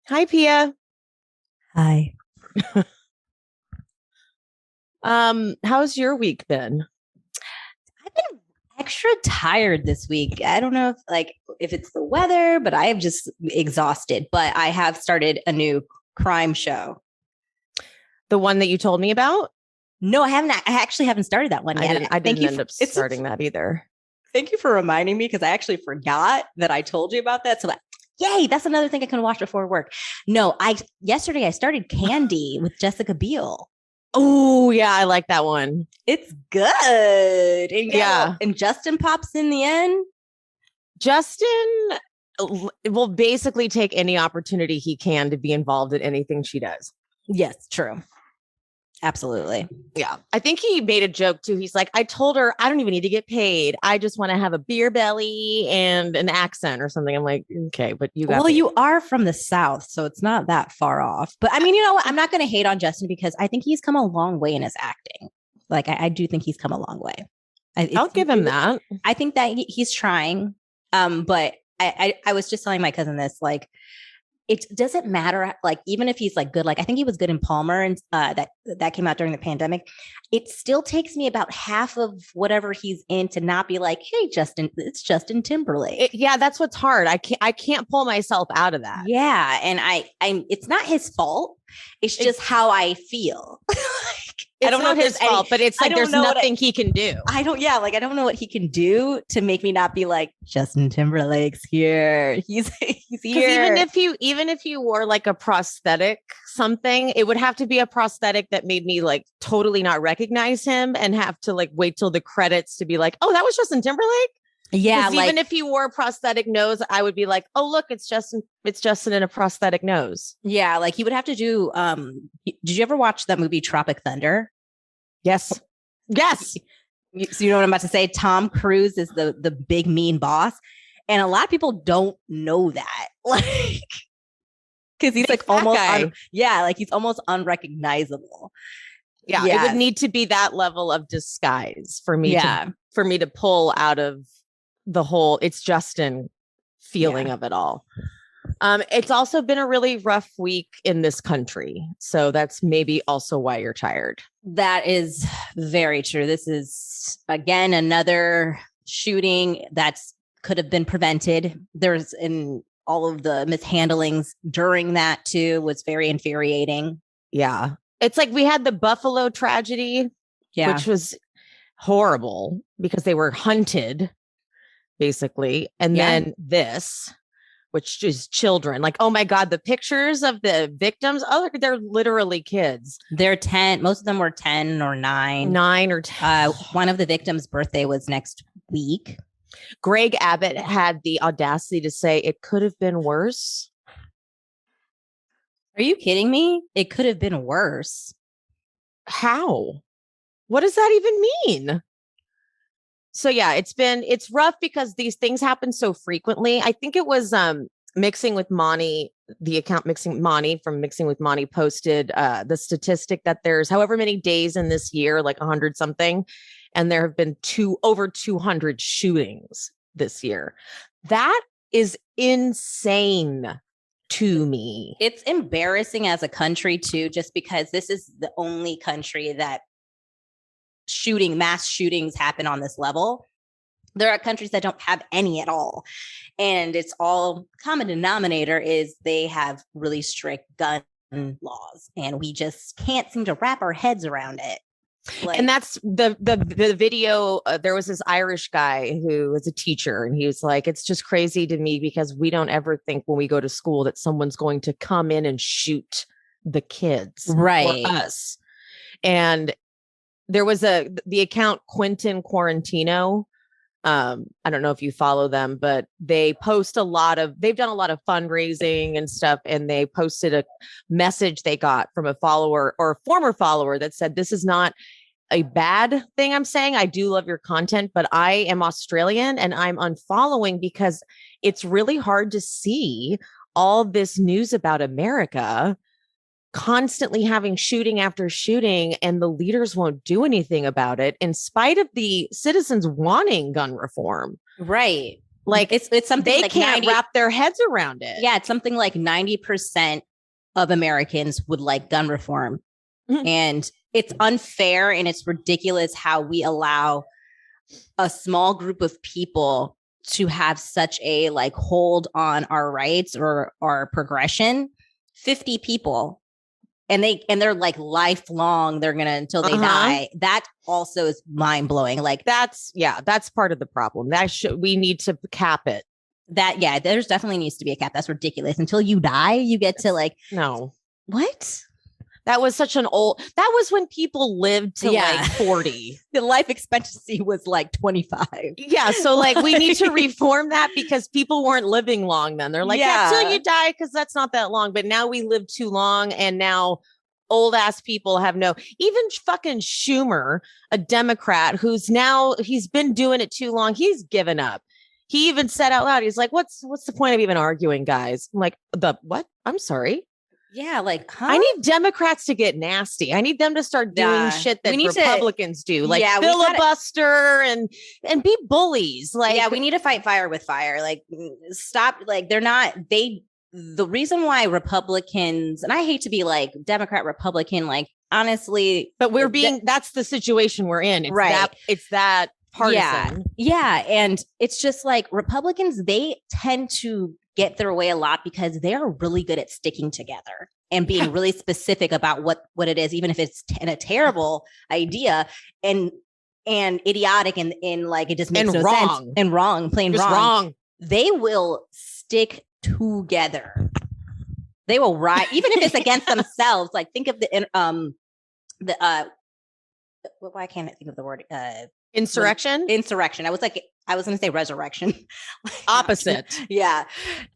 Hi, Pia. Hi. How's your week been? I've been extra tired this week. I don't know if it's the weather, but I am just exhausted. But I have started a new crime show. The one that you told me about? No, I haven't. I actually haven't started that one yet. I didn't end up starting that either. Thank you for reminding me because I actually forgot that I told you about that. So yay, that's another thing I can watch before work. No, yesterday I started Candy with Jessica Biel. Oh, yeah, I like that one. It's good. And yeah. And Justin pops in the end. Justin will basically take any opportunity he can to be involved in anything she does. Yes, true. Absolutely. Yeah. I think he made a joke too. He's like, I told her I don't even need to get paid. I just want to have a beer belly and an accent or something. I'm like, okay, but you got you are from the South, so it's not that far off. But I mean, you know what? I'm not going to hate on Justin because I think he's come a long way in his acting. Like, I do think he's come a long way. I'll give him that. I think that he's trying. But I was just telling my cousin this, like, it doesn't matter. Like, even if he's like good, like I think he was good in Palmer and that came out during the pandemic. It still takes me about half of whatever he's in to not be like, hey, Justin, it's Justin Timberlake. Yeah, that's what's hard. I can't pull myself out of that. Yeah. And I'm it's not his fault. It's just how I feel. I don't know his fault, but it's like there's nothing he can do. I don't know what he can do to make me not be like Justin Timberlake's here. He's here. Even if you wore like a prosthetic something, it would have to be a prosthetic that made me like totally not recognize him and have to like wait till the credits to be like, oh, that was Justin Timberlake. Yeah, like, even if you wore a prosthetic nose, I would be like, oh, look, it's Justin in a prosthetic nose. Yeah, like he would have to do did you ever watch that movie Tropic Thunder? Yes. So you know what I'm about to say? Tom Cruise is the big mean boss. And a lot of people don't know that. Like, because he's like almost like he's almost unrecognizable. Yeah, it would need to be that level of disguise for me to pull out of the whole it's Justin feeling of it all. It's also been a really rough week in this country. So that's maybe also why you're tired. That is very true. This is, again, another shooting that could have been prevented. There's in all of the mishandlings during that too was very infuriating. Yeah. It's like we had the Buffalo tragedy, which was horrible because they were hunted, basically. And then this, which is children. Like, oh my God, the pictures of the victims. Oh, they're literally kids. They're 10. Most of them were 10 or 9. 9 or 10. One of the victims' birthday was next week. Greg Abbott had the audacity to say it could have been worse. Are you kidding me? It could have been worse. How? What does that even mean? So yeah, it's rough because these things happen so frequently. I think it was Mixing with Monty, the account from Mixing with Monty posted the statistic that there's however many days in this year, like 100 something, and there have been over 200 shootings this year. That is insane to me. It's embarrassing as a country too, just because this is the only country that mass shootings happen on this level. There are countries that don't have any at all. And it's all common denominator is they have really strict gun laws and we just can't seem to wrap our heads around it. Like, and that's the video. There was this Irish guy who was a teacher and he was like, it's just crazy to me because we don't ever think when we go to school that someone's going to come in and shoot the kids or us. And there was the account Quentin Quarantino. I don't know if you follow them, but they've done a lot of fundraising and stuff. And they posted a message they got from a follower or a former follower that said, this is not a bad thing I'm saying. I do love your content, but I am Australian and I'm unfollowing because it's really hard to see all this news about America constantly having shooting after shooting and the leaders won't do anything about it in spite of the citizens wanting gun reform. Right. Like it's something they like can't wrap their heads around it. Yeah, it's something like 90% of Americans would like gun reform. Mm-hmm. And it's unfair and it's ridiculous how we allow a small group of people to have such a like hold on our rights or our progression. 50 people. And they're like lifelong, they're gonna until they die. That also is mind blowing. Like that's part of the problem. We need to cap it. There's definitely needs to be a cap. That's ridiculous. Until you die, you get to like no. What? That was that was when people lived to like 40. The life expectancy was like 25. Yeah. So like we need to reform that because people weren't living long then. They're like, till you die, because that's not that long. But now we live too long. And now old ass people have even fucking Schumer, a Democrat he's been doing it too long. He's given up. He even said out loud, he's like, what's the point of even arguing, guys? I'm like, what? I'm sorry. Yeah, like, I need Democrats to get nasty. I need them to start doing shit that Republicans do, like filibuster and be bullies. Like, we need to fight fire with fire. Like, stop. Like, the reason why Republicans, and I hate to be like Democrat, Republican, like, honestly, but that's the situation we're in. It's that partisan. Yeah. And it's just like Republicans, they tend to get their way a lot because they're really good at sticking together and being really specific about what it is, even if it's a terrible idea and idiotic and like it just makes no sense and wrong, plain wrong. They will stick together. They will ride, even if it's against themselves. Like think of why can't I think of the word? Insurrection. I was going to say resurrection. Opposite. Yeah.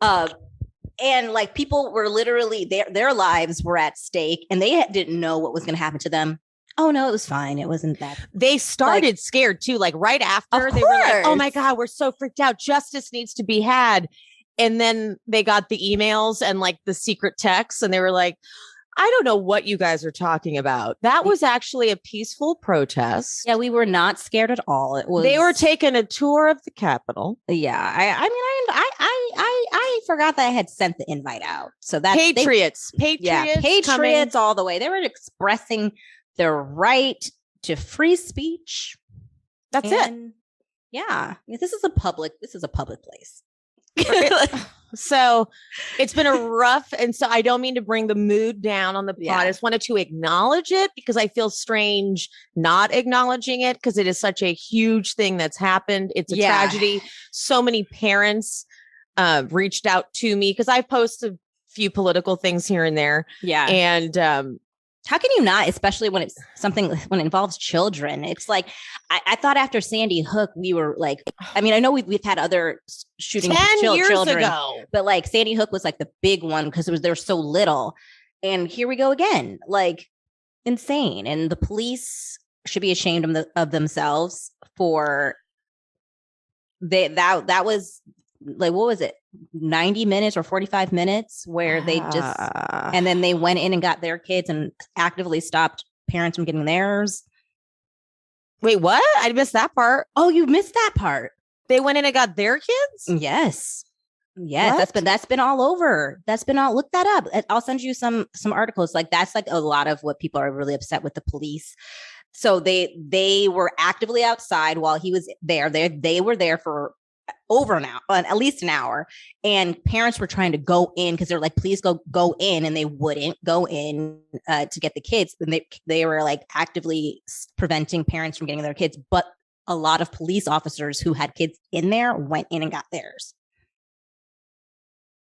And like people were literally their lives were at stake and they didn't know what was going to happen to them. Oh no, it was fine. It wasn't that. They started scared too. Like right after they were like, oh my God, we're so freaked out. Justice needs to be had. And then they got the emails and like the secret texts and they were like, I don't know what you guys are talking about. That was actually a peaceful protest. Yeah, we were not scared at all. They were taking a tour of the Capitol. Yeah, I forgot that I had sent the invite out. So that's patriots all the way. They were expressing their right to free speech. That's it. Yeah, this is a public place. So it's been a rough, and so I don't mean to bring the mood down on the pod. I just wanted to acknowledge it because I feel strange not acknowledging it because it is such a huge thing that's happened. It's a tragedy. So many parents reached out to me because I've posted a few political things here and there. Yeah. And how can you not, especially when it's something when it involves children? It's like I thought after Sandy Hook, we were like, I mean, I know we've had other shootings 10 years children ago, but like Sandy Hook was like the big one because there was so little. And here we go again, like insane. And the police should be ashamed of themselves for that was like, what was it? 90 minutes or 45 minutes where they just, and then they went in and got their kids and actively stopped parents from getting theirs. Wait, what? I missed that part. Oh, you missed that part. They went in and got their kids? Yes. That's been all over. Look that up. I'll send you some articles. Like that's like a lot of what people are really upset with the police. So they were actively outside while he was there. They were there for over an hour, at least an hour. And parents were trying to go in because they're like, please go in. And they wouldn't go in to get the kids. And they were like actively preventing parents from getting their kids. But a lot of police officers who had kids in there went in and got theirs.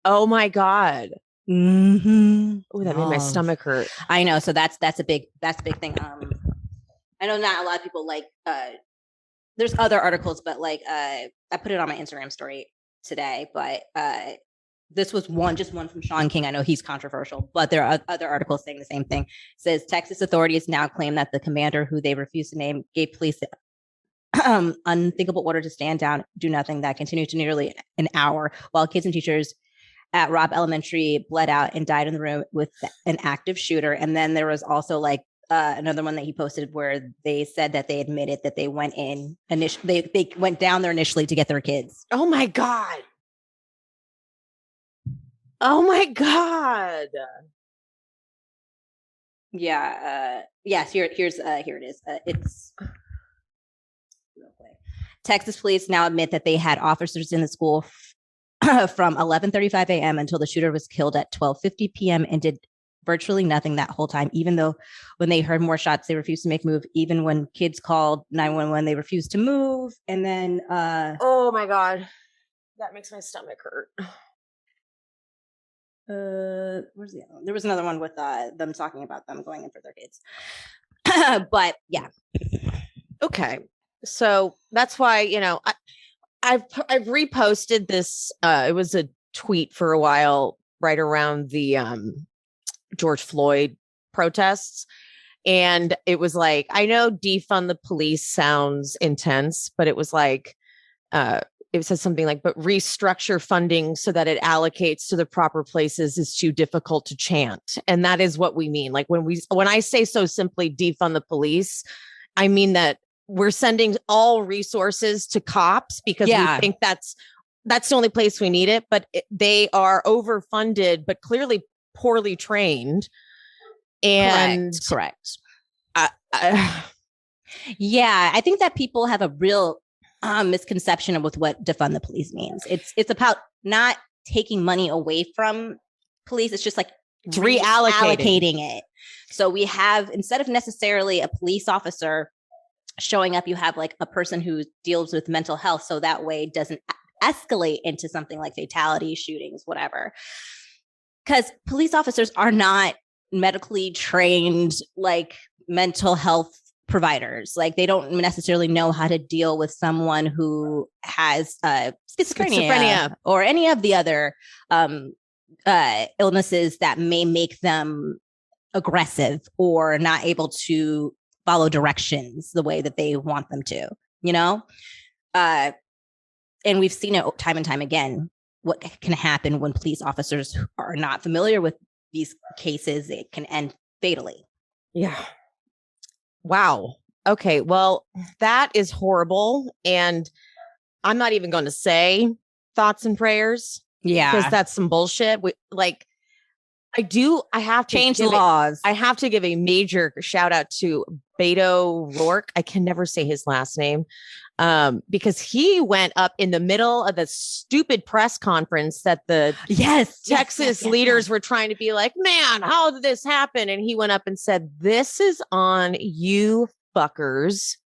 Oh my God. Mm-hmm. Oh, that made my stomach hurt. I know. So that's a big thing. I know not a lot of people like, there's other articles, but like I put it on my Instagram story today, but this was just one from Sean King. I know he's controversial, but there are other articles saying the same thing. It says Texas authorities now claim that the commander, who they refused to name, gave police unthinkable order to stand down, do nothing, that continued to nearly an hour while kids and teachers at RHOBH Elementary bled out and died in the room with an active shooter. And then there was also like another one that he posted where they said that they admitted that they went in initially. They went down there initially to get their kids. Oh my God. Oh my God. Yeah. Yes. Here it is. It's Texas police now admit that they had officers in the school from 11:35 a.m. until the shooter was killed at 12:50 p.m. and did virtually nothing that whole time. Even though when they heard more shots, they refused to make a move. Even when kids called 911, they refused to move. And then, oh my God, that makes my stomach hurt. Where's the other one? There was another one with them talking about them going in for their kids. But yeah. Okay. So that's why, I've reposted this. It was a tweet for a while right around the George Floyd protests. And it was like, I know defund the police sounds intense, but it was like, it says something like, but restructure funding so that it allocates to the proper places is too difficult to chant. And that is what we mean. Like when I say so simply defund the police, I mean that we're sending all resources to cops because we think that's the only place we need it. But they are overfunded, but clearly poorly trained. And correct. Yeah, I think that people have a real misconception with what defund the police means. It's about not taking money away from police. It's just like reallocating it. So we have, instead of necessarily a police officer showing up, you have like a person who deals with mental health. So that way it doesn't escalate into something like fatality, shootings, whatever. Because police officers are not medically trained, like mental health providers. Like they don't necessarily know how to deal with someone who has schizophrenia or any of the other illnesses that may make them aggressive or not able to follow directions the way that they want them to, and we've seen it time and time again, what can happen when police officers are not familiar with these cases. It can end fatally. Yeah. Wow. Okay. Well, that is horrible. And I'm not even going to say thoughts and prayers. Yeah. Because that's some bullshit. I have to change the laws. I have to give a major shout out to Beto O'Rourke. I can never say his last name. Because he went up in the middle of the stupid press conference that the Texas leaders were trying to be like, man, how did this happen? And he went up and said, this is on you fuckers.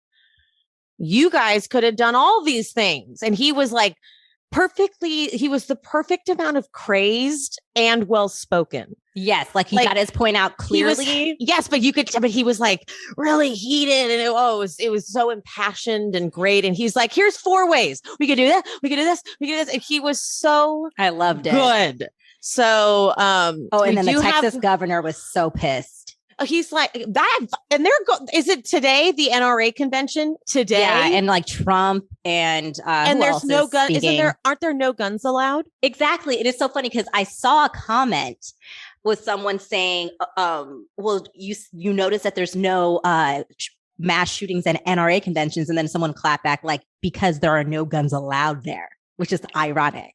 You guys could have done all these things. And he was like, he was the perfect amount of crazed and well-spoken. Yes, like he got his point out clearly. But he was like really heated, and it was so impassioned and great. And he's like, here's 4 ways we could do that. We could do this. We could do this. And he was so I loved it. Good. So, and then the Texas governor was so pissed. He's like that, and is it today, the NRA convention today? Yeah, and like Trump and there's no gun. Aren't there no guns allowed? Exactly. It is so funny because I saw a comment with someone saying, well, you notice that there's no mass shootings and NRA conventions, and then someone clapped back like, because there are no guns allowed there, which is ironic.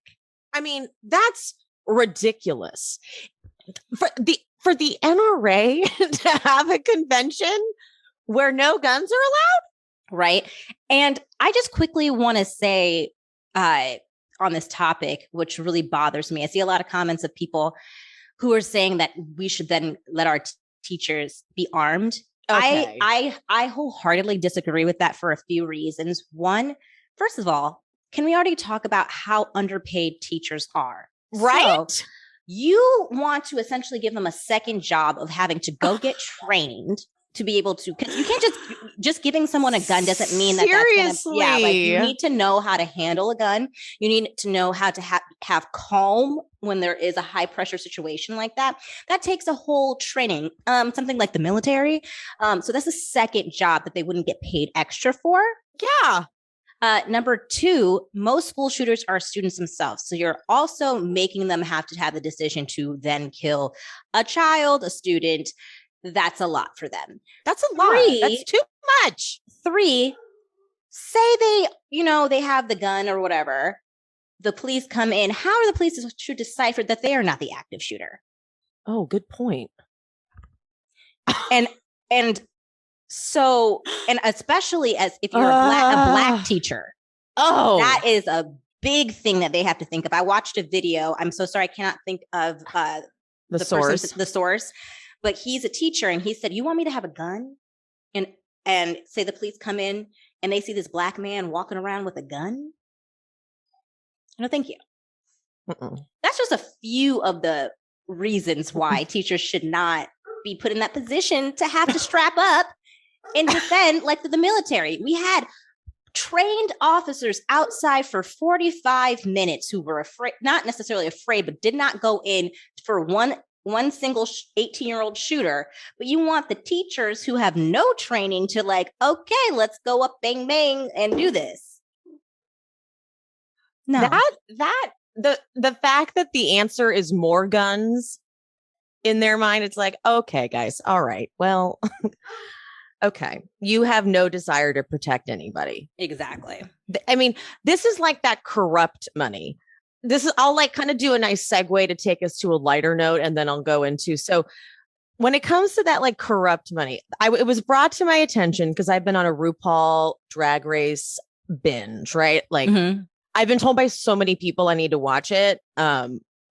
I mean, that's ridiculous. For the NRA to have a convention where no guns are allowed? Right. And I just quickly want to say on this topic, which really bothers me, I see a lot of comments of people who are saying that we should then let our teachers be armed. Okay. I wholeheartedly disagree with that for a few reasons. One, first of all, can we already talk about how underpaid teachers are? Right. So, you want to essentially give them a second job of having to go get trained to be able to, because you can't just giving someone a gun doesn't mean that seriously. That's gonna, you need to know how to handle a gun. You need to know how to have calm when there is a high pressure situation like that. That takes a whole training, something like the military. So that's a second job that they wouldn't get paid extra for. Yeah. Number 2, most school shooters are students themselves. So you're also making them have to have the decision to then kill a child, a student, that's a lot for them. That's a lot. That's too much. 3, say they, they have the gun or whatever. The police come in. How are the police to decipher that they are not the active shooter? Oh, good point. And so, and especially as if you're a black teacher, that is a big thing that they have to think of. I watched a video. I'm so sorry, I cannot think of the source, but he's a teacher, and he said, "You want me to have a gun?" And say the police come in and they see this black man walking around with a gun. No, thank you. That's just a few of the reasons why teachers should not be put in that position to have to strap up and defend, like the military. We had trained officers outside for 45 minutes who were afraid, not necessarily afraid, but did not go in for one single 18-year-old shooter. But you want the teachers who have no training to okay, let's go up, bang, bang, and do this. No. The fact that the answer is more guns in their mind, it's like, okay, guys, all right, well, okay, you have no desire to protect anybody. Exactly. I mean, this is like that corrupt money. I'll kind of do a nice segue to take us to a lighter note, and then I'll go into, so when it comes to that corrupt money, it was brought to my attention because I've been on a RuPaul Drag Race binge, right? I've been told by so many people I need to watch it.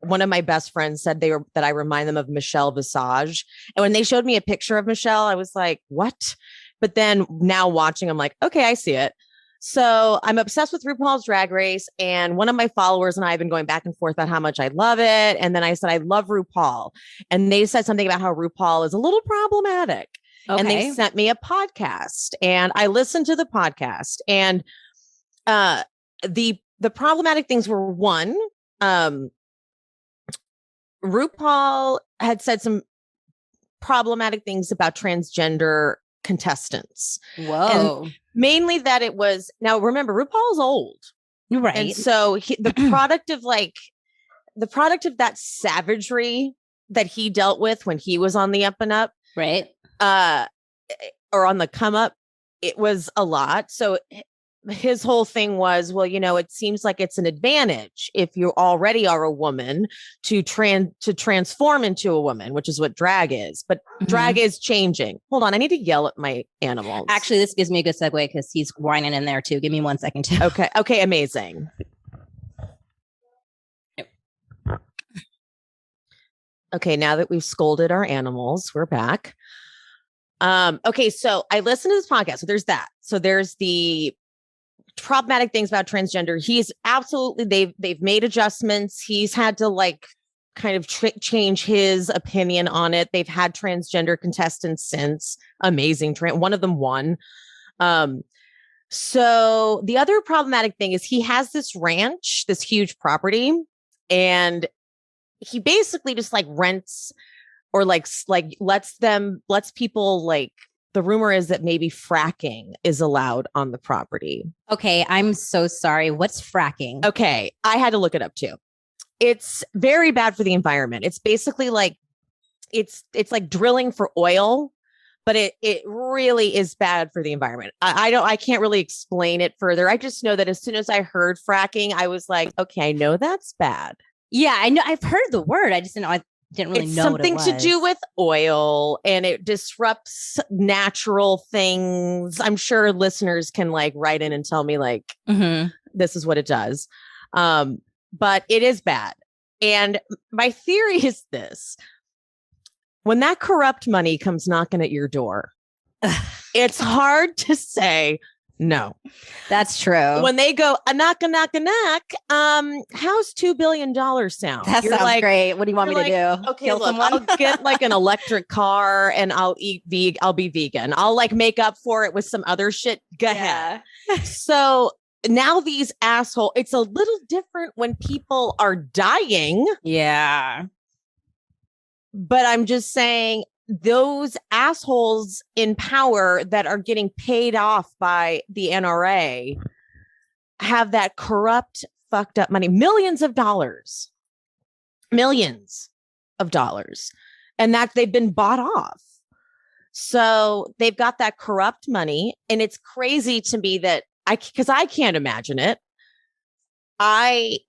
One of my best friends said that I remind them of Michelle Visage. And when they showed me a picture of Michelle, I was like, what? But then now watching, I'm like, okay, I see it. So I'm obsessed with RuPaul's Drag Race. And one of my followers and I have been going back and forth about how much I love it. And then I said, I love RuPaul. And they said something about how RuPaul is a little problematic. Okay. And they sent me a podcast. And I listened to the podcast. And the problematic things were, one, RuPaul had said some problematic things about transgender contestants. Whoa. And mainly that it was, now remember, RuPaul's old. Right. And so the product of that savagery that he dealt with when he was on the up and up. Right. Or on the come up, it was a lot. So his whole thing was, well, it seems like it's an advantage if you already are a woman to transform into a woman, which is what drag is. But drag is changing. Hold on, I need to yell at my animals. Actually, this gives me a good segue because he's whining in there too. Give me 1 second too. Okay, amazing. Okay, now that we've scolded our animals, we're back. Okay, so I listened to this podcast. So there's that. So there's the problematic things about transgender. He's absolutely, they've made adjustments. He's had to kind of change his opinion on it. They've had transgender contestants since. Amazing. One of them won. So the other problematic thing is he has this ranch, this huge property, and he basically just rents or lets people the rumor is that maybe fracking is allowed on the property. Okay, I'm so sorry. What's fracking? Okay, I had to look it up too. It's very bad for the environment. It's basically it's like drilling for oil, but it really is bad for the environment. I can't really explain it further. I just know that as soon as I heard fracking, I was like, okay, I know that's bad. Yeah, I know. I've heard the word. I just didn't really know something what it was. To do with oil, and it disrupts natural things. I'm sure listeners can write in and tell me this is what it does. But it is bad. And my theory is this: when that corrupt money comes knocking at your door, it's hard to say no. That's true. When they go a knock, a knock, a knock, how's $2 billion sound? That sounds great. What do you want me to do? Okay, look, I'll get an electric car and I'll I'll be vegan. I'll make up for it with some other shit. Go ahead. So now these assholes, it's a little different when people are dying. Yeah. But I'm just saying, those assholes in power that are getting paid off by the NRA have that corrupt, fucked up money, millions of dollars, and that they've been bought off. So they've got that corrupt money. And it's crazy to me that because I can't imagine it. I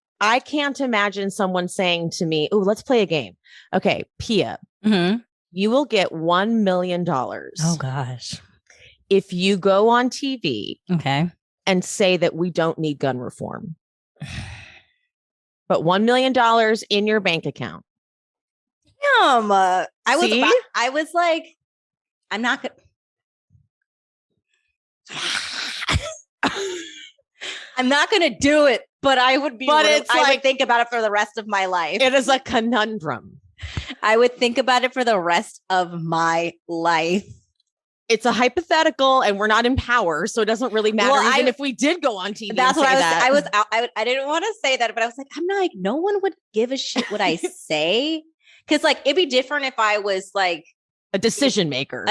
can't imagine someone saying to me, "Oh, let's play a game." Okay, Pia, you will get $1 million. Oh gosh. If you go on TV and say that we don't need gun reform. But $1 million in your bank account. I was like, I'm not gonna I'm not gonna do it, but I would be. But I would think about it for the rest of my life. It is a conundrum. I would think about it for the rest of my life. It's a hypothetical, and we're not in power, so it doesn't really matter. Well, even if we did go on TV, that's what I didn't want to say that, but I was like, I'm not like, no one would give a shit what I say, because like it'd be different if I was like a decision maker,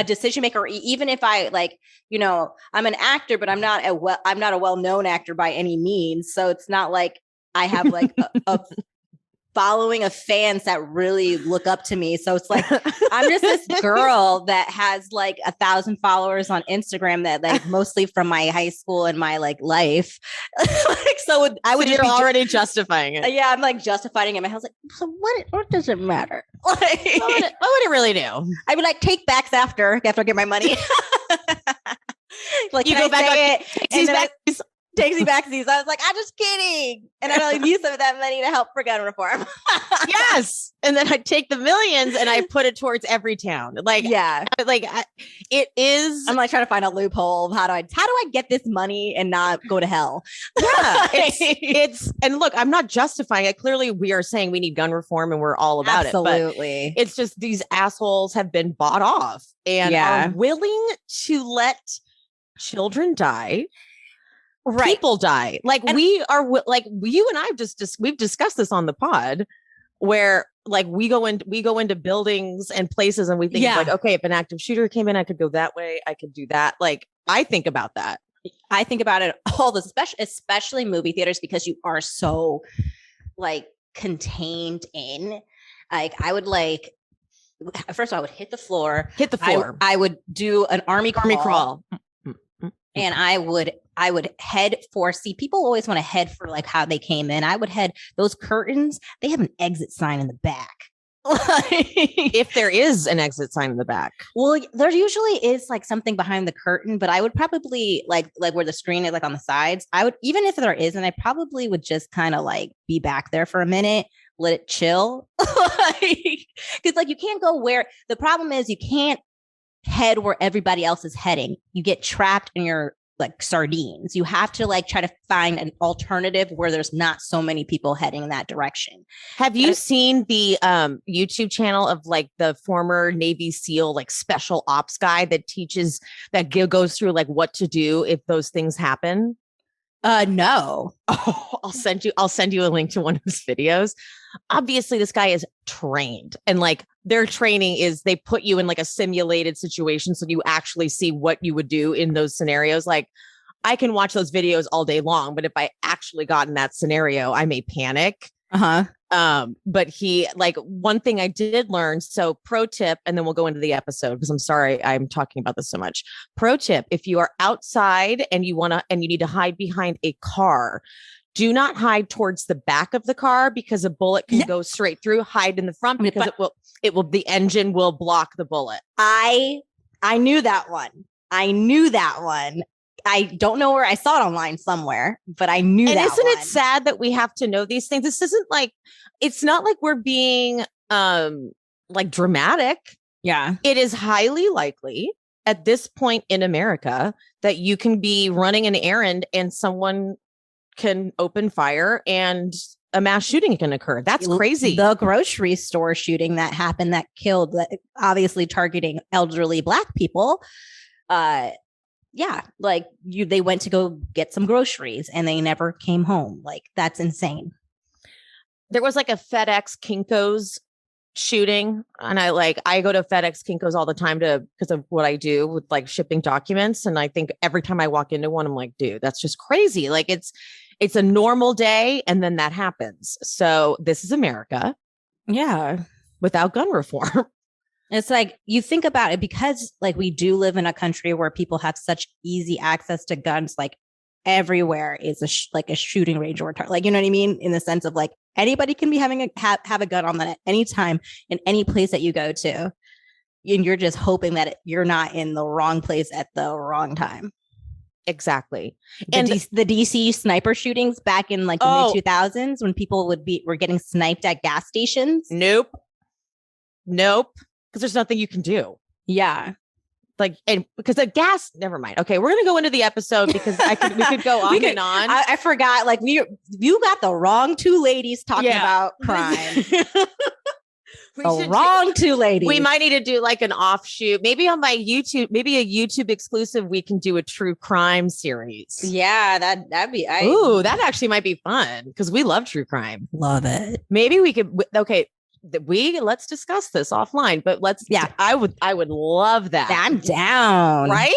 or even if I like, you know, I'm an actor, but I'm not a well-known actor by any means, so it's not like I have like a following of fans that really look up to me. So it's like, I'm just this girl that has like 1,000 followers on Instagram that like mostly from my high school and my like life. Like, so you're already justifying it. Yeah. I'm like justifying it. I was like, so what does it matter? Like, what would it really do? I would like take backs after I get my money. Like, you go back takes me back to these. I was like, I'm just kidding. And I'll use some of that money to help for gun reform. Yes. And then I take the millions and I put it towards every town. Like, yeah, like it is. I'm like trying to find a loophole of how do I get this money and not go to hell? Yeah. it's, and look, I'm not justifying it. Clearly we are saying we need gun reform and we're all about it. But it's just, these assholes have been bought off and are willing to let children die. Right. People die. Like, and we are like, you and I we've discussed this on the pod where like we go into buildings and places and we think like, okay, if an active shooter came in, I could go that way. I could do that. Like, I think about that. I think about it all the especially movie theaters, because you are so like contained in, like, I would like, first of all, I would hit the floor. I would do an army crawl. And I would head for, people always want to head for like how they came in. I would head those curtains. They have an exit sign in the back. If there is an exit sign in the back. Well, there usually is like something behind the curtain, but I would probably like where the screen is like on the sides. I would, even if there isn't, I probably would just kind of like be back there for a minute, let it chill. Because like you can't go where, the problem is you can't head where everybody else is heading. You get trapped in your like sardines. You have to like try to find an alternative where there's not so many people heading in that direction. Have you seen the YouTube channel of like the former Navy SEAL like special ops guy that goes through like what to do if those things happen? No. Oh, I'll send you a link to one of his videos. Obviously, this guy is trained, and like their training is they put you in like a simulated situation so you actually see what you would do in those scenarios. Like, I can watch those videos all day long, but if I actually got in that scenario, I may panic. But he, like, one thing I did learn, so pro tip, and then we'll go into the episode because I'm sorry I'm talking about this so much. Pro tip: if you are outside and you need to hide behind a car, do not hide towards the back of the car because a bullet can go straight through. Hide in the front because the engine will block the bullet. I knew that one. I don't know where I saw it online somewhere, but I knew that. And isn't it sad that we have to know these things? This isn't like, it's not like we're being like dramatic. Yeah. It is highly likely at this point in America that you can be running an errand and someone can open fire and a mass shooting can occur. That's crazy. The grocery store shooting that happened that killed, obviously targeting elderly Black people. Yeah, like they went to go get some groceries and they never came home. Like, that's insane. There was like a FedEx Kinko's shooting, and I go to FedEx Kinko's all the time because of what I do with like shipping documents. And I think every time I walk into one, I'm like, dude, that's just crazy. Like, it's a normal day, and then that happens. So this is America. Yeah, without gun reform. It's like you think about it because like we do live in a country where people have such easy access to guns, like everywhere is like a shooting range or like, you know what I mean? In the sense of like anybody can be having have a gun on them at any time in any place that you go to. And you're just hoping that you're not in the wrong place at the wrong time. Exactly. And the DC sniper shootings back in like the mid 2000s when people were getting sniped at gas stations. Nope. Because there's nothing you can do. Yeah. Like, and because the gas, never mind. Okay, we're gonna go into the episode because we could go on and on. I forgot. Like you got the wrong two ladies talking about crime. Wrong two ladies. We might need to do like an offshoot, maybe on my YouTube, maybe a YouTube exclusive. We can do a true crime series. Yeah, that'd be. Ooh, that actually might be fun because we love true crime. Love it. Maybe we could. Okay. Let's discuss this offline, but I would love that. I'm down. Right?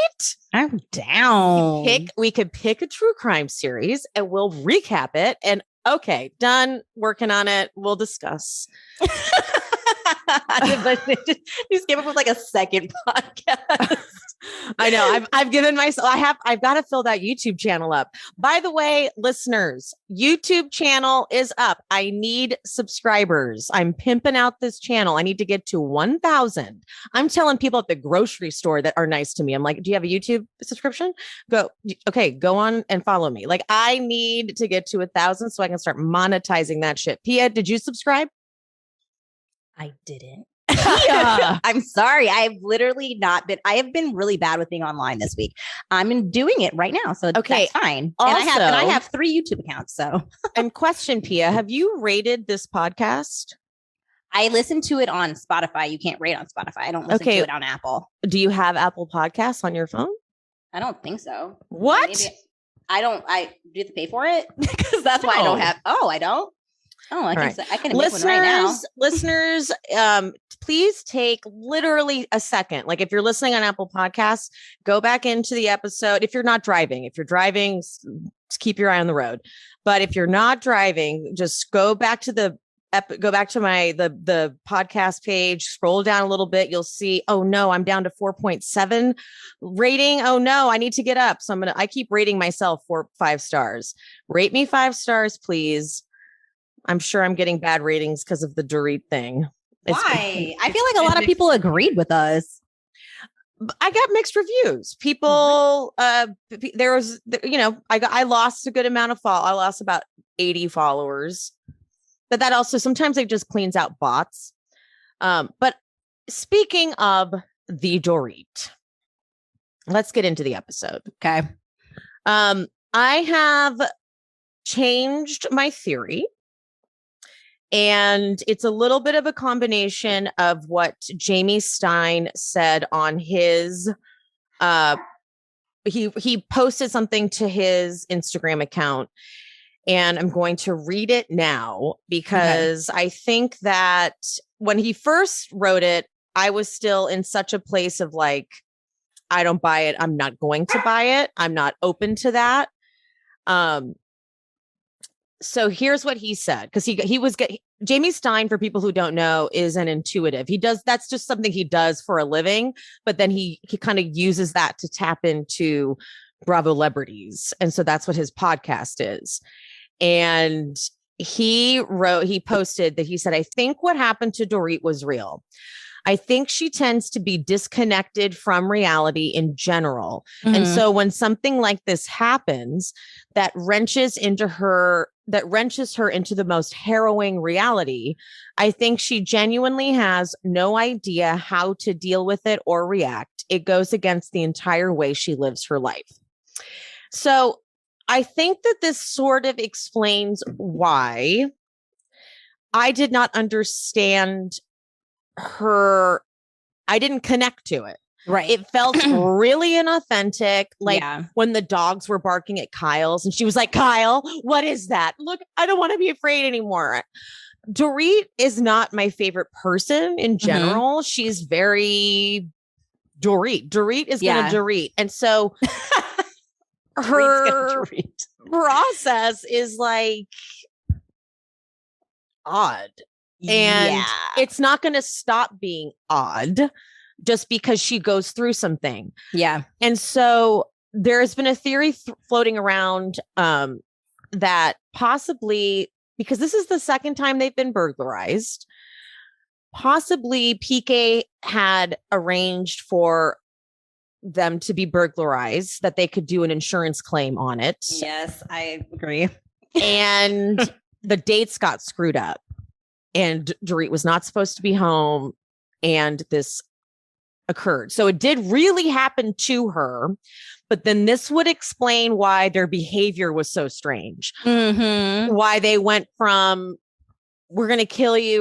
I'm down. We could pick a true crime series and we'll recap it. And okay, done working on it. We'll discuss. But just give up like a second podcast. I know. I've given myself. I've got to fill that YouTube channel up. By the way, listeners, YouTube channel is up. I need subscribers. I'm pimping out this channel. I need to get to 1,000. I'm telling people at the grocery store that are nice to me. I'm like, do you have a YouTube subscription? Go on and follow me. Like I need to get to 1,000 so I can start monetizing that shit. Pia, did you subscribe? I didn't. Yeah. I'm sorry. I have been really bad with being online this week. I'm doing it right now. So that's fine. Also, and I have 3 YouTube accounts. So and question, Pia, have you rated this podcast? I listen to it on Spotify. You can't rate on Spotify. I don't listen to it on Apple. Do you have Apple Podcasts on your phone? I don't think so. What? Maybe I do you have to pay for it? Because that's why I don't have. Oh, I don't. Oh, I can make one right now. Listeners, please take literally a second. Like if you're listening on Apple Podcasts, go back into the episode. If you're not driving, just keep your eye on the road. But if you're not driving, just go back to the podcast page, scroll down a little bit. You'll see, oh no, I'm down to 4.7 rating. Oh no, I need to get up. So I keep rating myself 5 stars. Rate me 5 stars, please. I'm sure I'm getting bad ratings because of the Dorit thing. Why? I feel like a lot of people agreed with us. I got mixed reviews. People, there was, I lost a good amount of I lost about 80 followers, but that also sometimes it just cleans out bots. But speaking of the Dorit, let's get into the episode. Okay. I have changed my theory. And it's a little bit of a combination of what Jamie Stein said on his, he posted something to his Instagram account, and I'm going to read it now because I think that when he first wrote it, I was still in such a place of like, I don't buy it. I'm not going to buy it. I'm not open to that. So here's what he said, because Jamie Stein, for people who don't know, is an intuitive. That's just something he does for a living, but then he kind of uses that to tap into Bravo celebrities. And so that's what his podcast is. And he posted that he said, I think what happened to Dorit was real. I think she tends to be disconnected from reality in general. Mm-hmm. And so when something like this happens, that wrenches her into the most harrowing reality, I think she genuinely has no idea how to deal with it or react. It goes against the entire way she lives her life. So I think that this sort of explains why I did not understand her. I didn't connect to it. Right. It felt really inauthentic. Like when the dogs were barking at Kyle's and she was like, Kyle, what is that? Look, I don't want to be afraid anymore. Dorit is not my favorite person in general. Mm-hmm. She's very Dorit. Dorit is going to Dorit. And so her process is like odd. And Yeah. it's not going to stop being odd just because she goes through something. Yeah. And so there's been a theory floating around that possibly, because this is the second time they've been burglarized, possibly PK had arranged for them to be burglarized, that they could do an insurance claim on it. Yes, I agree. And the dates got screwed up. And Dorit was not supposed to be home. And this occurred. So it did really happen to her. But then this would explain why their behavior was so strange. Mm-hmm. Why they went from, we're going to kill you,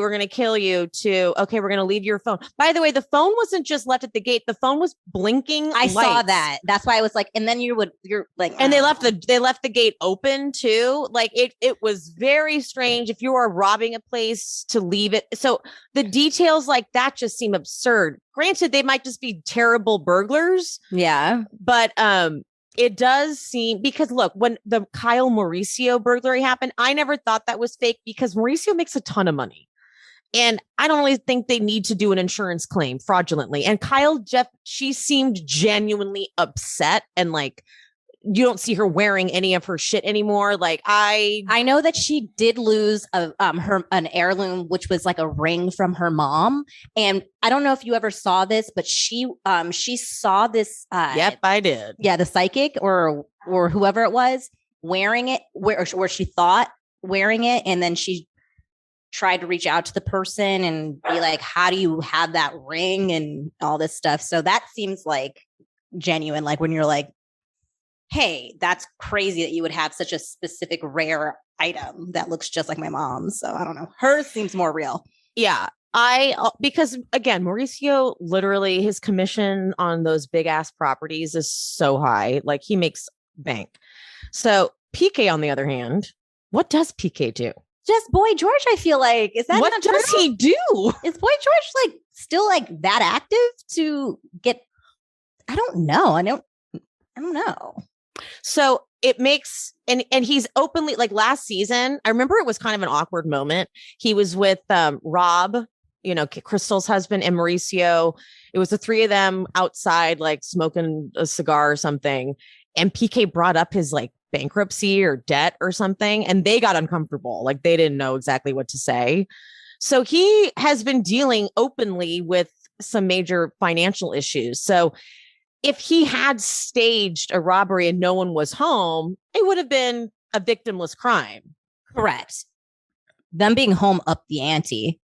to, okay, we're going to leave your phone. By the way, the phone wasn't just left at the gate. The phone was blinking. I saw that. That's why I was like, and then you're like, and they left the gate open too. Like it was very strange if you are robbing a place to leave it. So the details like that just seem absurd. Granted, they might just be terrible burglars. Yeah. But it does seem, because look, when the Kyle Mauricio burglary happened, I never thought that was fake because Mauricio makes a ton of money. And I don't really think they need to do an insurance claim fraudulently. And Kyle, she seemed genuinely upset, and like, you don't see her wearing any of her shit anymore. Like I know that she did lose an heirloom, which was like a ring from her mom. And I don't know if you ever saw this, but she saw this. Yep, I did. Yeah, the psychic or whoever it was wearing it, where she thought wearing it, and then she tried to reach out to the person and be like, "How do you have that ring?" and all this stuff. So that seems like genuine. Like when you're like, hey, that's crazy that you would have such a specific rare item that looks just like my mom's. So I don't know. Hers seems more real. Yeah. Because again, Mauricio, literally his commission on those big ass properties is so high. Like he makes bank. So PK, on the other hand, what does PK do? Just Boy George, I feel like. Is that what not does true? he do? Is Boy George like still like that active to get? I don't know. I don't know. So it makes, and he's openly, like last season, I remember it was kind of an awkward moment. He was with Rob, Crystal's husband, and Mauricio. It was the three of them outside, like smoking a cigar or something. And PK brought up his like bankruptcy or debt or something, and they got uncomfortable. Like they didn't know exactly what to say. So he has been dealing openly with some major financial issues. So if he had staged a robbery and no one was home, it would have been a victimless crime. Correct. Them being home up the ante.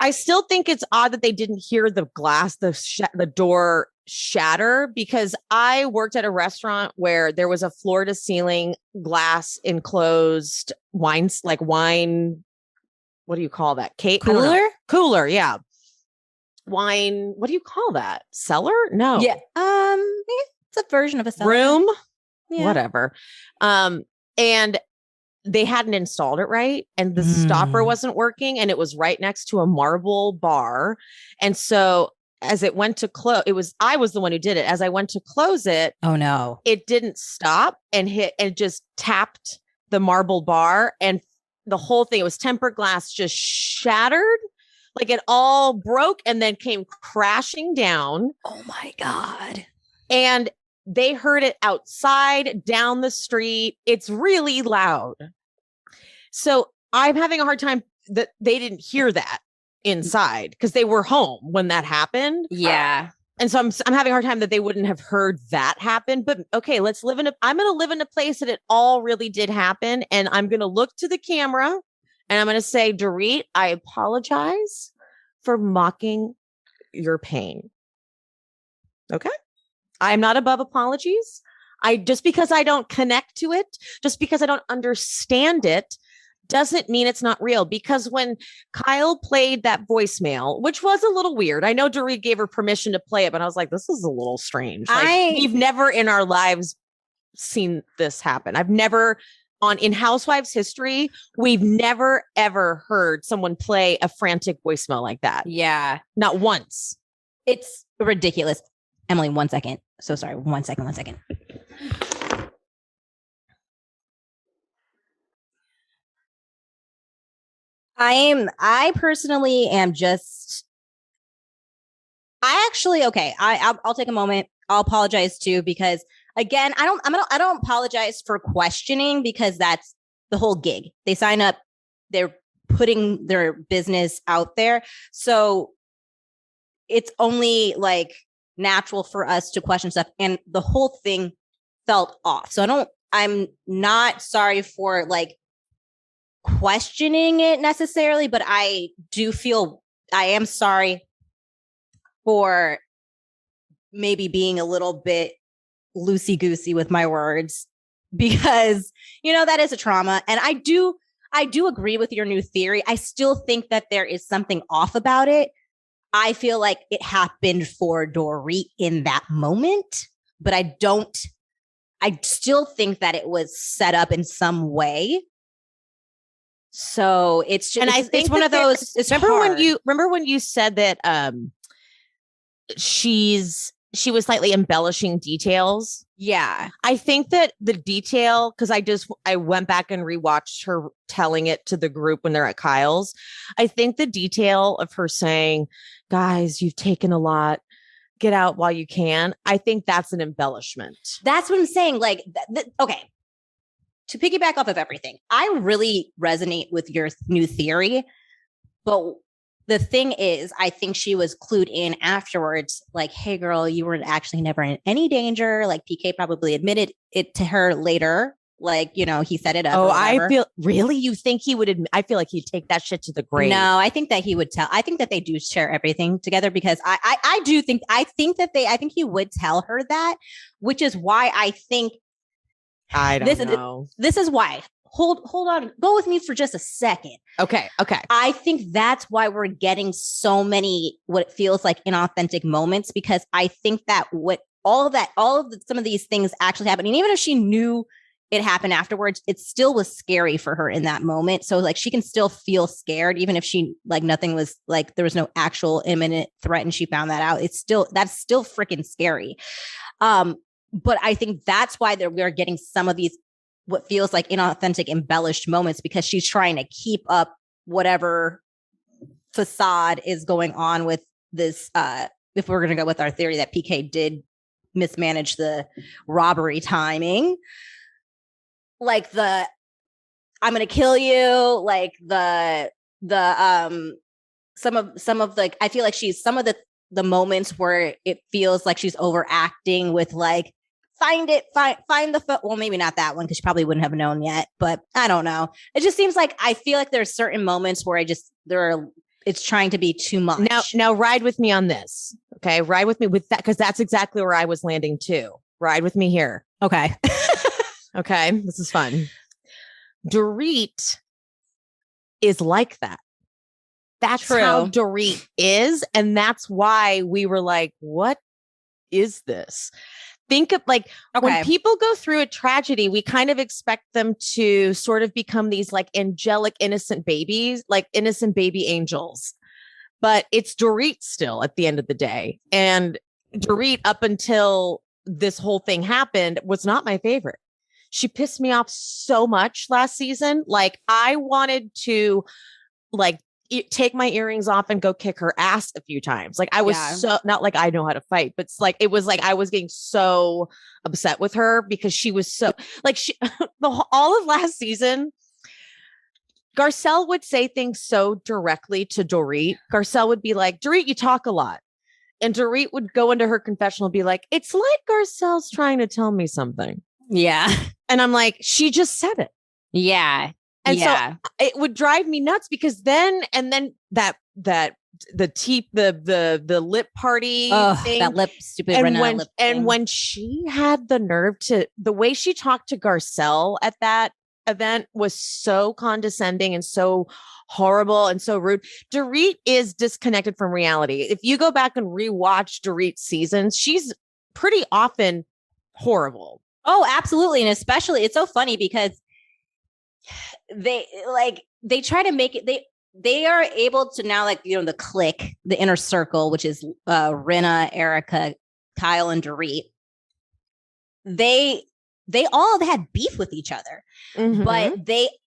I still think it's odd that they didn't hear the glass, the door shatter, because I worked at a restaurant where there was a floor to ceiling glass enclosed wine. What do you call that? Cooler. Yeah. Wine, what do you call that? Cellar? No. Yeah. It's a version of a cellar. Room? Yeah. Whatever. And they hadn't installed it right, and the stopper wasn't working, and it was right next to a marble bar. And so as it went to close, I was the one who did it. As I went to close it, oh no, it didn't stop and hit and just tapped the marble bar, and the whole thing, it was tempered glass, just shattered. Like it all broke and then came crashing down. Oh my God. And they heard it outside, down the street. It's really loud. So I'm having a hard time that they didn't hear that inside because they were home when that happened. Yeah. And so I'm having a hard time that they wouldn't have heard that happen. But okay, I'm going to live in a place that it all really did happen. And I'm going to look to the camera and I'm going to say, Dorit, I apologize for mocking your pain. Okay. I'm not above apologies. Just because I don't connect to it, just because I don't understand it, doesn't mean it's not real. Because when Kyle played that voicemail, which was a little weird, I know Dorit gave her permission to play it, but I was like, this is a little strange. We've never in our lives seen this happen. I've never in Housewives history, we've never, ever heard someone play a frantic voicemail like that. Yeah. Not once. It's ridiculous. Emily, 1 second. So sorry. 1 second. 1 second. I personally am just, I'll take a moment. I'll apologize too, because again, I don't apologize for questioning, because that's the whole gig. They sign up, they're putting their business out there. So it's only like natural for us to question stuff. And the whole thing felt off. So I'm not sorry for like questioning it necessarily, but I am sorry for maybe being a little bit loosey goosey with my words, because, that is a trauma. And I do agree with your new theory. I still think that there is something off about it. I feel like it happened for Dorit in that moment, but I still think that it was set up in some way. So it's just, and I think it's one of those. Remember when you said that she was slightly embellishing details. Yeah. I think that the detail, because I went back and rewatched her telling it to the group when they're at Kyle's. I think the detail of her saying, guys, you've taken a lot, get out while you can. I think that's an embellishment. That's what I'm saying. Like, okay. To piggyback off of everything, I really resonate with your new theory, but the thing is, I think she was clued in afterwards, like, hey, girl, you were actually never in any danger. Like, PK probably admitted it to her later. Like, he set it up. Oh, I feel, really? You think he would I feel like he'd take that shit to the grave. No, I think that he would tell. I think that they do share everything together, because I think he would tell her that, which is why I think. I don't know. This is why. Hold on. Go with me for just a second. Okay. I think that's why we're getting so many what it feels like inauthentic moments, because I think that some of these things actually happened. And even if she knew it happened afterwards, it still was scary for her in that moment. So like she can still feel scared, even if she like nothing was like there was no actual imminent threat and she found that out. That's still freaking scary. But I think that's why we're getting some of these what feels like inauthentic, embellished moments, because she's trying to keep up whatever facade is going on with this. If we're going to go with our theory that PK did mismanage the robbery timing, like I'm going to kill you, like some of like, I feel like she's some of the moments where it feels like she's overacting with like, find the foot. Well, maybe not that one, because she probably wouldn't have known yet, but I don't know. It just seems like I feel like there's certain moments where it's trying to be too much. Now ride with me on this. Okay. Ride with me with that, because that's exactly where I was landing too. Ride with me here. Okay. Okay. This is fun. Dorit is like that. That's True. How Dorit is. And that's why we were like, what is this? Think of like when people go through a tragedy, we kind of expect them to sort of become these like angelic, innocent babies, like innocent baby angels. But it's Dorit still at the end of the day. And Dorit, up until this whole thing happened, was not my favorite. She pissed me off so much last season. Like I wanted to like take my earrings off and go kick her ass a few times. Like I was so not like I know how to fight, but it's like, it was like, I was getting so upset with her because she was so like all of last season, Garcelle would say things so directly to Dorit. Garcelle would be like, Dorit, you talk a lot. And Dorit would go into her confessional and be like, it's like Garcelle's trying to tell me something. Yeah. And I'm like, she just said it. Yeah. And so it would drive me nuts because then that the lip party thing, that lip stupid and when she had the nerve to, the way she talked to Garcelle at that event was so condescending and so horrible and so rude. Dorit is disconnected from reality. If you go back and rewatch Dorit's seasons, she's pretty often horrible. Oh, absolutely. And especially it's so funny because they try to make it, they are able to now, like, you know, the clique, the inner circle, which is Rinna, Erika, Kyle, and Dorit. They all had beef with each other, but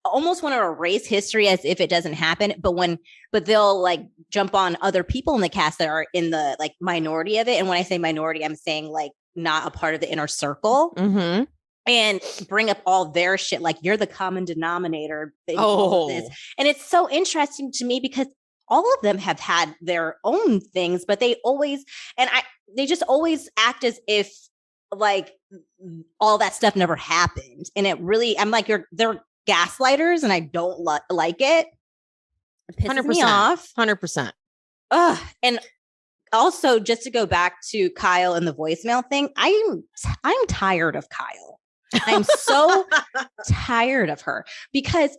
almost want to erase history as if it doesn't happen. But they'll like jump on other people in the cast that are in the like minority of it. And when I say minority, I'm saying like not a part of the inner circle. Mm-hmm. And bring up all their shit, like you're the common denominator. Oh, this. And it's so interesting to me because all of them have had their own things, but they just always act as if like all that stuff never happened. And it really, I'm like, they're gaslighters, and I don't like it. It pisses 100%, me off. 100%. And also, just to go back to Kyle and the voicemail thing, I'm tired of Kyle. I'm so tired of her because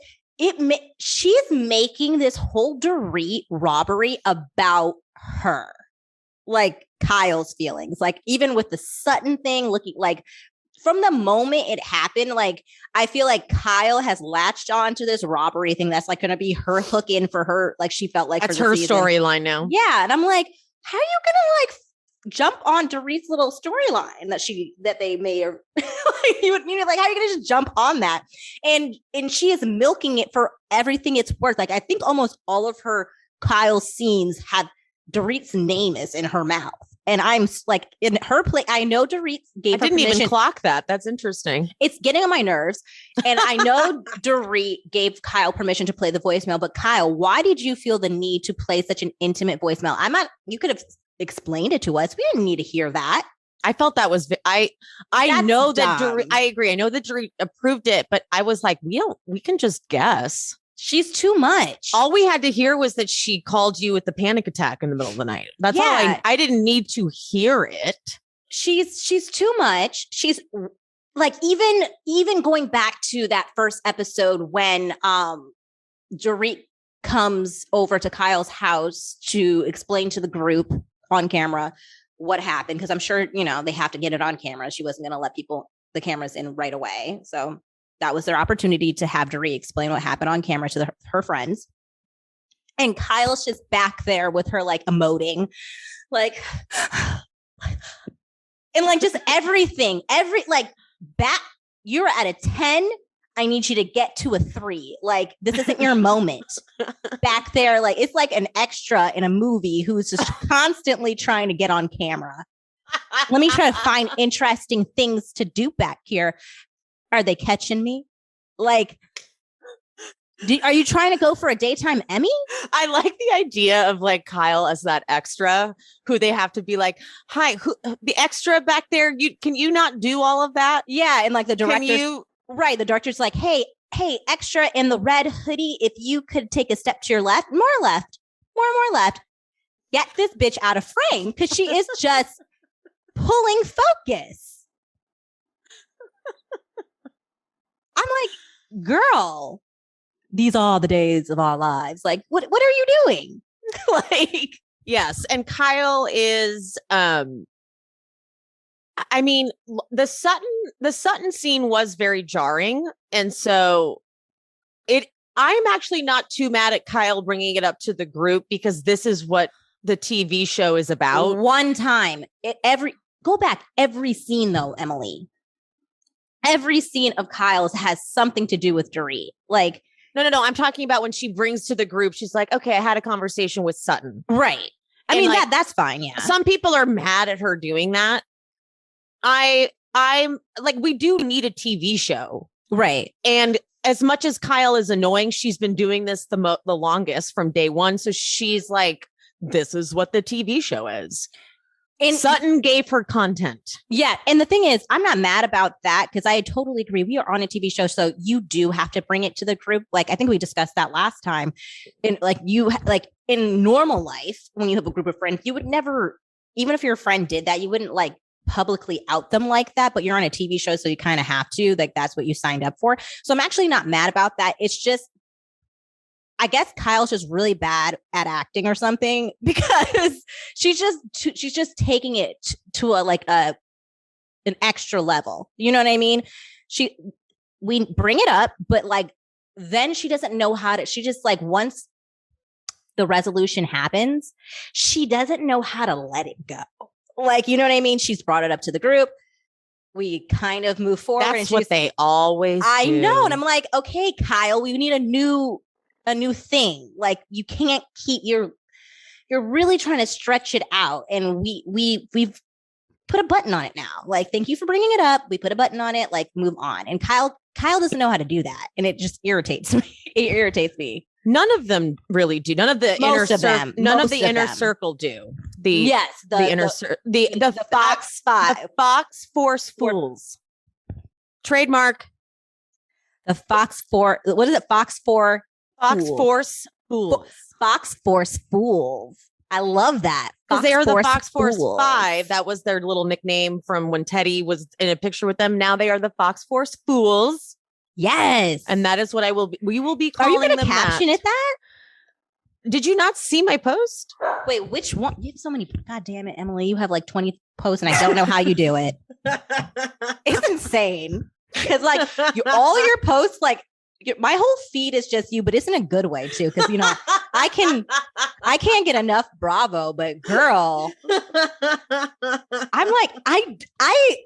she's making this whole Dorit robbery about her, like Kyle's feelings, like even with the Sutton thing, looking like from the moment it happened, like I feel like Kyle has latched on to this robbery thing that's like going to be her hook in for her. Like she felt like that's her storyline now. Yeah. And I'm like, how are you going to like jump on Dorit's little storyline that they may have like, you know, like how are you gonna just jump on that? And she is milking it for everything it's worth. Like I think almost all of her Kyle scenes have Dorit's name is in her mouth. And I'm like in her play. I know Dorit gave her permission. I didn't even clock that. That's interesting. It's getting on my nerves. And I know Dorit gave Kyle permission to play the voicemail, but Kyle, why did you feel the need to play such an intimate voicemail? You could have explained it to us. We didn't need to hear that. I felt that was I know that Dorit, I agree. I know that Dorit approved it, but I was like, we can just guess. She's too much. All we had to hear was that she called you with the panic attack in the middle of the night. That's all I didn't need to hear it. She's too much. She's like, even going back to that first episode when Dorit comes over to Kyle's house to explain to the group on camera what happened, because I'm sure, you know, they have to get it on camera. She wasn't going to let the cameras in right away. So that was their opportunity to have Dorit explain what happened on camera to her friends. And Kyle's just back there with her like emoting, like, and like just everything, you're at a 10. I need you to get to a 3. Like, this isn't your moment. Back there, like, it's like an extra in a movie who's just constantly trying to get on camera. Let me try to find interesting things to do back here. Are they catching me? Like, are you trying to go for a daytime Emmy? I like the idea of like Kyle as that extra who they have to be like, hi, the extra back there. Can you not do all of that? Yeah. And like the director. Right. The director's like, hey, extra in the red hoodie. If you could take a step to your left, more left. Get this bitch out of frame because she is just pulling focus. I'm like, girl, these are the days of our lives. Like, what are you doing? Like, yes. And Kyle is, I mean, the Sutton scene was very jarring. And so I'm actually not too mad at Kyle bringing it up to the group because this is what the TV show is about. One time, go back every scene though, Emily. Every scene of Kyle's has something to do with Dorit. Like, no. I'm talking about when she brings to the group. She's like, okay, I had a conversation with Sutton. Right. I mean, like, that's fine. Yeah. Some people are mad at her doing that. I'm like, we do need a TV show. Right. And as much as Kyle is annoying, she's been doing this the longest from day one. So she's like, this is what the TV show is. And Sutton gave her content. Yeah. And the thing is, I'm not mad about that because I totally agree. We are on a TV show. So you do have to bring it to the group. Like, I think we discussed that last time. And like in normal life, when you have a group of friends, you would never, even if your friend did that, you wouldn't like publicly out them like that, but you're on a TV show. So you kind of have to, like, that's what you signed up for. So I'm actually not mad about that. It's just, I guess Kyle's just really bad at acting or something because she's just taking it to an extra level. You know what I mean? We bring it up, but like, then she doesn't know how to, she just like, once the resolution happens, she doesn't know how to let it go. Like, you know what I mean? She's brought it up to the group. we kind of move forward. That's what they always I do. know. And I'm like, okay, Kyle, we need a new thing. Like, you can't keep you're really trying to stretch it out. And we've put a button on it now. Like, thank you for bringing it up. We put a button on it, like, move on. And Kyle doesn't know how to do that. And it just irritates me. It irritates me. None of them really do. None of the inner circle. None of the inner circle do. The Fox Five, the Fox Force Fools. Trademark. The Fox Four. What is it? Fox Four. Fox Force Fools. Fox Force Fools. I love that. Because they are the Fox Force 5. That was their little nickname from when Teddy was in a picture with them. Now they are the Fox Force Fools. Yes. And that is what we will be calling them. Are you going to caption it that? Did you not see my post? Wait, which one? You have so many. God damn it, Emily. You have like 20 posts and I don't know how you do it. It's insane. Because like all your posts, like my whole feed is just you, but it's in a good way too. Because, you know, I can't get enough Bravo, but girl, I'm like,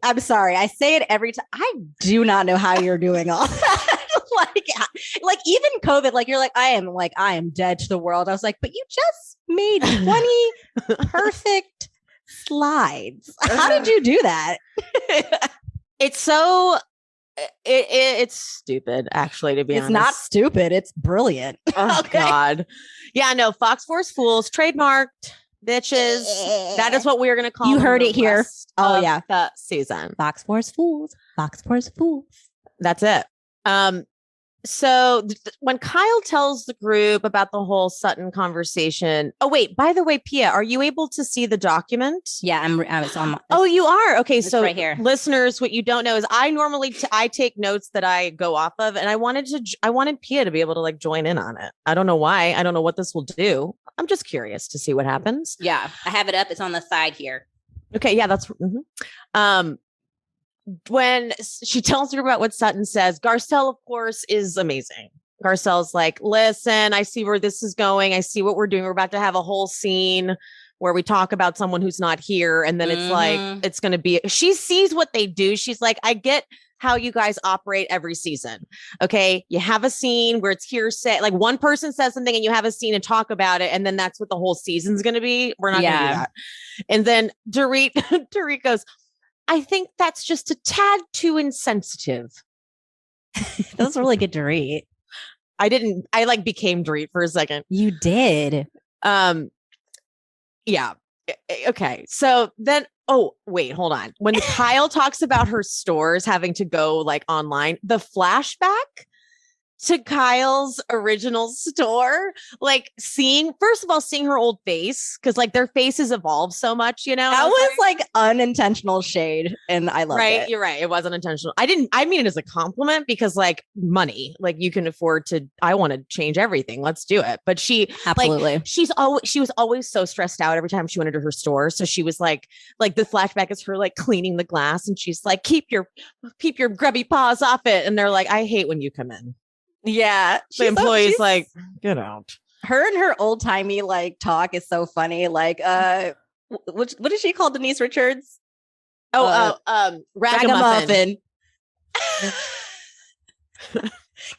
I'm sorry. I say it every time. I do not know how you're doing all that. like even COVID, like you're like, I am dead to the world. I was like, but you just made 20 perfect slides. How did you do that? It's so it's stupid, actually, to be honest. It's not stupid. It's brilliant. Oh, okay. God. Yeah, no, Fox Force Fools, trademarked, bitches. That is what we're going to call You heard it here. Oh, yeah. The season. Fox Force Fools. Fox Force Fools. That's it. So when Kyle tells the group about the whole Sutton conversation. Oh, wait, by the way, Pia, are you able to see the document? Yeah, it's on. Oh, you are? Okay, so right here. Listeners, what you don't know is I normally I take notes that I go off of, and I wanted Pia to be able to like join in on it. I don't know why. I don't know what this will do. I'm just curious to see what happens. Yeah, I have it up. It's on the side here. Okay, yeah, that's when she tells her about what Sutton says, Garcelle, of course, is amazing. Garcelle's like, listen, I see where this is going. I see what we're doing. We're about to have a whole scene where we talk about someone who's not here. And then it's like, it's going to be, she sees what they do. She's like, I get how you guys operate every season. Okay. You have a scene where it's hearsay. Like one person says something and you have a scene and talk about it. And then that's what the whole season's going to be. We're not going to do that. And then Dorit goes, I think that's just a tad too insensitive. That was really good, Dorit. I like became Dorit for a second. You did. Yeah. Okay. So then, oh, wait, hold on. When Kyle talks about her stores having to go like online, the flashback to Kyle's original store, like first of all, seeing her old face, because like their faces evolve so much, you know? That was like unintentional shade. And I love it. Right. You're right. It was unintentional. I mean it as a compliment because like money, like you can afford to, I want to change everything. Let's do it. But she absolutely, like, she was always so stressed out every time she went into her store. So she was like the flashback is her like cleaning the glass and she's like, keep your grubby paws off it. And they're like, I hate when you come in. Yeah. The employee's like, get out. Her and her old timey like talk is so funny. Like, what did she call Denise Richards? Ragamuffin.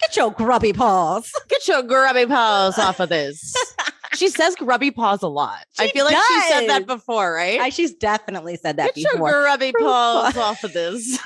Get your grubby paws. Get your grubby paws off of this. She says grubby paws a lot. I feel like she said that before, right? She's definitely said that before. Get your grubby paws off of this.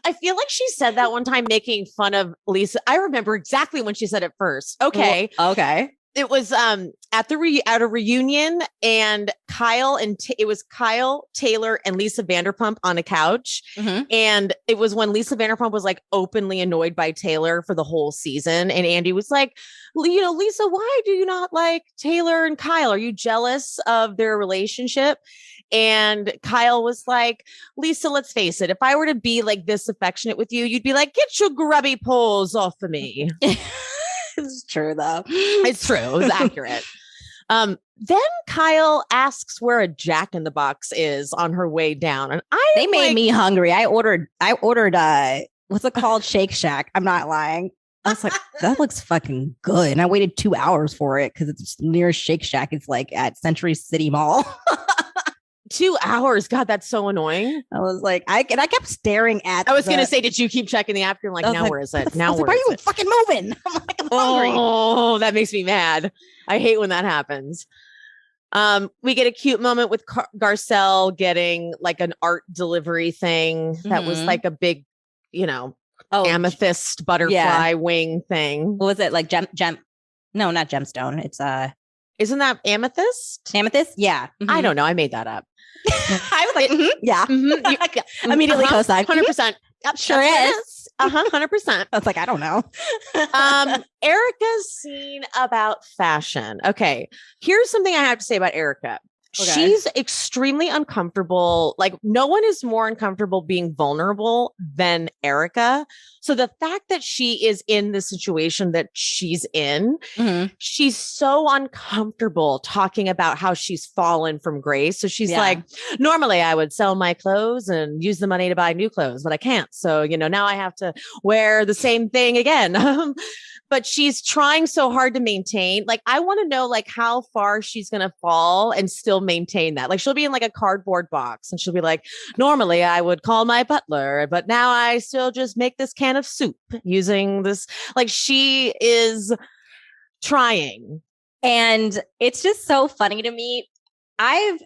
I feel like she said that one time making fun of Lisa. I remember exactly when she said it first. Okay. Okay. It was at a reunion and it was Kyle, Taylor, and Lisa Vanderpump on a couch. Mm-hmm. And it was when Lisa Vanderpump was like openly annoyed by Taylor for the whole season. And Andy was like, you know, Lisa, why do you not like Taylor and Kyle? Are you jealous of their relationship? And Kyle was like, Lisa, let's face it. If I were to be like this affectionate with you, you'd be like, get your grubby paws off of me. It's true, though. It's true. It was accurate. Then Kyle asks where a Jack in the Box is on her way down. And they made me hungry. I ordered what's it called? Shake Shack. I'm not lying. I was like, that looks fucking good. And I waited 2 hours for it because it's near Shake Shack. It's like at Century City Mall. 2 hours. God, that's so annoying. I was like, I kept staring at. I was going to say, did you keep checking the app? You're like, now where is it? Now where are is you it? fucking moving? I'm like, I'm hungry. Oh, that makes me mad. I hate when that happens. We get a cute moment with Garcelle getting like an art delivery thing that was like a big, amethyst butterfly wing thing. What was it? Like gem? No, not gemstone. It's isn't that amethyst? Amethyst? Yeah. Mm-hmm. I don't know. I made that up. I was like, yeah. Mm-hmm. Immediately co-signed. 100%. Yep, sure is. 100%. I was like, I don't know. Erika's scene about fashion. Okay. Here's something I have to say about Erika. Okay. She's extremely uncomfortable. Like, no one is more uncomfortable being vulnerable than Erika. So the fact that she is in the situation that she's in, she's so uncomfortable talking about how she's fallen from grace. So she's like, normally I would sell my clothes and use the money to buy new clothes, but I can't. So, now I have to wear the same thing again. But she's trying so hard to maintain. Like, I want to know like how far she's going to fall and still maintain that. Like, she'll be in like a cardboard box and she'll be like, normally I would call my butler, but now I still just make this can of soup using this. Like, she is trying. And it's just so funny to me. I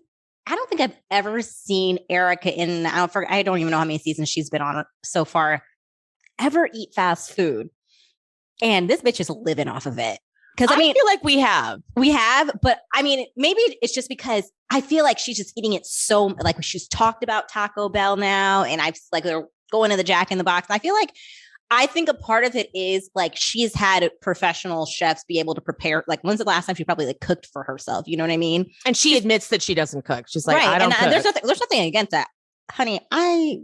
don't think I've ever seen Erika in, I don't even know how many seasons she's been on so far, ever eat fast food. And this bitch is living off of it. Because I feel like we have, but I mean, maybe it's just because I feel like she's just eating it so, like she's talked about Taco Bell now, and I've like they're going to the Jack in the Box. And I think a part of it is like she's had professional chefs be able to prepare. Like, when's the last time she probably like cooked for herself? You know what I mean? And she admits that she doesn't cook. She's like, I don't cook. There's nothing against that, honey. I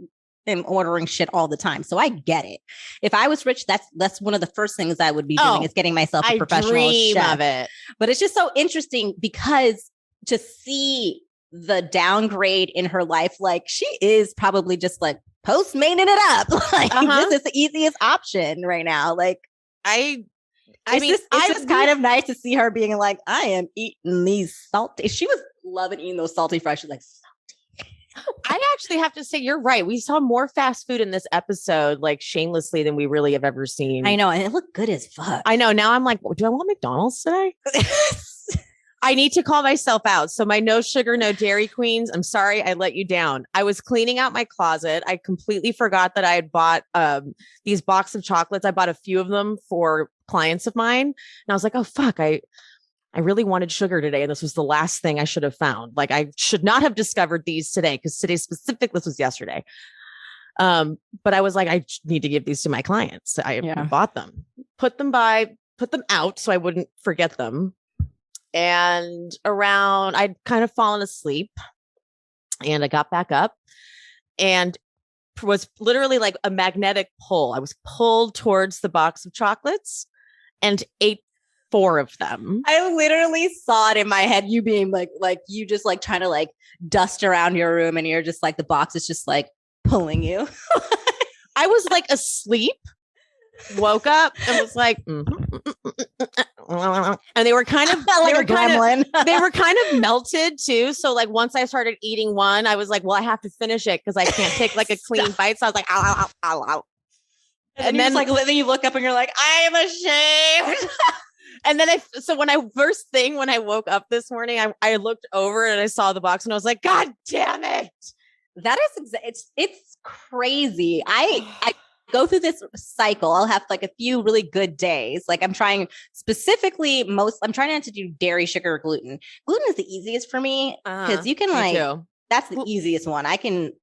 am ordering shit all the time, so I get it. If I was rich, that's one of the first things I would be doing is getting myself a professional chef. Of it. But it's just so interesting because to see the downgrade in her life, like she is probably just like Postmating it up. Like this is the easiest option right now. Like it's just kind of nice to see her being like, I am eating these salty. She was loving eating those salty fries. She's like, I actually have to say, you're right. We saw more fast food in this episode, like shamelessly, than we really have ever seen. I know. And it looked good as fuck. I know. Now I'm like, do I want McDonald's today? I need to call myself out. So my no sugar, no dairy queens, I'm sorry I let you down. I was cleaning out my closet. I completely forgot that I had bought these box of chocolates. I bought a few of them for clients of mine. And I was like, oh, fuck, I really wanted sugar today. And this was the last thing I should have found. Like, I should not have discovered these today because today's specific. This was yesterday. But I was like, I need to give these to my clients. I bought them, put them out so I wouldn't forget them. And I'd kind of fallen asleep and I got back up and was literally like a magnetic pull. I was pulled towards the box of chocolates and ate 4 of them. I literally saw it in my head, you being like you just like trying to like dust around your room and you're just like, the box is just like pulling you. I was like asleep, woke up and was like, and they were kind of like a gremlin. They were kind of melted too. So like once I started eating one, I was like, well, I have to finish it because I can't take like a clean bite. So I was like, ow, ow, ow, ow. And then like then you look up and you're like, I am ashamed. And then when I woke up this morning, I looked over and I saw the box and I was like, God damn it. That is, it's crazy. I go through this cycle. I'll have like a few really good days. Like I'm trying not to do dairy, sugar, or gluten. Gluten is the easiest for me because you can that's the easiest one. I can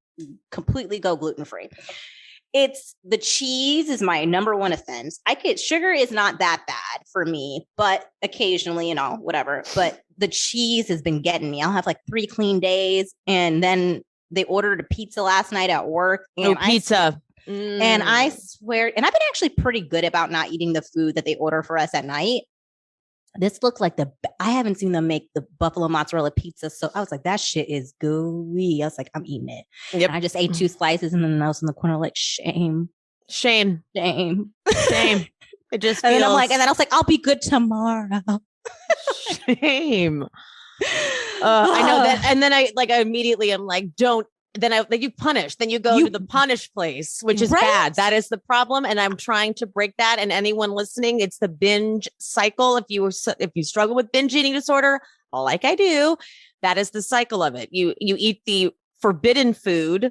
completely go gluten-free. It's the cheese is my number one offense. Sugar is not that bad for me, but occasionally, whatever. But the cheese has been getting me. I'll have like 3 clean days. And then they ordered a pizza last night at work. And pizza. And I swear, and I've been actually pretty good about not eating the food that they order for us at night. This looked like I haven't seen them make the buffalo mozzarella pizza. So I was like, that shit is gooey. I was like, I'm eating it. Yep. And I just ate 2 slices and then I was in the corner like, shame. It just and then I was like, I'll be good tomorrow. Shame. I know that. And then I immediately am like, don't. Then you punish. Then you go to the punish place, which is bad. That is the problem, and I'm trying to break that. And anyone listening, it's the binge cycle. If you struggle with binge eating disorder, like I do, that is the cycle of it. You eat the forbidden food.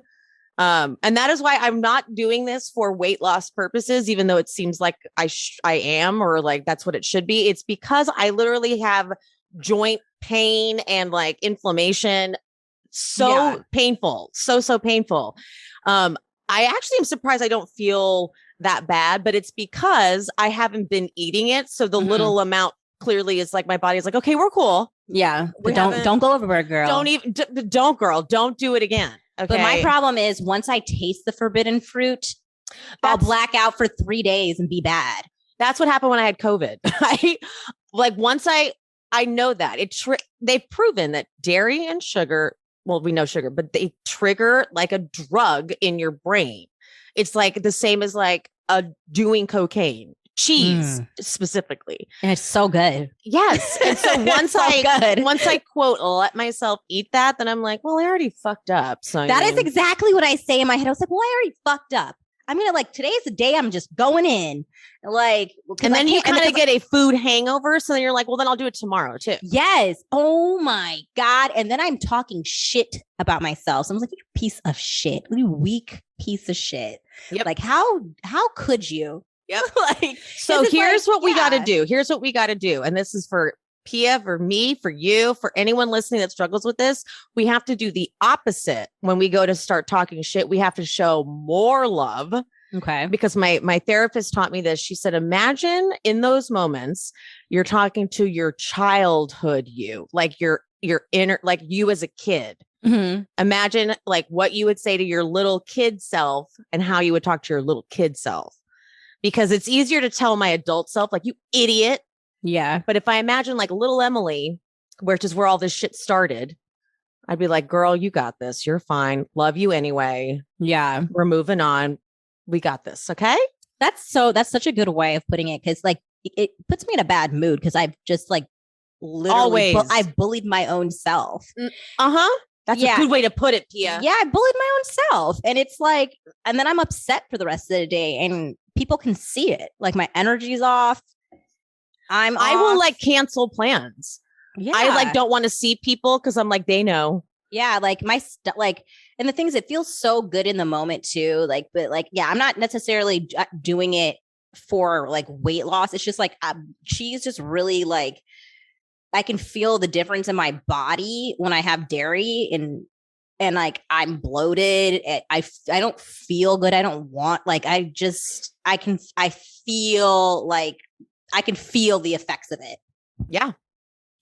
And that is why I'm not doing this for weight loss purposes, even though it seems like I am, or like that's what it should be. It's because I literally have joint pain and like inflammation. Painful. So painful. I actually am surprised I don't feel that bad, but it's because I haven't been eating it. So the little amount clearly is like, my body is like, okay, we're cool. Yeah. But don't go overboard, girl. Don't do it again. Okay. But my problem is once I taste the forbidden fruit, I'll black out for 3 days and be bad. That's what happened when I had COVID. Once I know that they've proven that dairy and sugar, well, we know sugar, but they trigger like a drug in your brain. It's like the same as like doing cocaine, cheese specifically. And it's so good. Yes. And so once I quote, let myself eat that, then I'm like, well, I already fucked up. So is exactly what I say in my head. I was like, well, I already fucked up. I'm going to today's the day I'm just going in. And then you kind of get a food hangover. So then you're like, well, then I'll do it tomorrow too. Yes. Oh my God. And then I'm talking shit about myself. So I was like, you piece of shit, you weak piece of shit. Yep. Like how could you? Yep. So here's what we got to do. Here's what we got to do. And this is for Pia, for me, for you, for anyone listening that struggles with this. We have to do the opposite when we go to start talking shit. We have to show more love. Okay. Because my therapist taught me this. She said, imagine in those moments, you're talking to your childhood you, like your inner, like you as a kid. Mm-hmm. Imagine like what you would say to your little kid self and how you would talk to your little kid self. Because it's easier to tell my adult self, like, you idiot. Yeah. But if I imagine like little Emily, which is where all this shit started, I'd be like, girl, you got this. You're fine. Love you anyway. Yeah. We're moving on. We got this. Okay. That's such a good way of putting it. Cause like it puts me in a bad mood. Cause I've just like literally, I've bullied my own self. That's a good way to put it, Pia. Yeah. I bullied my own self. And it's like, and then I'm upset for the rest of the day and people can see it. Like my energy's off. I will like cancel plans. Yeah. I don't want to see people because I'm like, they know. Yeah. Like and the things, it feels so good in the moment too. Like, but like, yeah, I'm not necessarily doing it for like weight loss. It's just like, she's just really like, I can feel the difference in my body when I have dairy and like I'm bloated. I don't feel good. I don't want I can feel the effects of it. Yeah.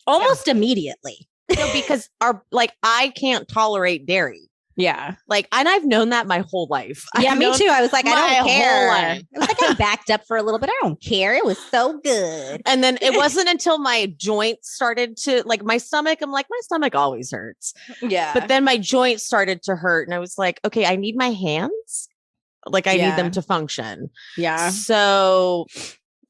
Almost immediately. Because I can't tolerate dairy. Yeah. And I've known that my whole life. Yeah, me too. I was like, I don't care. It was like I backed up for a little bit. I don't care. It was so good. And then it wasn't until my joints started to my stomach. I'm like, my stomach always hurts. Yeah. But then my joints started to hurt. And I was like, okay, I need my hands. I need them to function. Yeah. So,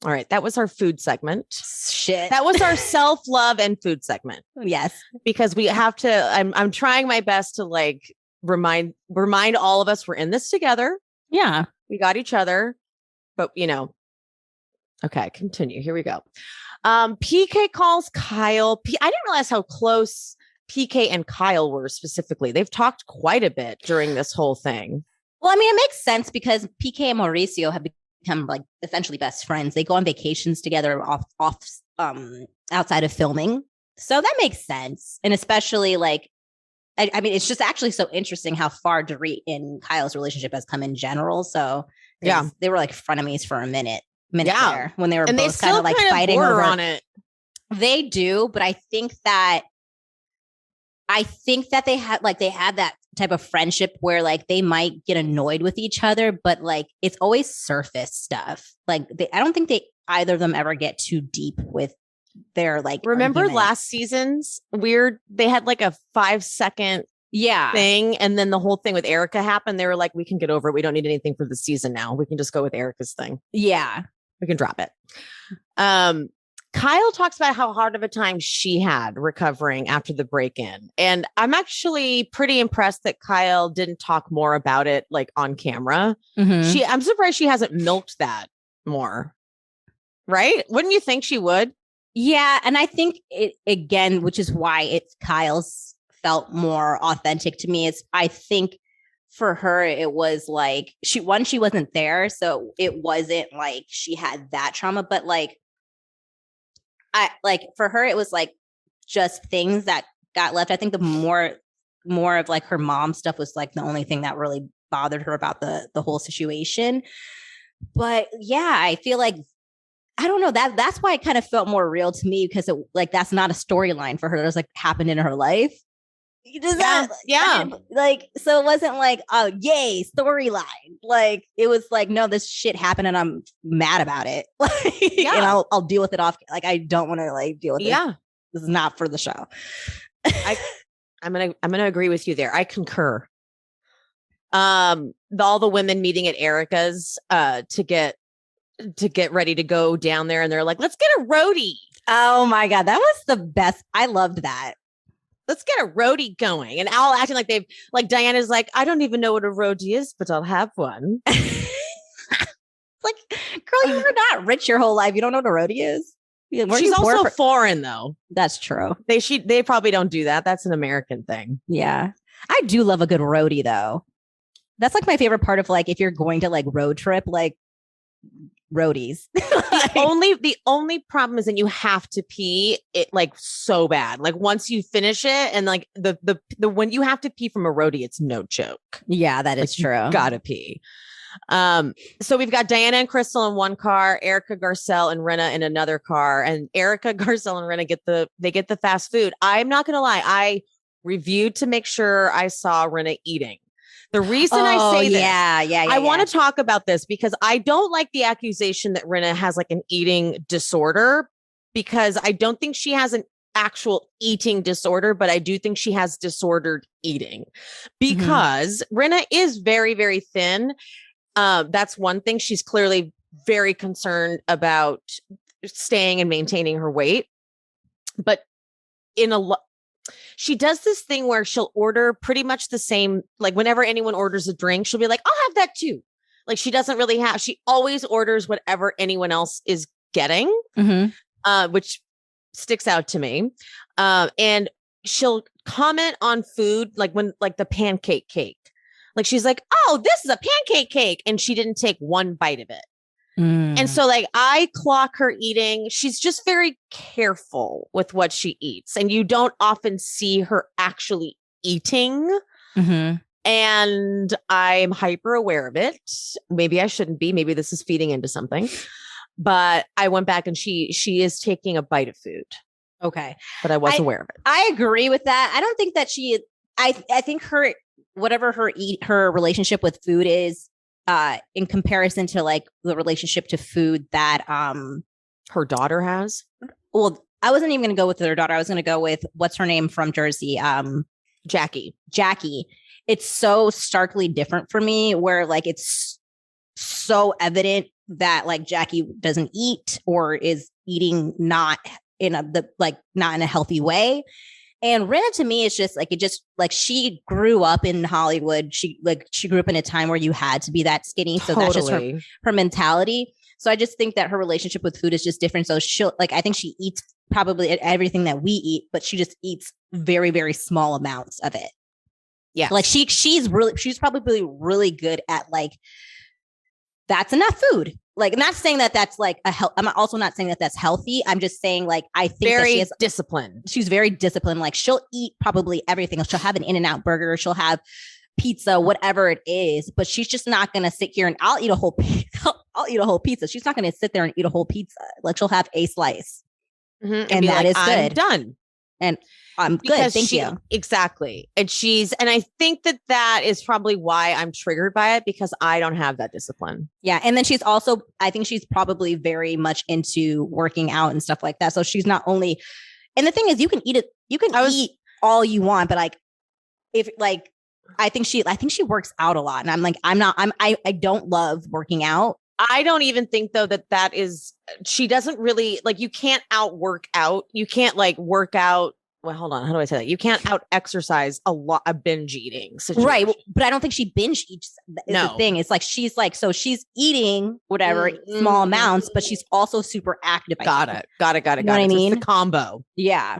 all right. That was our food segment. Shit. That was our self-love and food segment. Yes. Because we have to, I'm trying my best to remind all of us we're in this together. Yeah. We got each other, but okay, continue. Here we go. PK calls Kyle. I didn't realize how close PK and Kyle were specifically. They've talked quite a bit during this whole thing. Well, I mean, it makes sense because PK and Mauricio have become essentially best friends. They go on vacations together off outside of filming. So that makes sense. And especially I mean, it's just actually so interesting how far Dorit and Kyle's relationship has come in general. So yeah, they were frenemies for a minute there when they were both kind of fighting over on it. They do, but I think that they had that type of friendship where they might get annoyed with each other, but it's always surface stuff. I don't think either of them ever get too deep with their remember argument. Last season's they had a 5-second thing, and then the whole thing with Erika happened. They were like, we can get over it. We don't need anything for the season now. We can just go with Erika's thing. Yeah. We can drop it. Kyle talks about how hard of a time she had recovering after the break-in. And I'm actually pretty impressed that Kyle didn't talk more about it like on camera. I'm surprised she hasn't milked that more. Right? Wouldn't you think she would? Yeah. And I think it again, which is why it's Kyle's felt more authentic to me, is I think for her, it was like she wasn't there. So it wasn't like she had that trauma, but like, for her, it was like just things that got left. I think the more of like her mom stuff was like the only thing that really bothered her about the whole situation. But yeah, I feel like, I don't know, that's why it kind of felt more real to me, because it like, that's not a storyline for her. That was like happened in her life. Yeah. Like, so it wasn't like, oh, yay, storyline. Like, it was like, no, this shit happened and I'm mad about it. And I'll deal with it off. Like, I don't want to like deal with it. Yeah. This is not for the show. I'm gonna agree with you there. I concur. All the women meeting at Erika's to get ready to go down there, and they're like, let's get a roadie. Oh my God. That was the best. I loved that. Let's get a roadie going. And all acting like Diana's like, I don't even know what a roadie is, but I'll have one. Like, girl, you were not rich your whole life. You don't know what a roadie is? She's also foreign, though. That's true. They probably don't do that. That's an American thing. Yeah. I do love a good roadie, though. That's like my favorite part of like, if you're going to like road trip, like roadies. The only problem is that you have to pee it like so bad. Like once you finish it, and like the when you have to pee from a roadie, it's no joke. Yeah, that is true. You gotta pee. So we've got Diana and Crystal in one car, Erika, Garcelle, and Rinna in another car. And Erika, Garcelle, and Rinna get the fast food. I'm not gonna lie, I reviewed to make sure I saw Rinna eating. The reason I say this, I want to talk about this because I don't like the accusation that Rinna has like an eating disorder, because I don't think she has an actual eating disorder, but I do think she has disordered eating, because Rinna is very, very thin. That's one thing. She's clearly very concerned about staying and maintaining her weight, but she does this thing where she'll order pretty much the same. Like whenever anyone orders a drink, she'll be like, I'll have that too. Like she always orders whatever anyone else is getting, which sticks out to me. And she'll comment on food, like when, like the pancake cake, like she's like, oh, this is a pancake cake. And she didn't take one bite of it. And so like I clock her eating. She's just very careful with what she eats. And you don't often see her actually eating. And I'm hyper aware of it. Maybe I shouldn't be. Maybe this is feeding into something. But I went back and she is taking a bite of food. Okay. But I was aware of it. I agree with that. I don't think that I think her, whatever her relationship with food is, in comparison to like the relationship to food that her daughter has. Well, I wasn't even going to go with her daughter. I was going to go with what's her name from Jersey, Jackie. It's so starkly different for me, where like it's so evident that like Jackie doesn't eat or is eating not in a healthy way. And Rinna to me is just like she grew up in Hollywood. She grew up in a time where you had to be that skinny. So that's just her mentality. So I just think that her relationship with food is just different. So I think she eats probably everything that we eat, but she just eats very, very small amounts of it. Yeah. Like she's probably really good at like, that's enough food. Like, I'm not saying that that's like I'm also not saying that that's healthy. I'm just saying like, I think very that she is disciplined. She's very disciplined. Like she'll eat probably everything. She'll have an In-N-Out burger. She'll have pizza, whatever it is, but she's just not going to sit here and I'll eat a whole pizza. She's not going to sit there and eat a whole pizza. Like she'll have a slice and that is good. I'm done. And I'm good. Thank you. Exactly. And I think that is probably why I'm triggered by it, because I don't have that discipline. Yeah. And then I think she's probably very much into working out and stuff like that. So she's not only, and the thing is, you can eat eat all you want, but like, if like, I think she works out a lot. And I'm like, I don't love working out. I don't even think though that is, she doesn't really like, you can't outwork out. You can't like work out. Well, hold on. How do I say that? You can't out exercise a binge eating situation. Right. But I don't think she binge eats is the thing. It's like, so she's eating whatever small amounts, but she's also super active. Got it. You know what I mean? It's the combo. Yeah.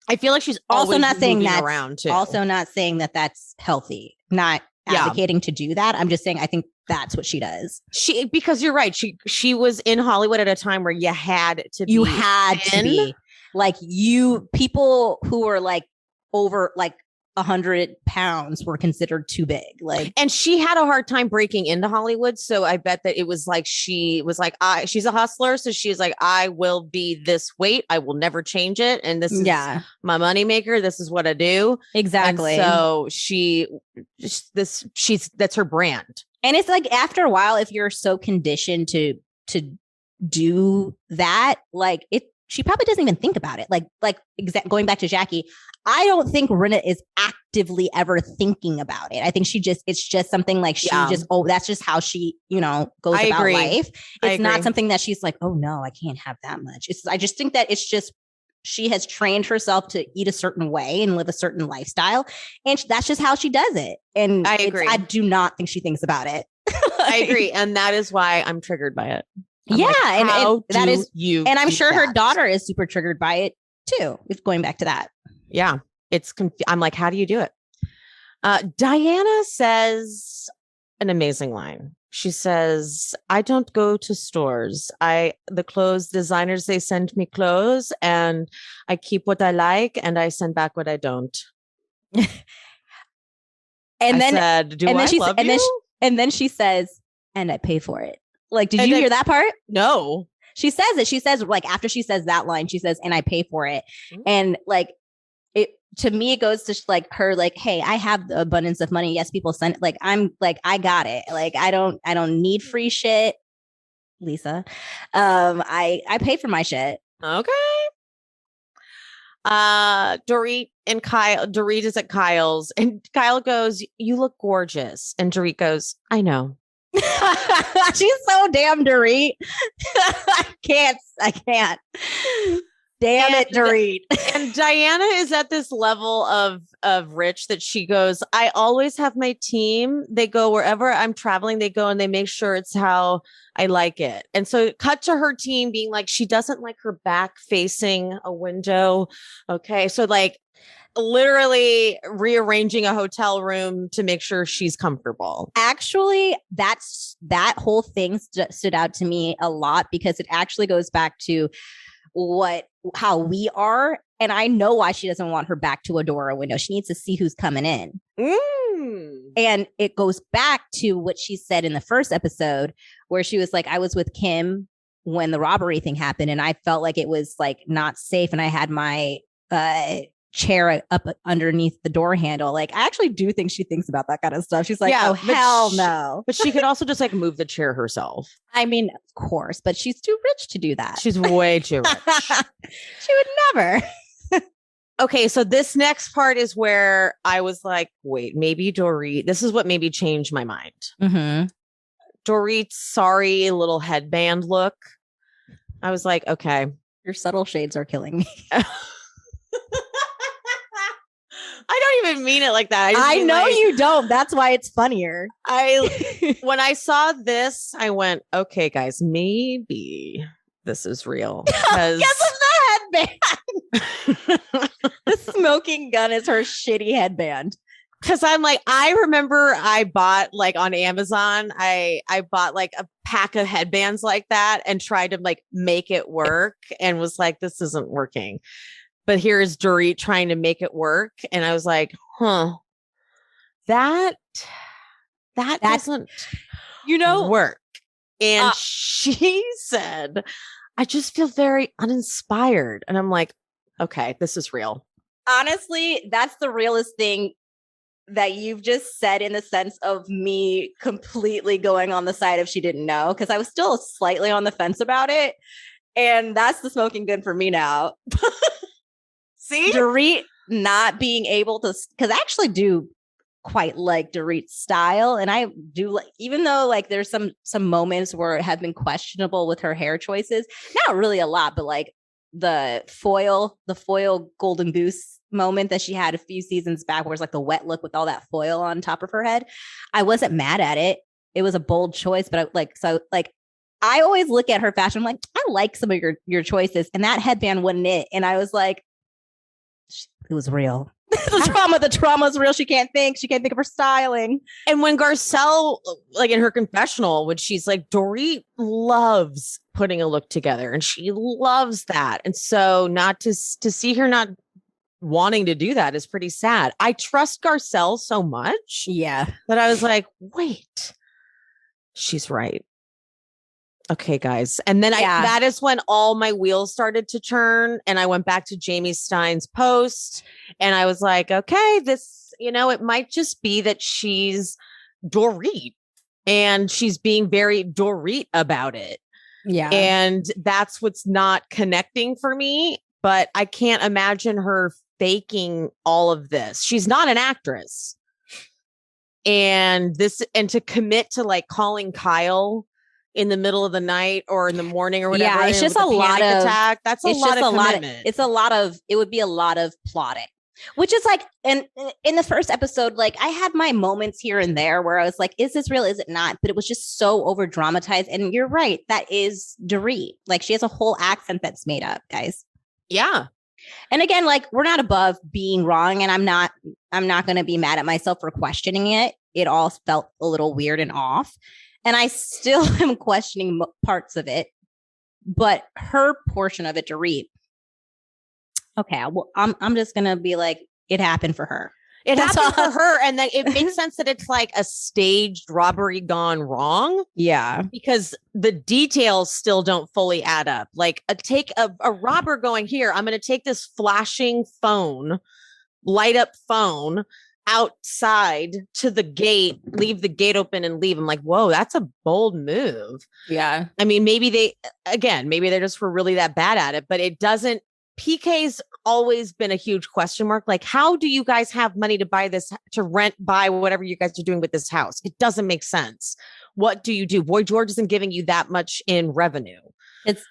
I feel like she's also not saying that around too. Also not saying that that's healthy. Not advocating to do that. I'm just saying I think that's what she does. Because you're right. She was in Hollywood at a time where you had to be. Like people who were like over like 100 pounds were considered too big. Like, and she had a hard time breaking into Hollywood. So I bet that it was like, she was like, she's a hustler. So she's like, I will be this weight. I will never change it. And this is my moneymaker. This is what I do. Exactly. And so that's her brand. And it's like, after a while, if you're so conditioned to do that, like she probably doesn't even think about it. Going back to Jackie, I don't think Rinna is actively ever thinking about it. I think it's just something like that's just how she, goes about life. It's not something that she's like, oh no, I can't have that much. I just think that it's just, she has trained herself to eat a certain way and live a certain lifestyle. And that's just how she does it. And I agree. I do not think she thinks about it. I agree. And that is why I'm triggered by it. And that is and I'm sure her daughter is super triggered by it too. If going back to that. Yeah. I'm like, how do you do it? Diana says an amazing line. She says, I don't go to stores. The clothes designers, they send me clothes and I keep what I like and I send back what I don't. And then she says, and I pay for it. Like, did you hear that part? No. She says it. She says, like, after she says that line, she says, and I pay for it. Mm-hmm. And like, to me, it goes to like her, like, hey, I have the abundance of money. Yes, people send it. Like, I'm like, I got it. Like, I don't need free shit, Lisa. I pay for my shit. Okay. Dorit and Kyle. Dorit is at Kyle's, and Kyle goes, "You look gorgeous," and Dorit goes, "I know." She's so damn Dorit. I can't. Damn it, Dorit. And Diana is at this level of rich that she goes, I always have my team. They go wherever I'm traveling, they go and they make sure it's how I like it. And so cut to her team being like, she doesn't like her back facing a window. Okay. So like literally rearranging a hotel room to make sure she's comfortable. Actually, that whole thing stood out to me a lot because it actually goes back to how we are. And I know why she doesn't want her back to a door or a window. She needs to see who's coming in. And it goes back to what she said in the first episode where she was like, I was with Kim when the robbery thing happened. And I felt like it was like not safe. And I had my chair up underneath the door handle. Like, I actually do think she thinks about that kind of stuff. She's like, oh, hell no. But she could also just like move the chair herself. I mean, of course, but she's too rich to do that. She's way too rich. She would never. Okay, so this next part is where I was like, wait, maybe Dorit, this is what maybe changed my mind. Mm-hmm. Dorit's sorry little headband look. I was like, okay. Your subtle shades are killing me. I don't even mean it like that. I know like, you don't. That's why it's funnier. When I saw this, I went, okay, guys, maybe this is real. Guess what's the headband? The smoking gun is her shitty headband. Because I'm like, I remember I bought like on Amazon, I bought like a pack of headbands like that and tried to like make it work and was like, this isn't working. But here's Dorit trying to make it work. And I was like, that doesn't, work. And she said, I just feel very uninspired. And I'm like, okay, this is real. Honestly, that's the realest thing that you've just said in the sense of me completely going on the side of she didn't know. Because I was still slightly on the fence about it. And that's the smoking gun for me now. See? Dorit not being able to, because I actually do quite like Dorit's style. And I do like, even though like there's some moments where it have been questionable with her hair choices, not really a lot, but like the foil golden goose moment that she had a few seasons back, where it's like the wet look with all that foil on top of her head. I wasn't mad at it. It was a bold choice, but I always look at her fashion. I'm like, I like some of your choices, and that headband wasn't it. And I was like, it was real. the trauma is real. She can't think of her styling. And when Garcelle, like in her confessional, when she's like, Dorit loves putting a look together, and she loves that. And so not to see her not wanting to do that is pretty sad. I trust Garcelle so much. Yeah. That I was like, wait, she's right. Okay, guys. And then that is when all my wheels started to turn, and I went back to Jamie Stein's post, and I was like, okay, this, it might just be that she's Dorit, and she's being very Dorit about it. Yeah. And that's what's not connecting for me, but I can't imagine her faking all of this. She's not an actress. And to commit to like calling Kyle in the middle of the night or in the morning or whatever. Yeah, it's just a lot of attack. That's a lot of commitment. It would be a lot of plotting, which is like, and in the first episode, like I had my moments here and there where I was like, is this real? Is it not? But it was just so over dramatized. And you're right. That is Dorit. Like she has a whole accent that's made up, guys. Yeah. And again, like we're not above being wrong, and I'm not going to be mad at myself for questioning it. It all felt a little weird and off. And I still am questioning parts of it, but her portion of it, Dorit. Okay, well, I'm just gonna be like, it happened for her. It happened for her, and then it makes sense that it's like a staged robbery gone wrong. Yeah, because the details still don't fully add up. Like a robber going, here, I'm going to take this flashing phone, light up phone outside to the gate, leave the gate open and leave. I'm like, whoa, that's a bold move. Yeah. I mean, maybe they just were really that bad at it, but it doesn't. PK's always been a huge question mark. Like, how do you guys have money to buy this, to buy whatever you guys are doing with this house? It doesn't make sense. What do you do? Boy George isn't giving you that much in revenue.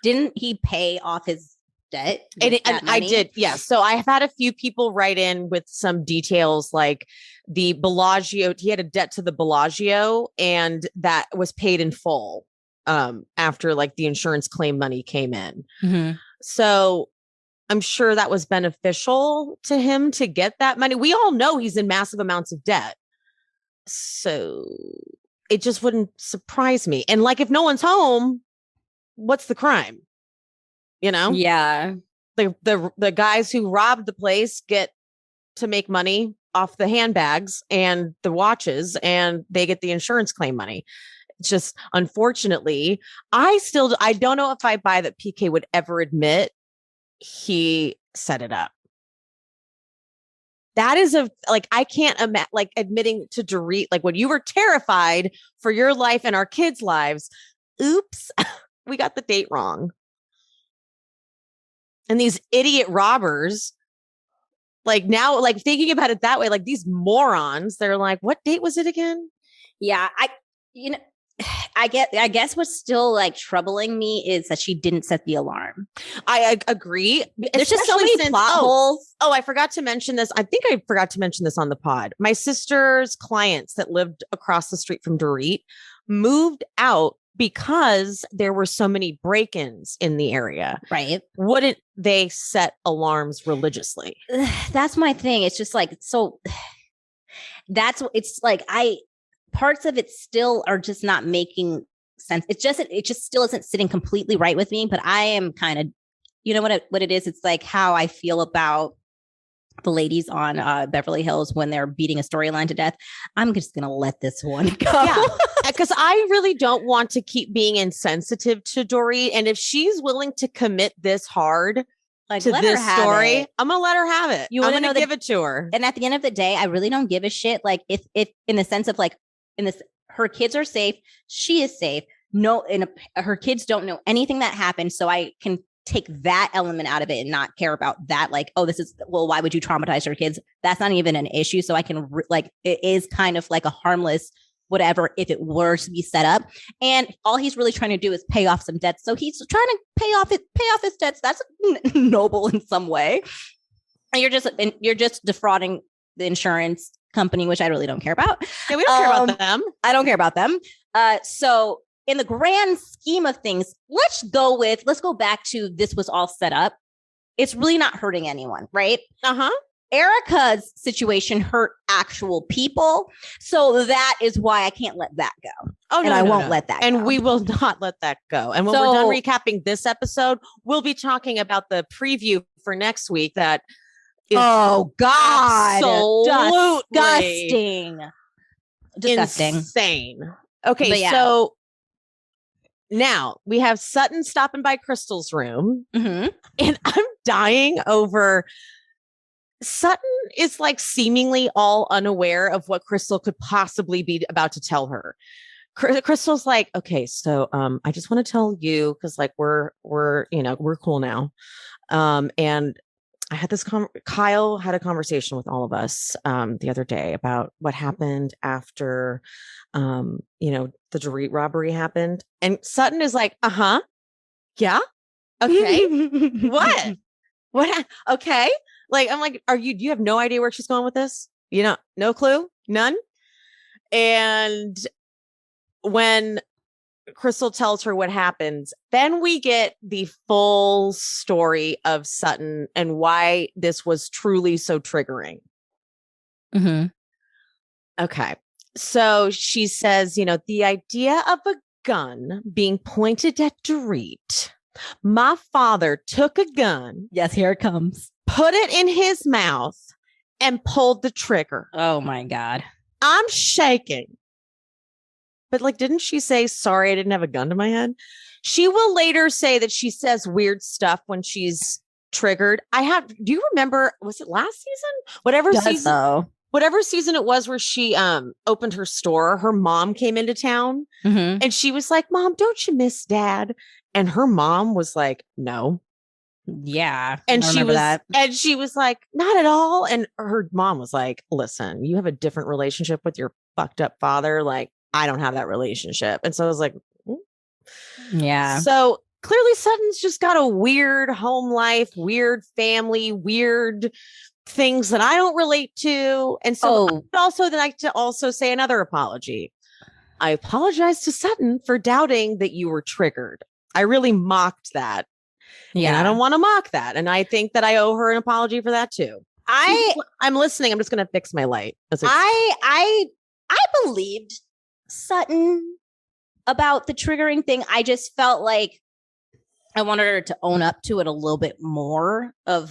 Didn't he pay off his debt? And I did. Yeah. So I have had a few people write in with some details, like the Bellagio. He had a debt to the Bellagio, and that was paid in full after like the insurance claim money came in. Mm-hmm. So I'm sure that was beneficial to him to get that money. We all know he's in massive amounts of debt. So it just wouldn't surprise me. And like, if no one's home, what's the crime? Yeah. The guys who robbed the place get to make money off the handbags and the watches, and they get the insurance claim money. It's just, unfortunately, I don't know if I buy that PK would ever admit he set it up. That is I can't imagine, like, admitting to Dorit, like, when you were terrified for your life and our kids' lives, oops, we got the date wrong. And these idiot robbers, like, now, like, thinking about it that way, like, these morons, they're like, what date was it again? Yeah, I guess what's still like troubling me is that she didn't set the alarm. I agree. There's just so many plot holes. Oh, I forgot to mention this. I think I forgot to mention this on the pod. My sister's clients that lived across the street from Dorit moved out because there were so many break-ins in the area. Right. Wouldn't they set alarms religiously? That's my thing. It's just like, so it's like parts of it still are just not making sense. It just still isn't sitting completely right with me, but I am kind of, what it is. It's like how I feel about the ladies on Beverly Hills when they're beating a storyline to death. I'm just going to let this one go. Yeah, because I really don't want to keep being insensitive to Dorit. And if she's willing to commit this hard to this story, I'm going to let her have it. I'm going to give it to her. And at the end of the day, I really don't give a shit. Like, if in the sense of like, her kids are safe, she is safe. No, her kids don't know anything that happened, so I can take that element out of it and not care about that. Like, oh, why would you traumatize your kids? That's not even an issue. So I can it is kind of like a harmless whatever if it were to be set up. And all he's really trying to do is pay off some debts. So he's trying to pay off his debts. That's noble in some way. And you're just defrauding the insurance company, which I really don't care about. Yeah, we don't care about them. I don't care about them. So in the grand scheme of things, let's go back to this was all set up. It's really not hurting anyone, right? Uh-huh. Erika's situation hurt actual people. So that is why I can't let that go. Oh, no, and I won't let that go. And we will not let that go. And when we're done recapping this episode, we'll be talking about the preview for next week that is disgusting. Insane. Okay, so now we have Sutton stopping by Crystal's room, and I'm dying over. Sutton is like seemingly all unaware of what Crystal could possibly be about to tell her. Crystal's like, okay, so I just want to tell you because like we're cool now, and I had this Kyle had a conversation with all of us the other day about what happened after the Dorit robbery happened. And Sutton is like, yeah, okay. What? Okay. Like, I'm like, do you have no idea where she's going with this? No clue? None? And when Crystal tells her what happens, then we get the full story of Sutton and why this was truly so triggering. Okay. So she says, the idea of a gun being pointed at Dorit. My father took a gun. Yes, here it comes. Put it in his mouth and pulled the trigger. Oh my God. I'm shaking. But like, didn't she say, sorry, I didn't have a gun to my head? She will later say that she says weird stuff when she's triggered. Do you remember, was it last season? Whatever season it was where she opened her store, her mom came into town and she was like, Mom, don't you miss Dad? And her mom was like, no. Yeah. And she was like, not at all. And her mom was like, listen, you have a different relationship with your fucked up father. Like, I don't have that relationship. And so I was like, yeah. So clearly Sutton's just got a weird home life, weird family, weird things that I don't relate to. And so I'd also like to also say another apology. I apologize to Sutton for doubting that you were triggered. I really mocked that. Yeah. And I don't want to mock that. And I think that I owe her an apology for that too. I'm listening. I'm just going to fix my light. I believed Sutton about the triggering thing. I just felt like I wanted her to own up to it a little bit more of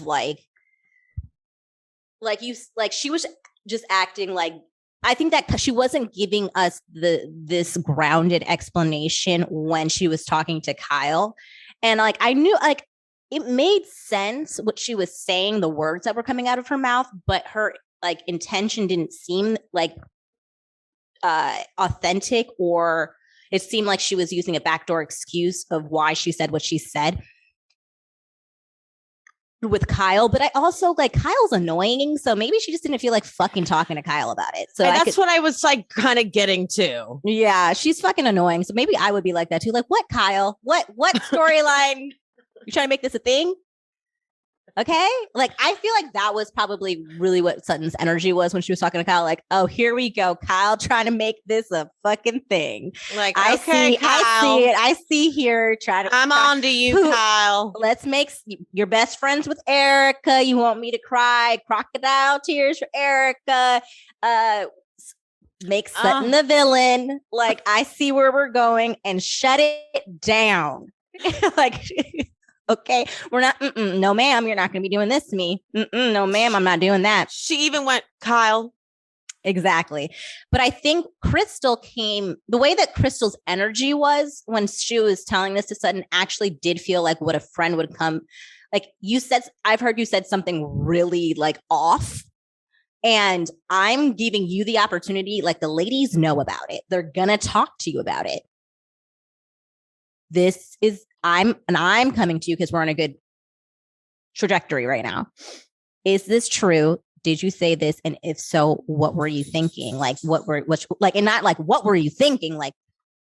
she was just acting like, I think that she wasn't giving us this grounded explanation when she was talking to Kyle. And like, I knew like it made sense what she was saying, the words that were coming out of her mouth, but her like intention didn't seem like authentic, or it seemed like she was using a backdoor excuse of why she said what she said with Kyle. But I also like Kyle's annoying, so maybe she just didn't feel like fucking talking to Kyle about it. So that's what I was like kind of getting to. Yeah, she's fucking annoying. So maybe I would be like that too. Like, what, Kyle? What storyline? You trying to make this a thing? Okay. Like, I feel like that was probably really what Sutton's energy was when she was talking to Kyle. Like, oh, here we go. Kyle trying to make this a fucking thing. Like, I see it. I see here. I'm on to you, Kyle. Let's make your best friends with Erika. You want me to cry crocodile tears for Erika. Make Sutton the villain. Like, I see where we're going and shut it down. Like, okay, we're not, no, ma'am, you're not going to be doing this to me. No, ma'am, I'm not doing that. She even went, Kyle. Exactly. But I think the way that Crystal's energy was when she was telling this to Sutton actually did feel like what a friend would come. Like I've heard you said something really like off. And I'm giving you the opportunity, like the ladies know about it. They're going to talk to you about it. I'm coming to you because we're on a good trajectory right now. Is this true? Did you say this? And if so, what were you thinking? Like, and not like, what were you thinking? Like,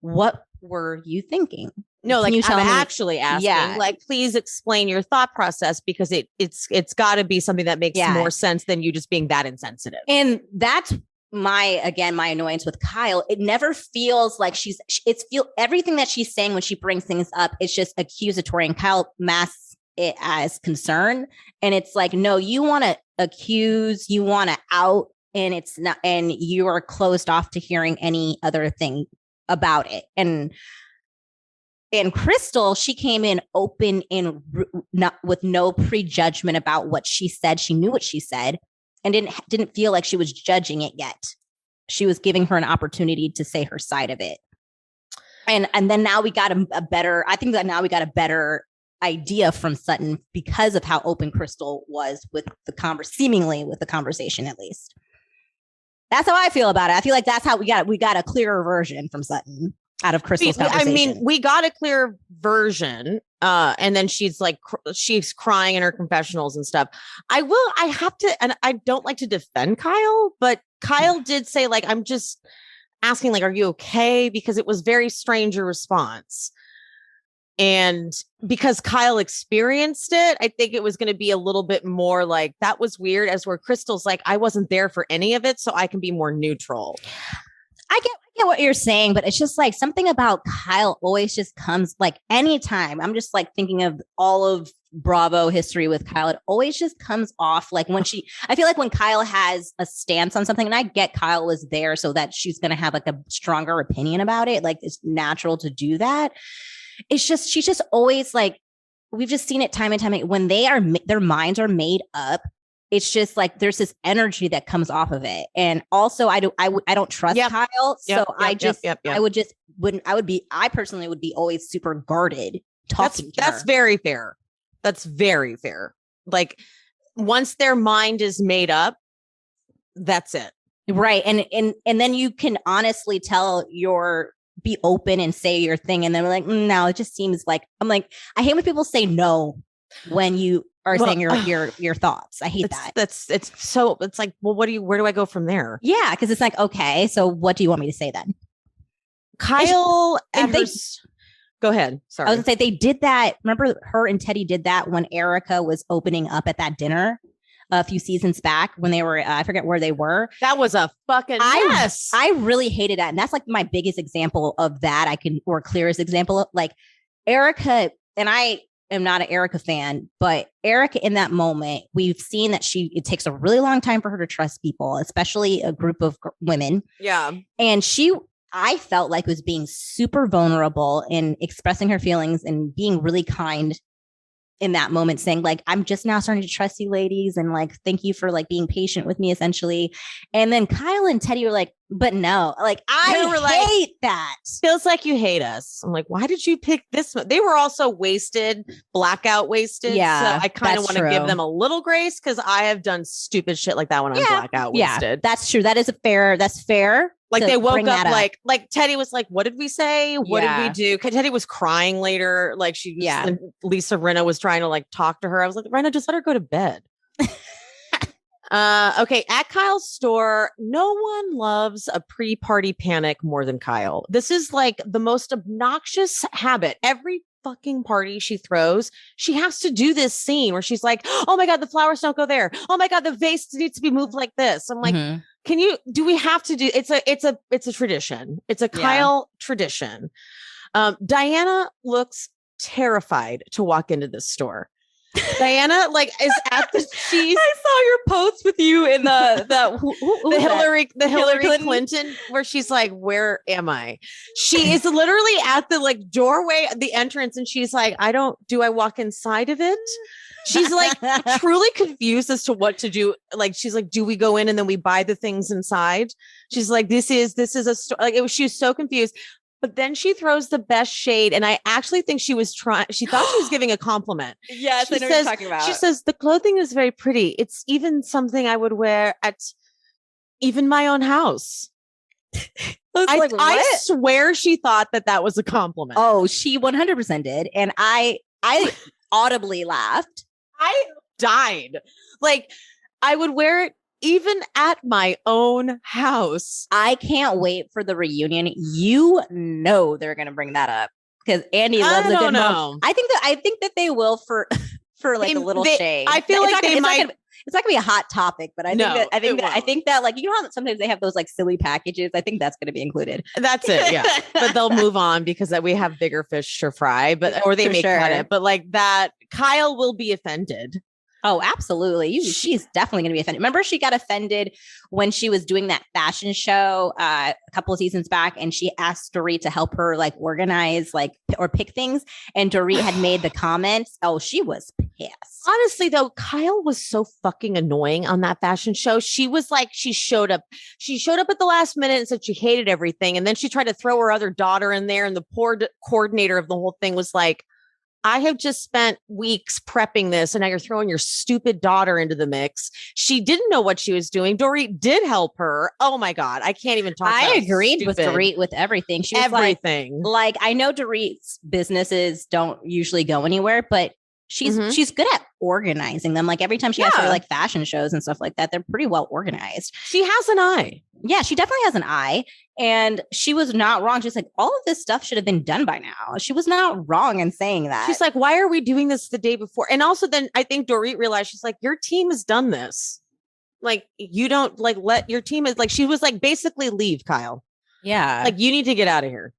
what were you thinking? No, like, I'm actually asking, like, please explain your thought process, because it's got to be something that makes more sense than you just being that insensitive. And that's my annoyance with Kyle. It never feels like everything that she's saying when she brings things up, it's just accusatory, and Kyle masks it as concern. And it's like, no, you want to accuse, you want to out, and it's not, and you are closed off to hearing any other thing about it. And Crystal, she came in open and not with no prejudgment about what she said. She knew what she said and didn't feel like she was judging it yet. She was giving her an opportunity to say her side of it. And then now we got a better idea from Sutton because of how open Crystal was with seemingly with the conversation, at least. That's how I feel about it. I feel like that's how we got a clearer version from Sutton out of Crystal's conversation. I mean, we got a clear version. And then she's crying in her confessionals and stuff. I have to, and I don't like to defend Kyle, but Kyle did say, like, I'm just asking, like, are you okay? Because it was very strange, your response. And because Kyle experienced it, I think it was going to be a little bit more like, that was weird, as where Crystal's like, I wasn't there for any of it, so I can be more neutral. I get what you're saying, but it's just like something about Kyle always just comes, like, anytime I'm just like thinking of all of Bravo history with Kyle, it always just comes off like I feel like when Kyle has a stance on something, and I get Kyle was there so that she's going to have like a stronger opinion about it. Like, it's natural to do that. It's just, she's just always like, we've just seen it time and time again. When their minds are made up, it's just like there's this energy that comes off of it. And also I don't trust Kyle. So I personally would be always super guarded talking to her. That's very fair. That's very fair. Like, once their mind is made up, that's it. Right. And then you can honestly be open and say your thing. And then we're like, no, it just seems like, I'm like, I hate when people say no when you are saying your thoughts. I hate that. It's like, well, where do I go from there? Yeah. Cause it's like, okay, so what do you want me to say then? Kyle go ahead. Sorry. I was gonna say they did that. Remember her and Teddy did that when Erika was opening up at that dinner a few seasons back when they were, I forget where they were. That was a fucking mess. I really hated that. And that's like my biggest example of that. Or clearest example of, like, Erika, and I am not an Erika fan, but Erika in that moment, we've seen that it takes a really long time for her to trust people, especially a group of women. Yeah. And I felt like was being super vulnerable in expressing her feelings and being really kind in that moment, saying, like, I'm just now starting to trust you ladies, and like, thank you for like being patient with me, essentially. And then Kyle and Teddy were like, but no, like, I hate that. Feels like you hate us. I'm like, why did you pick this one? They were also wasted, blackout wasted. Yeah. So I kind of want to give them a little grace, because I have done stupid shit like that when I'm blackout wasted. Yeah, that's true. That's fair. Like, they woke up like Teddy was like, what did we say? What did we do? Teddy was crying later. Like, Lisa Rinna was trying to like talk to her. I was like, Rinna, just let her go to bed. Okay. At Kyle's store, no one loves a pre-party panic more than Kyle. This is like the most obnoxious habit. Every fucking party she throws, she has to do this scene where she's like, oh my God, the flowers don't go there. Oh my God, the vase needs to be moved like this. I'm like, do we have to do, it's a tradition. It's a Kyle tradition. Diana looks terrified to walk into this store. Diana is at the cheese. I saw your post with you in the Hillary Clinton, where she's like, where am I? She is literally at the doorway, the entrance. And she's like, do I walk inside of it? She's like truly confused as to what to do. Like, she's like, do we go in and then we buy the things inside? She's like, this is a store. She was so confused. But then she throws the best shade. And I actually think she thought she was giving a compliment. Yes, I know what you're talking about. She says, the clothing is very pretty. It's even something I would wear at even my own house. I swear she thought that was a compliment. Oh, she 100% did. And I audibly laughed. I died. Like, I would wear it even at my own house. I can't wait for the reunion. You know they're going to bring that up because Andy loves a good moment. I think that they will for like a little shade. I feel like they might. It's not gonna be a hot topic, but I think that like, you know how sometimes they have those like silly packages. I think that's going to be included. That's it, yeah. But they'll move on because we have bigger fish to fry. But or they may cut it. But like that, Kyle will be offended. Oh, absolutely. She's definitely going to be offended. Remember, she got offended when she was doing that fashion show a couple of seasons back, and she asked Dorit to help her like organize or pick things. And Dorit had made the comments. Oh, she was pissed. Honestly, though, Kyle was so fucking annoying on that fashion show. She was like, she showed up at the last minute and said she hated everything. And then she tried to throw her other daughter in there. And the poor coordinator of the whole thing was like, I have just spent weeks prepping this, and now you're throwing your stupid daughter into the mix. She didn't know what she was doing. Dorit did help her. Oh my God. I can't even talk. I agreed with Dorit with everything. She was everything. Like, I know Dorit's businesses don't usually go anywhere, but she's good at organizing them. Like every time she has her like fashion shows and stuff like that, they're pretty well organized. She has an eye. Yeah, she definitely has an eye. And she was not wrong. She's like, all of this stuff should have been done by now. She was not wrong in saying that. She's like, why are we doing this the day before? And also then I think Dorit realized, she's like, your team has done this. Like, you don't like let your team is like, she was like, basically leave, Kyle. Yeah. Like, you need to get out of here.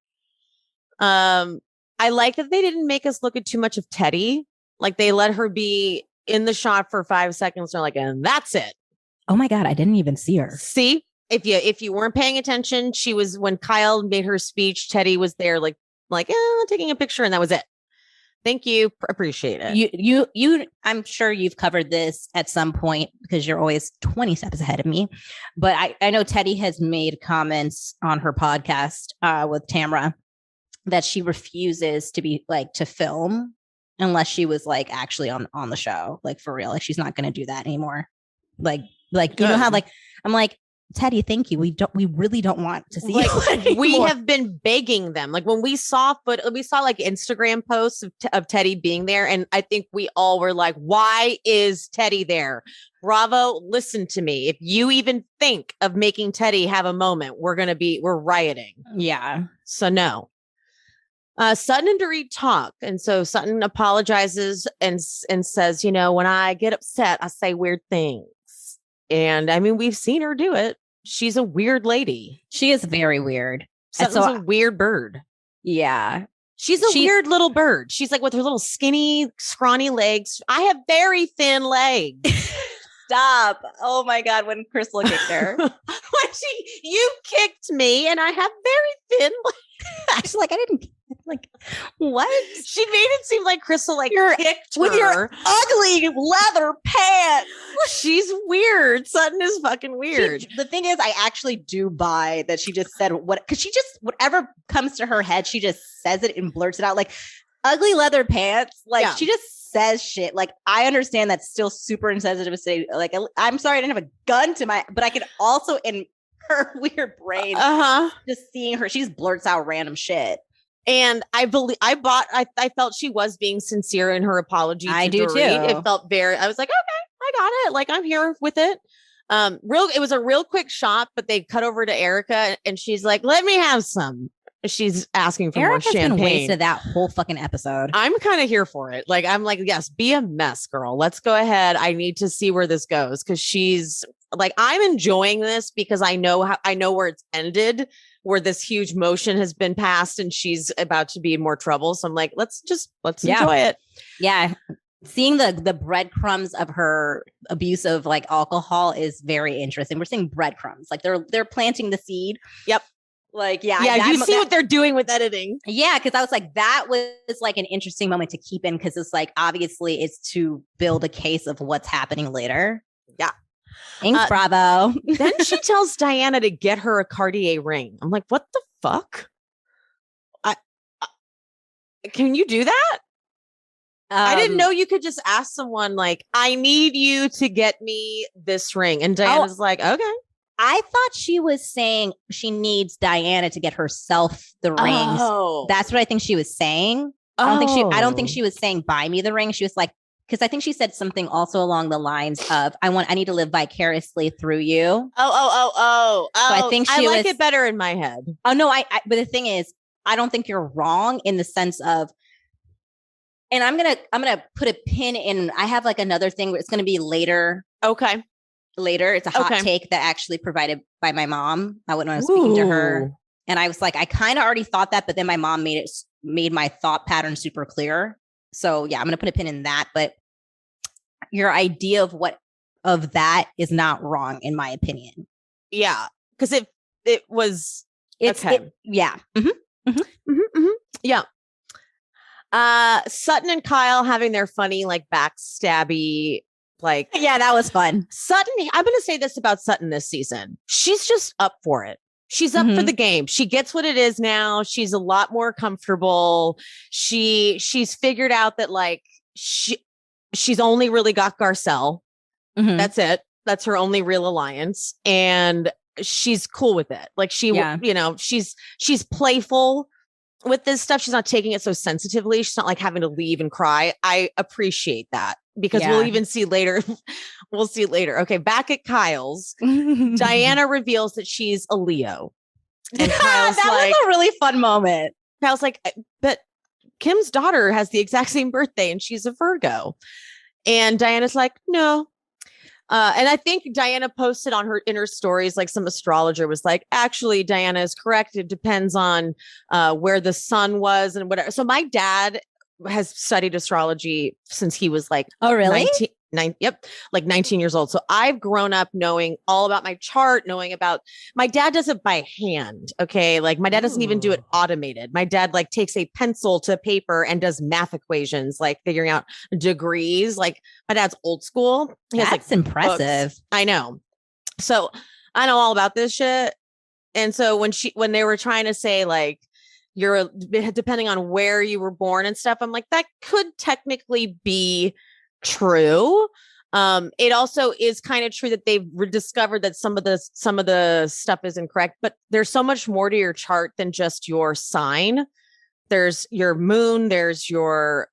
I like that they didn't make us look at too much of Teddy. Like, they let her be in the shot for 5 seconds. They're like, and that's it. Oh my God, I didn't even see her. See? If you weren't paying attention, she was, when Kyle made her speech, Teddy was there like taking a picture, and that was it. Thank you. Appreciate it. You I'm sure you've covered this at some point because you're always 20 steps ahead of me. But I know Teddy has made comments on her podcast with Tamra that she refuses to be like to film unless she was like actually on the show, like for real. Like, she's not going to do that anymore. Like you know how like I'm like, Teddy, thank you. We really don't want to see you. We have been begging them. Like, when we saw like Instagram posts of Teddy being there, and I think we all were like, why is Teddy there? Bravo, listen to me. If you even think of making Teddy have a moment, we're rioting. Yeah. So no. Sutton and Dorit talk. And so Sutton apologizes and says, you know, when I get upset, I say weird things. And I mean, we've seen her do it. She's a weird lady. She is very weird. Sutton's a weird bird. Yeah. She's a weird little bird. She's like with her little skinny, scrawny legs. I have very thin legs. Stop. Oh my God. When Crystal kicked her. You kicked me and I have very thin legs. She's like, I didn't. Like, what? She made it seem like Crystal kicked her. With your ugly leather pants. She's weird. Sutton is fucking weird. The thing is, I actually do buy that she just said because she just, whatever comes to her head, she just says it and blurts it out. Like, ugly leather pants. Like, she just says shit. Like, I understand that's still super insensitive to say. Like, I'm sorry, I didn't have a gun to but I could also, in her weird brain, just seeing her, she just blurts out random shit. And I felt she was being sincere in her apology. I do Dorit. too. It felt I was like, okay, I got it. Like, I'm here with it. It was a real quick shot, but they cut over to Erika and she's like, let me have some. She's asking for more champagne. Been wasted that whole fucking episode. I'm kind of here for it. Like, I'm like, yes, be a mess, girl. Let's go ahead. I need to see where this goes. Cause she's like, I'm enjoying this because I know where it's ended, where this huge motion has been passed and she's about to be in more trouble. So I'm like, let's enjoy it. Yeah. Seeing the breadcrumbs of her abuse of like alcohol is very interesting. We're seeing breadcrumbs. Like they're planting the seed. Yep. Like, yeah. You see what they're doing with editing. Yeah. Cause I was like, that was like an interesting moment to keep in. Cause it's like, obviously it's to build a case of what's happening later. Yeah. Thanks, Bravo. Then she tells Diana to get her a Cartier ring. I'm like, what the fuck? Can you do that? I didn't know you could just ask someone like, I need you to get me this ring. And Diana's like, okay. I thought she was saying she needs Diana to get herself the rings. Oh. That's what I think she was saying. I don't think she was saying buy me the ring. She was like, because I think she said something also along the lines of I need to live vicariously through you. Oh. So I think I like it better in my head. Oh no, but the thing is, I don't think you're wrong in the sense of, and I'm gonna put a pin in. I have like another thing where it's gonna be later. Okay. Later. It's a hot take that actually provided by my mom. I was speaking to her. And I was like, I kind of already thought that, but then my mom made my thought pattern super clear. So yeah, I'm going to put a pin in that. But your idea of that is not wrong, in my opinion. Yeah. Because it was, yeah. Yeah. Sutton and Kyle having their funny, like backstabby, like, yeah, that was fun. Sutton, I'm going to say this about Sutton this season. She's just up for it. She's up for the game. She gets what it is now. She's a lot more comfortable. She's figured out that like she's only really got Garcelle. That's it. That's her only real alliance. And she's cool with it. Like she's playful with this stuff. She's not taking it so sensitively. She's not like having to leave and cry. I appreciate that because we'll even see later. We'll see later. Okay. Back at Kyle's, Diana reveals that she's a Leo. And Kyle's that was a really fun moment. Kyle's like, but Kim's daughter has the exact same birthday and she's a Virgo. And Diana's like, no. And I think Diana posted on her inner stories, like some astrologer was like, actually, Diana is correct. It depends on where the sun was and whatever. So my dad has studied astrology since he was like, oh, really? 19 years old. So I've grown up knowing all about my chart, knowing about my dad does it by hand. Okay. Like my dad doesn't even do it automated. My dad like takes a pencil to paper and does math equations, like figuring out degrees. Like my dad's old school. That's impressive. Books. I know. So I know all about this shit. And so when they were trying to say like, you're depending on where you were born and stuff, I'm like, that could technically be true. It also is kind of true that they've rediscovered that some of the stuff is incorrect, but there's so much more to your chart than just your sign. There's your moon, there's your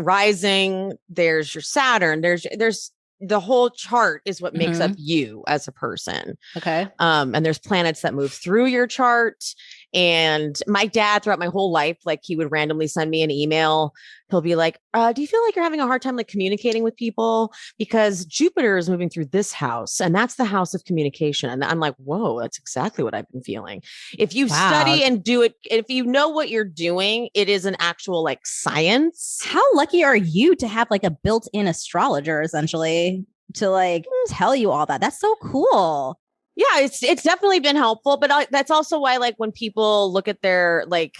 rising, there's your Saturn, there's the whole chart is what makes up you as a person. Okay. And there's planets that move through your chart. And my dad, throughout my whole life, like he would randomly send me an email. He'll be like, do you feel like you're having a hard time like communicating with people? Because Jupiter is moving through this house and that's the house of communication. And I'm like, whoa, that's exactly what I've been feeling. If you study and do it, if you know what you're doing, it is an actual like science. How lucky are you to have like a built-in astrologer essentially to like tell you all that? That's so cool. Yeah, it's definitely been helpful, but that's also why like when people look at their like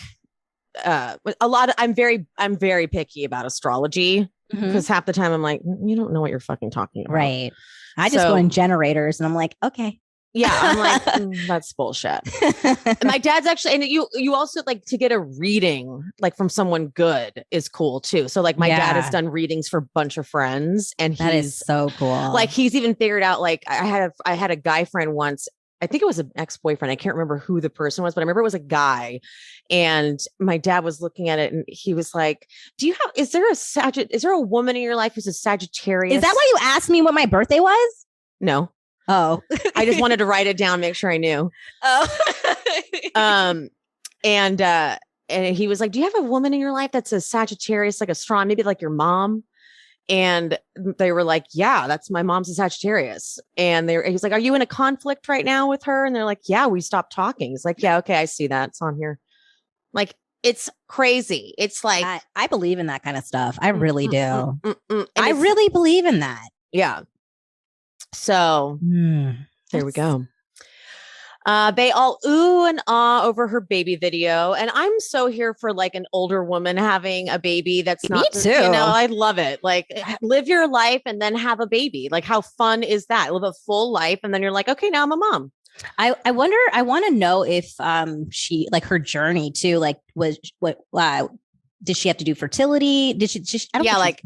I'm very picky about astrology because half the time I'm like, you don't know what you're fucking talking about. Right. I just go in generators and I'm like, okay. Yeah, I'm like, that's bullshit. My dad's actually, and you also like to get a reading like from someone good is cool too. So like my dad has done readings for a bunch of friends, and that is so cool. Like he's even figured out. Like I had a guy friend once. I think it was an ex-boyfriend. I can't remember who the person was, but I remember it was a guy. And my dad was looking at it and he was like, is there a woman in your life who's a Sagittarius? Is that why you asked me what my birthday was? No. Oh, I just wanted to write it down, make sure I knew. Oh, and he was like, do you have a woman in your life that's a Sagittarius, like a strong, maybe like your mom? And they were like, yeah, that's my mom's a Sagittarius. And he's like, are you in a conflict right now with her? And they're like, yeah, we stopped talking. He's like, yeah, okay, I see that. It's on here. Like, it's crazy. It's like, I believe in that kind of stuff. I really do. I really believe in that. Yeah. So there we go. They all ooh and ah over her baby video. And I'm so here for like an older woman having a baby. That's not, me too. You know, I love it. Like live your life and then have a baby. Like how fun is that? Live a full life. And then you're like, okay, now I'm a mom. I wonder, I want to know if she like her journey too, like was what did she have to do fertility? Did she I don't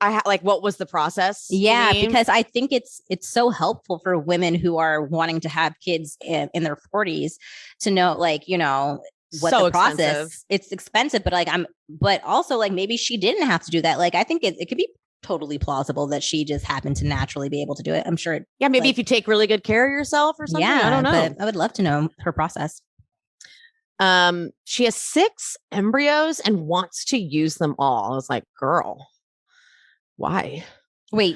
like, what was the process? Yeah, because I think it's so helpful for women who are wanting to have kids in their 40s to know, like, you know, what so the process. Expensive. It's expensive, but like but also like maybe she didn't have to do that. Like, I think it could be totally plausible that she just happened to naturally be able to do it. I'm sure. Yeah, maybe if you take really good care of yourself or something. Yeah, I don't know. But I would love to know her process. She has 6 embryos and wants to use them all. I was like, girl, why? Wait,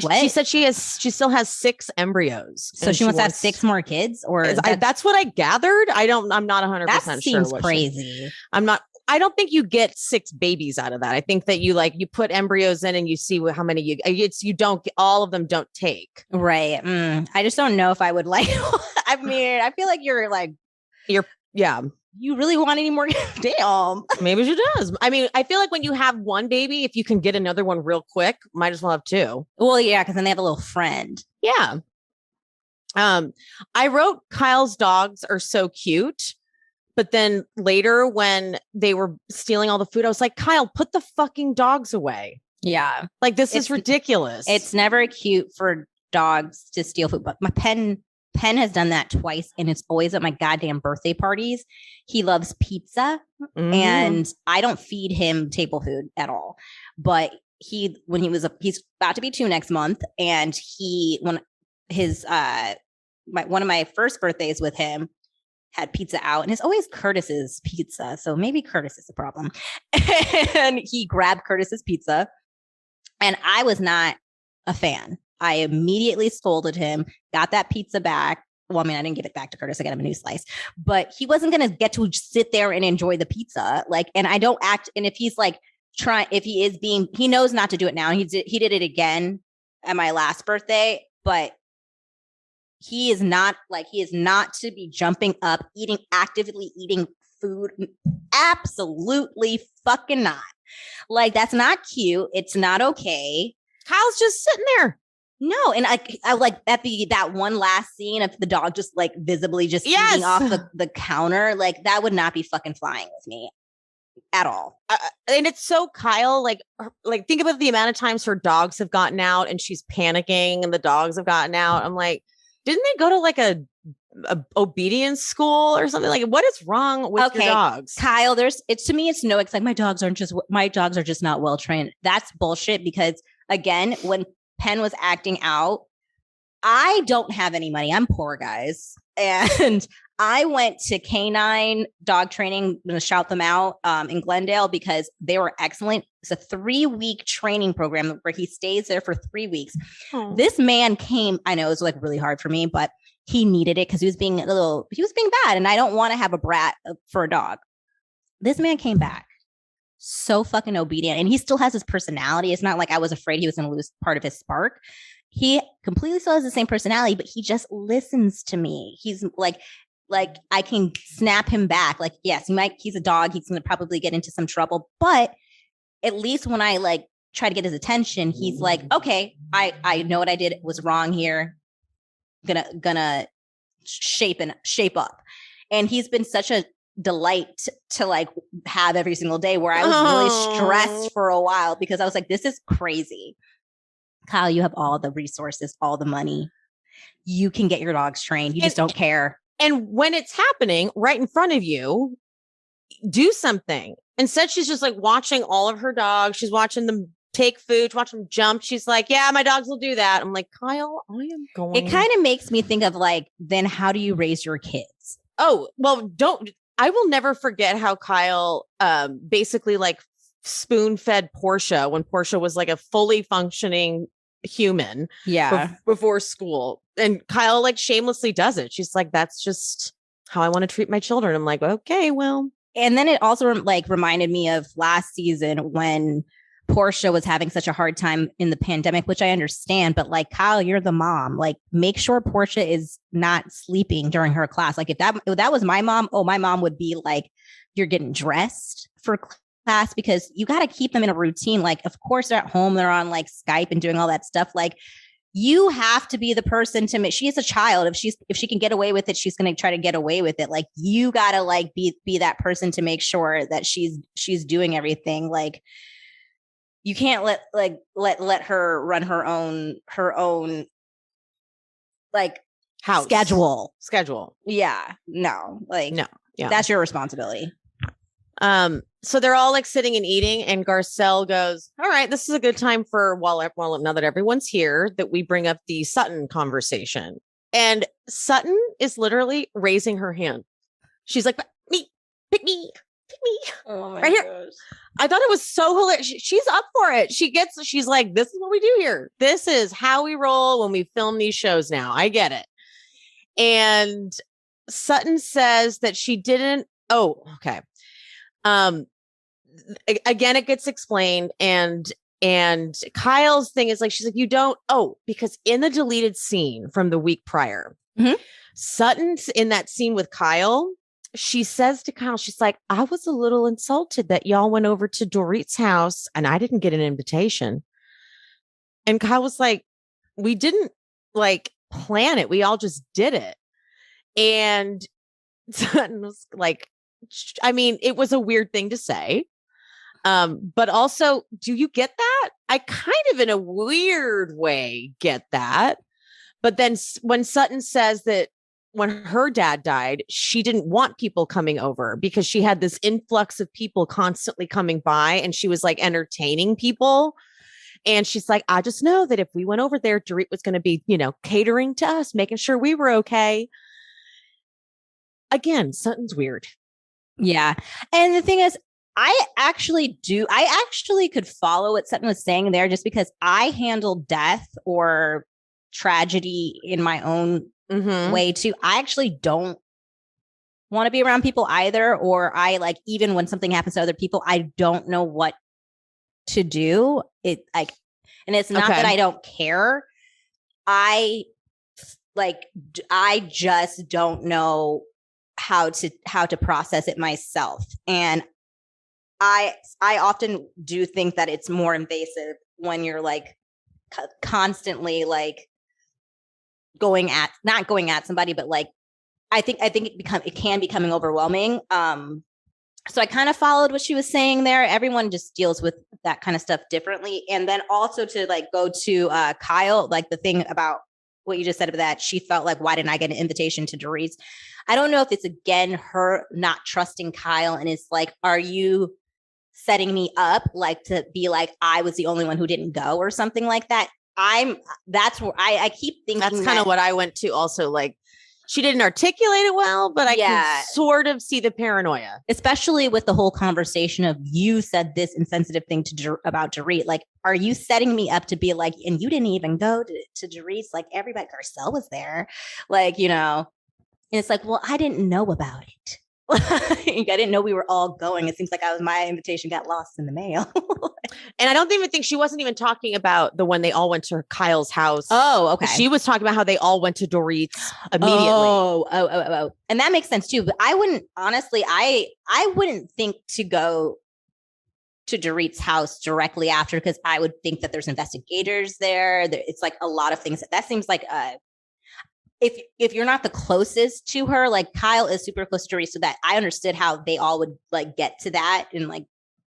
what? She said she still has 6 embryos. So she wants to have 6 more kids, or that's what I gathered. I'm not 100% that sure. Seems crazy. I don't think you get 6 babies out of that. I think that you put embryos in and you see how many you don't get, all of them don't take. Right. I just don't know if I would like, I mean, I feel like yeah. You really want any more? Damn. Maybe she does. I mean, I feel like when you have one baby, if you can get another one real quick, might as well have 2. Well, yeah, because then they have a little friend. Yeah. I wrote Kyle's dogs are so cute. But then later when they were stealing all the food, I was like, Kyle, put the fucking dogs away. Yeah. Like, this is ridiculous. It's never cute for dogs to steal food. But my Penn has done that twice, and it's always at my goddamn birthday parties. He loves pizza, and I don't feed him table food at all. But he's about to be 2 next month, and one of my first birthdays with him had pizza out, and it's always Curtis's pizza. So maybe Curtis is the problem. And he grabbed Curtis's pizza, and I was not a fan. I immediately scolded him, got that pizza back. Well, I mean, I didn't give it back to Curtis. I got him a new slice, but he wasn't going to get to sit there and enjoy the pizza. Like, and I don't act. And if he's like he knows not to do it now. He did it again at my last birthday, but he is not to be jumping up, actively eating food. Absolutely fucking not. Like, that's not cute. It's not okay. Kyle's just sitting there. No, and I like that one last scene of the dog just like visibly just eating off the counter. Like, that would not be fucking flying with me at all. And it's so Kyle, like think about the amount of times her dogs have gotten out and she's panicking and the dogs have gotten out. I'm like, didn't they go to like a obedience school or something? Like, what is wrong with your dogs? Kyle, it's like my dogs are just not well trained. That's bullshit, because again, when Penn was acting out, I don't have any money. I'm poor, guys. And I went to canine dog training. I'm going to shout them out in Glendale because they were excellent. It's a 3-week training program where he stays there for 3 weeks. Oh. This man came, I know it was like really hard for me, but he needed it because he was being bad. And I don't want to have a brat for a dog. This man came back so fucking obedient, and he still has his personality. It's not like I was afraid he was going to lose part of his spark. He completely still has the same personality, but he just listens to me. He's like I can snap him back. Like, yes, he's a dog. He's going to probably get into some trouble, but at least when I like try to get his attention, he's like, okay, I know what I did was wrong here. Gonna shape up. And he's been such a delight to like have every single day, where I was really stressed for a while because I was like, this is crazy. Kyle, you have all the resources, all the money. You can get your dogs trained. You just don't care. And when it's happening right in front of you, do something. Instead, she's just like watching all of her dogs. She's watching them take food, watch them jump. She's like, yeah, my dogs will do that. I'm like, Kyle, I am going. It kind of makes me think of like, then how do you raise your kids? Oh, well, I will never forget how Kyle basically like spoon fed Portia when Portia was like a fully functioning human before school. And Kyle like shamelessly does it. She's like, that's just how I want to treat my children. I'm like, okay, well. And then it also like reminded me of last season when Portia was having such a hard time in the pandemic, which I understand, but like, Kyle, you're the mom. Like, make sure Portia is not sleeping during her class. Like, if that was my mom, my mom would be like, you're getting dressed for class, because you got to keep them in a routine. Like, of course, they're at home, they're on like Skype and doing all that stuff. Like, you have to be the person to make. She is a child. If she can get away with it, she's going to try to get away with it. Like, you got to like be that person to make sure that she's doing everything. Like, you can't let her run her own like house schedule. Yeah, no, like no, yeah, that's your responsibility. So they're all like sitting and eating, and Garcelle goes, all right, this is a good time for while now that everyone's here, that we bring up the Sutton conversation. And Sutton is literally raising her hand. She's like, pick me. Oh my right here. gosh. I thought it was so hilarious. She's up for it. She's like, this is what we do here. This is how we roll when we film these shows now. I get it. And Sutton says that she didn't. Oh, okay. Again, it gets explained, and Kyle's thing is like, she's like, you don't. Oh, because in the deleted scene from the week prior, Sutton's in that scene with Kyle. She says to Kyle, she's like, I was a little insulted that y'all went over to Dorit's house and I didn't get an invitation. And Kyle was like, we didn't like plan it. We all just did it. And Sutton was like, I mean, it was a weird thing to say. But also, do you get that? I kind of in a weird way get that. But then when Sutton says that when her dad died, she didn't want people coming over because she had this influx of people constantly coming by and she was like entertaining people. And she's like, I just know that if we went over there, Dorit was going to be, catering to us, making sure we were okay. Again, Sutton's weird. Yeah. And the thing is, I actually could follow what Sutton was saying there, just because I handle death or tragedy in my own way too. I actually don't want to be around people either. Or I like, even when something happens to other people, I don't know what to do. And it's not that I don't care. I just don't know how to process it myself. And I often do think that it's more invasive when you're like constantly like not going at somebody, but like I think it can becoming overwhelming. So I kind of followed what she was saying there. Everyone just deals with that kind of stuff differently. And then also to like go to Kyle, like the thing about what you just said about that, she felt like, why didn't I get an invitation to Dorit's? I don't know if it's again her not trusting Kyle and it's like, are you setting me up like to be like I was the only one who didn't go or something like that? That's where I keep thinking that's kind of what I went to also. Like she didn't articulate it well, but I can sort of see the paranoia, especially with the whole conversation of you said this insensitive thing about Dorit. Like, are you setting me up to be like, and you didn't even go to Dorit's? Like everybody, Garcelle was there, like, and it's like, well, I didn't know about it. I didn't know we were all going. It seems like my invitation got lost in the mail. And I don't even think she wasn't even talking about the when they all went to Kyle's house. Oh, okay. She was talking about how they all went to Dorit's immediately. Oh. And that makes sense too. But I wouldn't, honestly, I wouldn't think to go to Dorit's house directly after, because I would think that there's investigators there. It's like a lot of things. That seems like if you're not the closest to her, like Kyle is super close to Dorit, so that I understood how they all would like get to that, and like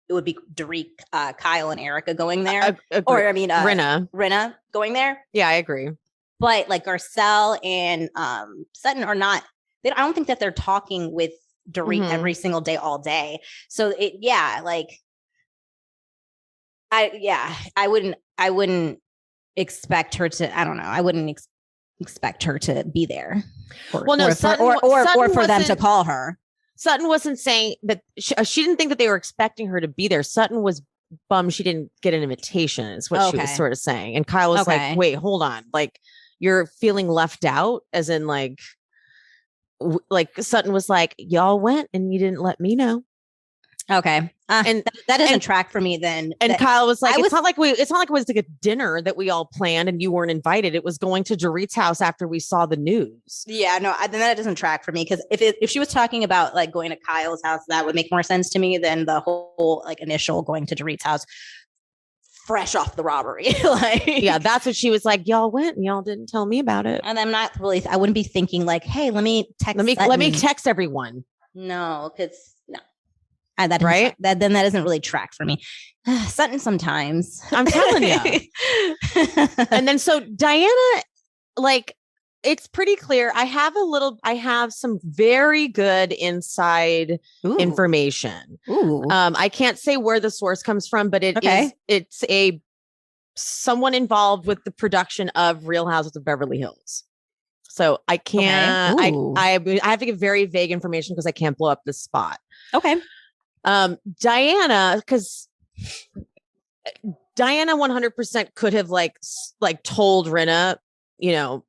it would be Dorit, Kyle, and Erika going there, or I mean, Rinna going there. Yeah, I agree. But like Garcelle and Sutton are not. I don't think that they're talking with Dorit every single day, all day. So I wouldn't expect her to. I don't know. I wouldn't expect her to be there. Sutton, or for them to call her. Sutton wasn't saying that she didn't think that they were expecting her to be there. Sutton was bummed she didn't get an invitation, is what she was sort of saying. And Kyle was like, wait, hold on. Like you're feeling left out, as in like Sutton was like, y'all went and you didn't let me know. Okay. And that doesn't track for me then. And Kyle was like, it's not like it was like a dinner that we all planned and you weren't invited. It was going to Dorit's house after we saw the news. Yeah, no, then that doesn't track for me, because if she was talking about like going to Kyle's house, that would make more sense to me than the whole like initial going to Dorit's house fresh off the robbery. Yeah, that's what she was like. Y'all went and y'all didn't tell me about it. And I'm not really, I wouldn't be thinking like, hey, let me text everyone. No, because no. That right? That doesn't really track for me. Sutton sometimes. I'm telling you. And then so Diana, like, it's pretty clear. I have some very good inside information. I can't say where the source comes from, but it's someone involved with the production of Real Houses of Beverly Hills. So I can't, I have to give very vague information because I can't blow up this spot. Okay. Diana, because Diana 100% could have like told Rinna, you know,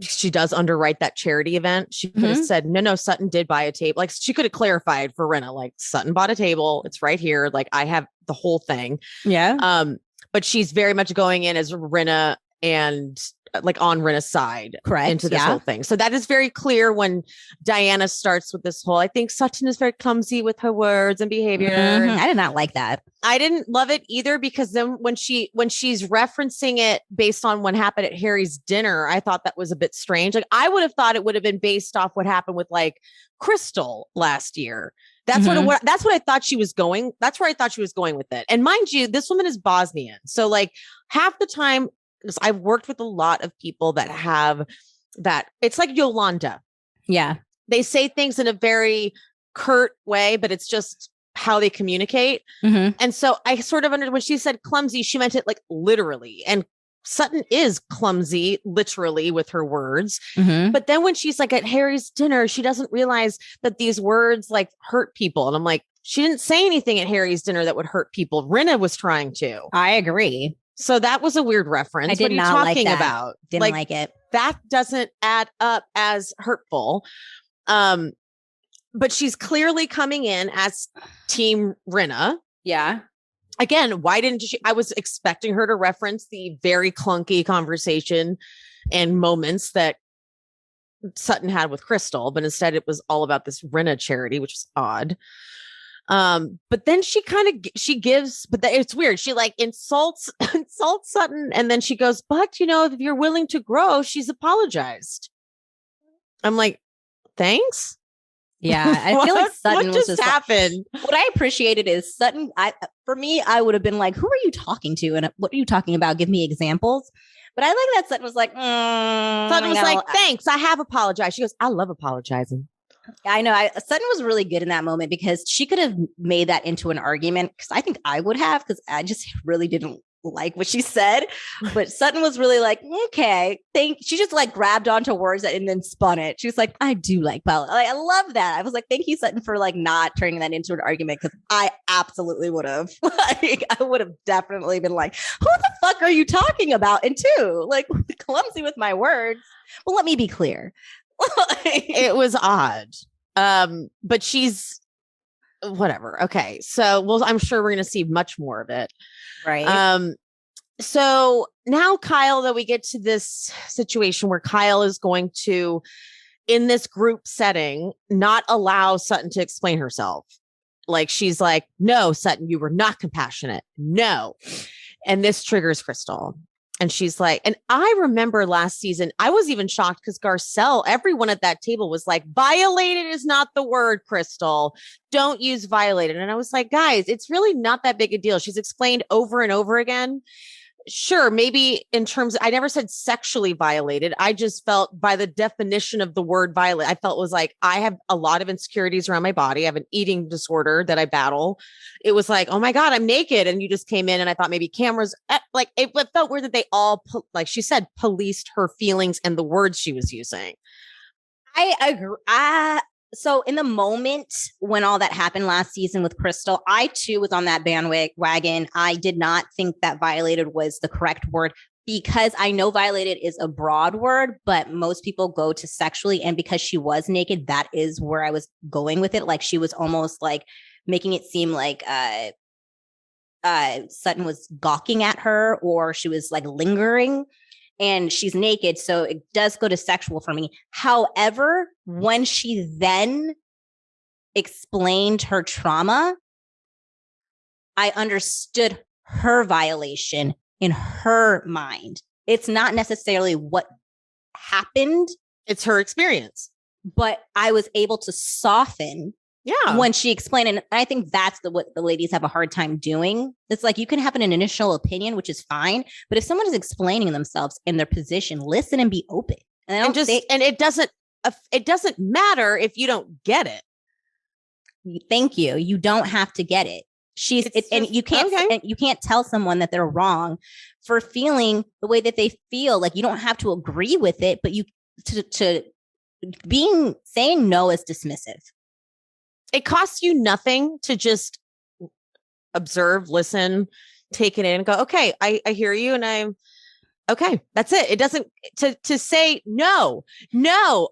she does underwrite that charity event. She could have said, no, Sutton did buy a table. Like, she could have clarified for Rinna, like, Sutton bought a table. It's right here. Like, I have the whole thing. Yeah. But she's very much going in as Rinna and like on Rinna's side into this whole thing. So that is very clear when Diana starts with this whole, I think Sutton is very clumsy with her words and behavior. I did not like that. I didn't love it either, because then when she's referencing it based on what happened at Harry's dinner, I thought that was a bit strange. Like, I would have thought it would have been based off what happened with like Crystal last year. That's that's what I thought she was going. That's where I thought she was going with it. And mind you, this woman is Bosnian. So like half the time, I've worked with a lot of people that have that. It's like Yolanda. Yeah. They say things in a very curt way, but it's just how they communicate. And so I sort of understood when she said clumsy, she meant it like literally. And Sutton is clumsy, literally, with her words. But then when she's like at Harry's dinner, she doesn't realize that these words like hurt people. And I'm like, she didn't say anything at Harry's dinner that would hurt people. Rinna was trying to. I agree. So that was a weird reference. I did not like that. About? Didn't like it. That doesn't add up as hurtful. But she's clearly coming in as Team Rinna. Yeah. Again, why didn't she? I was expecting her to reference the very clunky conversation and moments that Sutton had with Crystal, but instead it was all about this Rinna charity, which is odd. But then she gives, but it's weird. She like insults Sutton, and then she goes, but you know, if you're willing to grow, she's apologized. I'm like, thanks. Yeah, I feel like Sutton what just happened. What I appreciated is Sutton. For me, I would have been like, "Who are you talking to? And what are you talking about? Give me examples." But I like that Sutton was like, Sutton was like, "Thanks, I have apologized." She goes, "I love apologizing." I know. Sutton was really good in that moment because she could have made that into an argument. Because I think I would have, because I just really didn't like what she said. But Sutton was really like, okay, she just like grabbed onto words and then spun it. She was like, I do like Bella. Like, I love that. I was like, thank you, Sutton, for like not turning that into an argument, because I absolutely would have. Like, I would have definitely been like, who the fuck are you talking about? And two, like, clumsy with my words. Well, let me be clear. It was odd. But she's whatever. Okay. So, well, I'm sure we're going to see much more of it. Right. So now Kyle, though, we get to this situation where Kyle is going to, in this group setting, not allow Sutton to explain herself. Like, she's like, no, Sutton, you were not compassionate. No. And this triggers Crystal. And she's like, and I remember last season, I was even shocked because Garcelle, everyone at that table was like, violated is not the word, Crystal. Don't use violated. And I was like, guys, it's really not that big a deal. She's explained over and over again. Sure, maybe in terms, I never said sexually violated. I just felt by the definition of the word violate, I felt it was like, I have a lot of insecurities around my body. I have an eating disorder that I battle. It was like, oh my God, I'm naked. And you just came in and I thought maybe cameras, like it felt weird that they all, like she said, policed her feelings and the words she was using. I agree. So in the moment when all that happened last season with Crystal, I too was on that bandwagon. I did not think that violated was the correct word, because I know violated is a broad word, but most people go to sexually. And because she was naked, that is where I was going with it. Like, she was almost like making it seem like Sutton was gawking at her, or she was like lingering. And she's naked, so it does go to sexual for me. However, when she then explained her trauma, I understood her violation in her mind. It's not necessarily what happened. It's her experience. But I was able to soften Yeah. When she explained, and I think that's what the ladies have a hard time doing. It's like you can have an initial opinion, which is fine, but if someone is explaining themselves in their position, listen and be open. And it doesn't matter if you don't get it. Thank you. You don't have to get it. And you can't tell someone that they're wrong for feeling the way that they feel. Like you don't have to agree with it, but saying no is dismissive. It costs you nothing to just observe, listen, take it in and go, okay, I hear you. And I'm okay. That's it. It doesn't to say no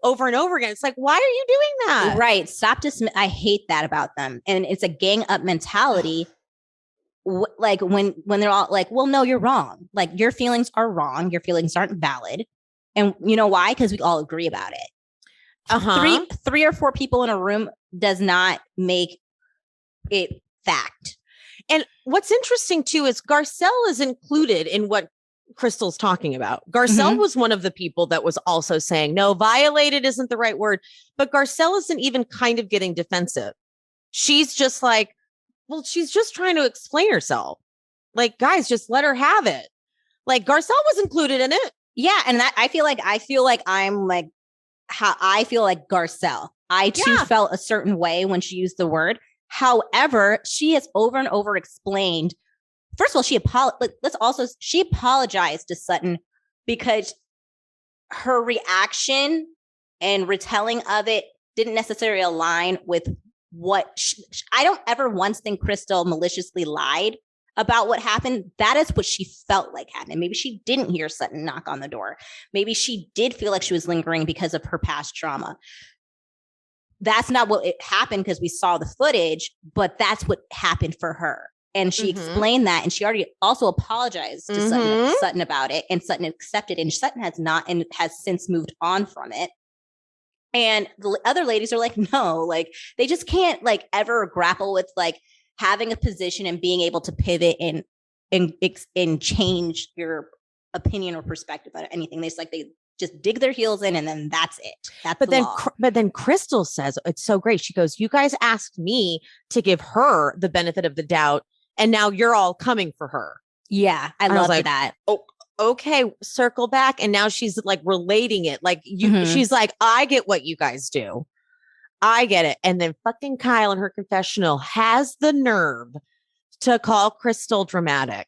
over and over again. It's like, why are you doing that? Right. Stop I hate that about them. And it's a gang up mentality. Like when they're all like, well, no, you're wrong. Like your feelings are wrong. Your feelings aren't valid. And you know why? Because we all agree about it. Three or four people in a room does not make it fact. And what's interesting too is Garcelle is included in what Crystal's talking about. Garcelle was one of the people that was also saying, no, violated isn't the right word, but Garcelle isn't even kind of getting defensive. She's just like, well, she's just trying to explain herself. Like, guys, just let her have it. Like Garcelle was included in it. Yeah. And that I feel like I'm like, how I feel like Garcelle. I too felt a certain way when she used the word. However, she has over and over explained. First of all, she apologized to Sutton because her reaction and retelling of it didn't necessarily align with what I don't ever once think Crystal maliciously lied about what happened. That is what she felt like happened. Maybe she didn't hear Sutton knock on the door. Maybe she did feel like she was lingering because of her past trauma. That's not what it happened because we saw the footage, but that's what happened for her. And she explained that, and she already also apologized to Sutton about it, and Sutton accepted, and Sutton has not, and has since moved on from it. And the other ladies are like, no, like they just can't like ever grapple with like having a position and being able to pivot and change your opinion or perspective on anything. They just dig their heels in, and then that's it. But then Crystal says, it's so great. She goes, you guys asked me to give her the benefit of the doubt, and now you're all coming for her. Yeah, I love that. Oh, okay, circle back. And now she's like relating it. Like she's like, I get what you guys do. I get it. And then fucking Kyle in her confessional has the nerve to call Crystal dramatic.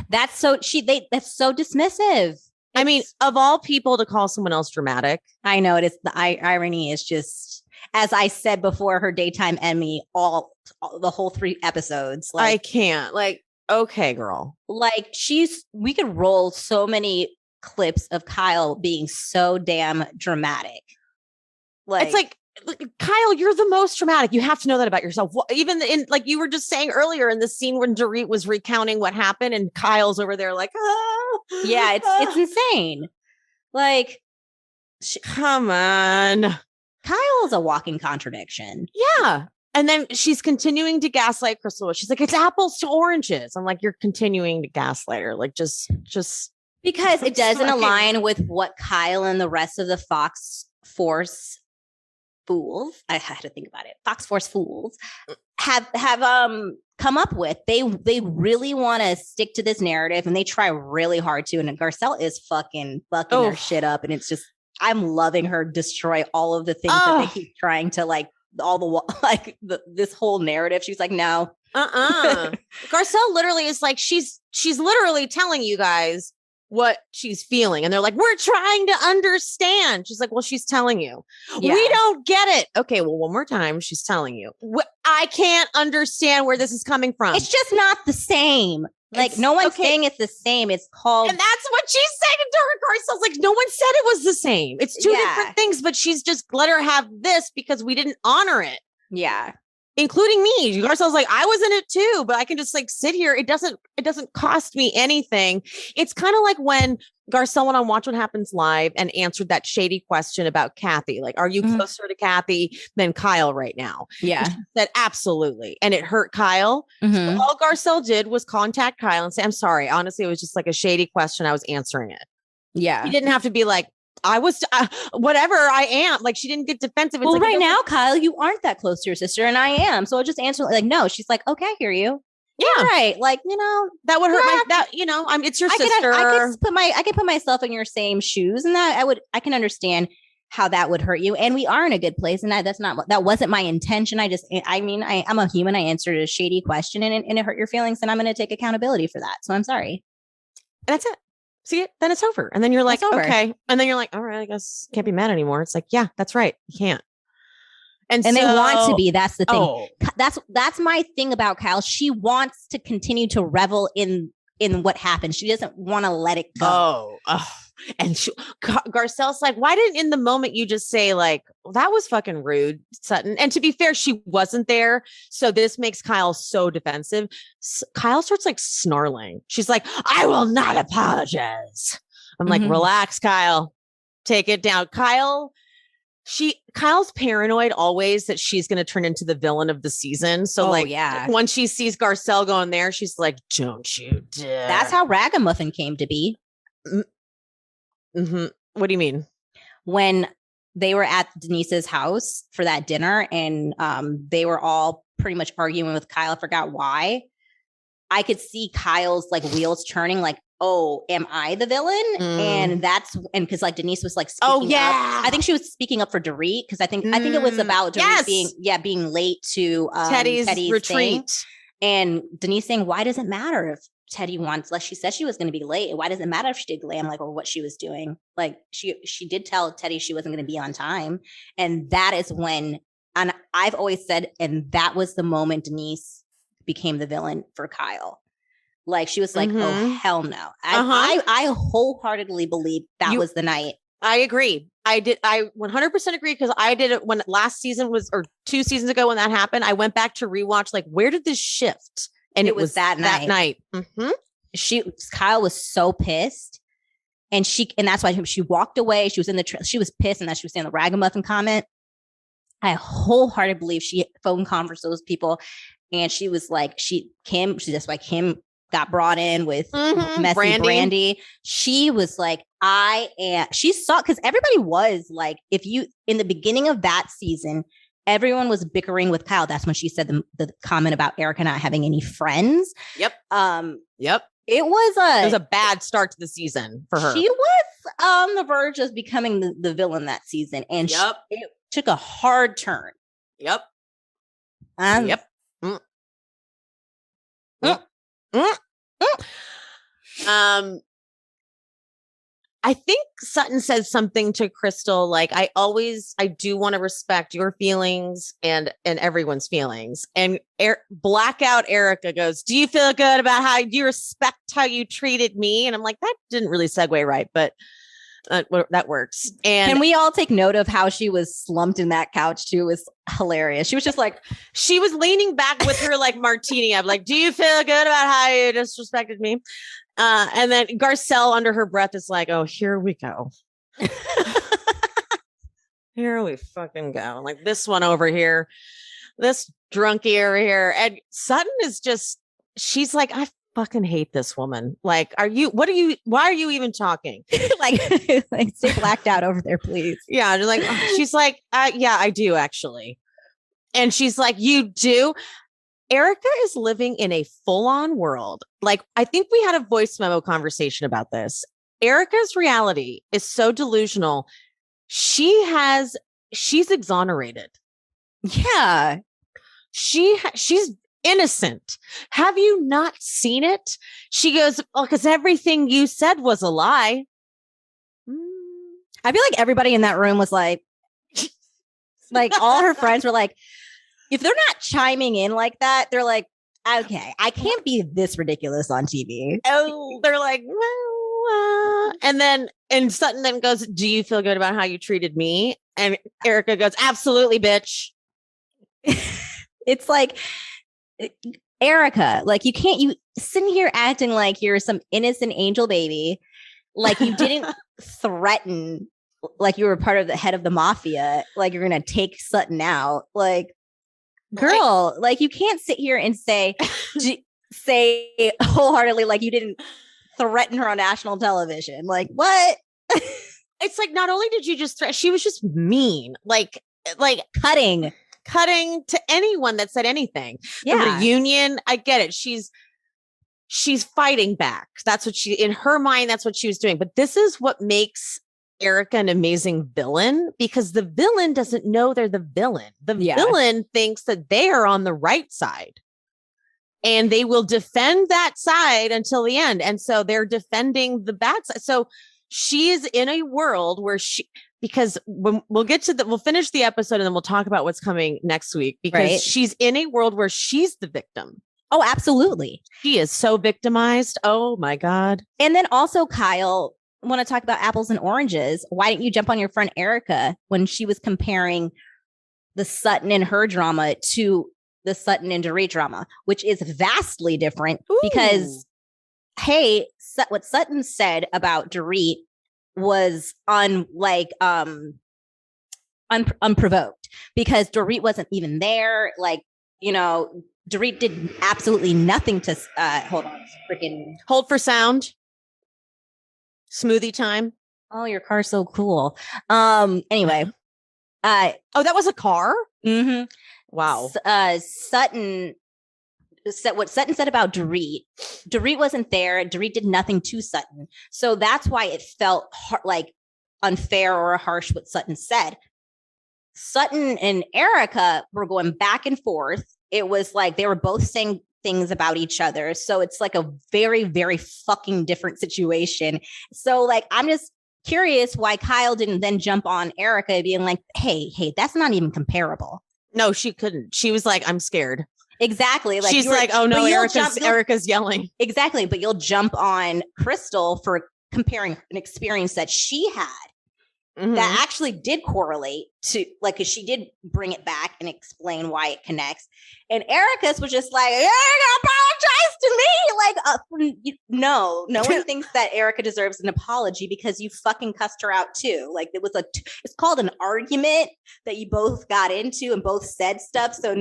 That's so dismissive. I mean, of all people to call someone else dramatic. I know it is. The irony is just, as I said before, her daytime Emmy, all the whole 3 episodes. Like, I can't. Like, okay, girl. Like we could roll so many clips of Kyle being so damn dramatic. Like, it's like, Kyle, you're the most dramatic. You have to know that about yourself. Even in, like you were just saying earlier in the scene when Dorit was recounting what happened, and Kyle's over there like, yeah, it's insane. Like, come on. Kyle is a walking contradiction. Yeah. And then she's continuing to gaslight Crystal. She's like, it's apples to oranges. I'm like, you're continuing to gaslight her. Like, just because it doesn't align with what Kyle and the rest of the Fox Force fools, I had to think about it, Fox Force fools have come up with. They really want to stick to this narrative, and they try really hard to. And Garcelle is fucking their shit up, and it's just, I'm loving her destroy all of the things that they keep trying to like, this whole narrative. She's like, no. Garcelle literally is like, she's literally telling you guys what she's feeling, and they're like, we're trying to understand. She's like, well, she's telling you. We don't get it. Okay, well, one more time. She's telling you. I can't understand where this is coming from. It's just not the same. Like, no one's saying it's the same. It's called, and that's what she's saying to her. Garcelle's like, no one said it was the same. It's two different things, but she's just let her have this because we didn't honor it. Yeah. Including me. Garcelle's like, I was in it too, but I can just like sit here. It doesn't cost me anything. It's kind of like when Garcelle went on Watch What Happens Live and answered that shady question about Kathy. Like, are you closer to Kathy than Kyle right now? Yeah. And she said, absolutely. And it hurt Kyle. So all Garcelle did was contact Kyle and say, I'm sorry. Honestly, it was just like a shady question. I was answering it. Yeah. He didn't have to be like, I was whatever I am. Like, she didn't get defensive. It's well, like, right now, Kyle, you aren't that close to your sister, and I am. So I'll just answer like, no. She's like, okay, I hear you. Yeah, right. Like, that would hurt my that. It's your sister. I can put myself in your same shoes, and I can understand how that would hurt you. And we are in a good place, and that wasn't my intention. I'm a human. I answered a shady question, and it hurt your feelings, and I'm going to take accountability for that. So I'm sorry. And that's it. See it? Then it's over. And then you're like, okay. And then you're like, all right, I guess can't be mad anymore. It's like, yeah, that's right. You can't. And so, they want to be. That's the thing. Oh. That's my thing about Kyle. She wants to continue to revel in what happened. She doesn't want to let it go. Oh. And Garcelle's like, why didn't in the moment you just say like, well, that was fucking rude, Sutton? And to be fair, she wasn't there. So this makes Kyle so defensive. Kyle starts like snarling. She's like, I will not apologize. I'm like, relax, Kyle. Take it down. Kyle's paranoid always that she's going to turn into the villain of the season. So when she sees Garcelle going there, she's like, don't you dare. That's how Ragamuffin came to be. Mm-hmm. What do you mean? When they were at Denise's house for that dinner and they were all pretty much arguing with Kyle. I forgot why. I could see Kyle's like wheels turning like, oh, am I the villain? And because like Denise was like, up. I think she was speaking up for Dorit because I think it was about Dorit being late to Teddy's retreat. Thing. And Denise saying, why does it matter if Teddy wants, like she said she was going to be late. Why does it matter if she did glam or what she was doing? Like she did tell Teddy she wasn't going to be on time. And that is when, and I've always said, and that was the moment Denise became the villain for Kyle. Like she was like, oh, hell no. I wholeheartedly believe that was the night. I agree. I 100% agree because I did it when last season was, or 2 seasons ago when that happened. I went back to rewatch, like, where did this shift? And it was that night. Mm-hmm. Kyle was so pissed, and that's why she walked away. She was she was pissed, and that she was saying the ragamuffin comment. I wholeheartedly believe she phone conversed those people, and she was like, that's why Kim got brought in with messy Brandy. She was like, she saw, because everybody was like, in the beginning of that season, everyone was bickering with Kyle. That's when she said the comment about Erika not having any friends. Yep. Yep. It was a bad start to the season for her. She was on the verge of becoming the villain that season. And it took a hard turn. Yep. Yep. I think Sutton says something to Crystal like, I do want to respect your feelings and everyone's feelings. And blackout Erika goes, do you feel good about do you respect how you treated me? And I'm like, that didn't really segue right, but that works. And can we all take note of how she was slumped in that couch too? It was hilarious. She was just like, she was leaning back with her like martini. I'm like, do you feel good about how you disrespected me? And then Garcelle under her breath is like, oh, here we go. Here we fucking go. Like this one over here, this drunkie over here. And Sutton is she's like, I fucking hate this woman. Like, why are you even talking? like stay blacked out over there, please. Yeah. She's like, yeah, I do actually. And she's like, you do? Erika is living in a full-on world. Like, I think we had a voice memo conversation about this. Erika's reality is so delusional. She's exonerated. Yeah. She's innocent. Have you not seen it? She goes, well, because everything you said was a lie. I feel like everybody in that room was like all her friends were like, if they're not chiming in like that, they're like, okay, I can't be this ridiculous on TV. Oh, they're like, well, and Sutton then goes, do you feel good about how you treated me? And Erika goes, absolutely, bitch. It's like, Erika, like you sitting here acting like you're some innocent angel baby. Like you didn't threaten, like you were part of the head of the mafia. Like you're going to take Sutton out. Like, girl, like you can't sit here and say wholeheartedly like you didn't threaten her on national television. Like what? it's like, not only did you just she was just mean, like cutting to anyone that said anything. The reunion, I get it. She's fighting back. That's what in her mind, that's what she was doing. But this is what makes Erika an amazing villain, because the villain doesn't know they're the villain. The villain thinks that they are on the right side. And they will defend that side until the end. And so they're defending the bad side. So she is in a world where because when we'll finish the episode and then we'll talk about what's coming next week, because she's in a world where she's the victim. Oh, absolutely. She is so victimized. Oh my God. And then also, Kyle, want to talk about apples and oranges. Why didn't you jump on your friend Erika when she was comparing the Sutton and her drama to the Sutton and Dorit drama, which is vastly different? Ooh. Because, hey, what Sutton said about Dorit was unprovoked, because Dorit wasn't even there. Like, you know, Dorit did absolutely nothing to hold for sound. Smoothie time. Oh, your car's so cool. Anyway. Oh, that was a car? Mm-hmm. Wow. Sutton said what Sutton said about Dorit. Dorit wasn't there. Dorit did nothing to Sutton. So that's why it felt like unfair or harsh what Sutton said. Sutton and Erika were going back and forth. It was like they were both saying things about each other. So it's like a very, very fucking different situation. So like, I'm just curious why Kyle didn't then jump on Erika being like, hey, that's not even comparable. No, she couldn't. She was like, I'm scared. Exactly. Like, she's like, oh no, Erika's yelling. Exactly. But you'll jump on Crystal for comparing an experience that she had that actually did correlate to, like, because she did bring it back and explain why it connects. And Erika's was just like, apologize to me. Like, no one thinks that Erika deserves an apology because you fucking cussed her out too. Like, it was it's called an argument that you both got into and both said stuff. So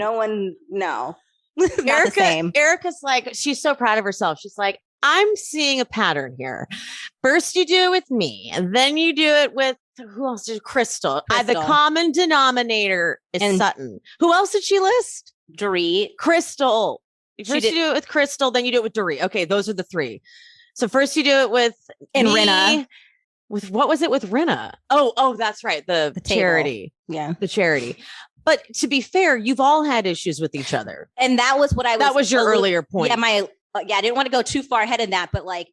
Erika's like, she's so proud of herself. She's like, I'm seeing a pattern here. First you do it with me, and then you do it with, who else did Crystal? The common denominator is Sutton. Who else did she list? Dorit. Crystal. First you do it with Crystal, then you do it with Dorit. Okay, those are the three. So first you do it with Rinna. With what was it with Rinna? Oh, that's right. The charity. Yeah. The charity. But to be fair, you've all had issues with each other. And that was what that was your earlier point. Yeah, I didn't want to go too far ahead of that, but like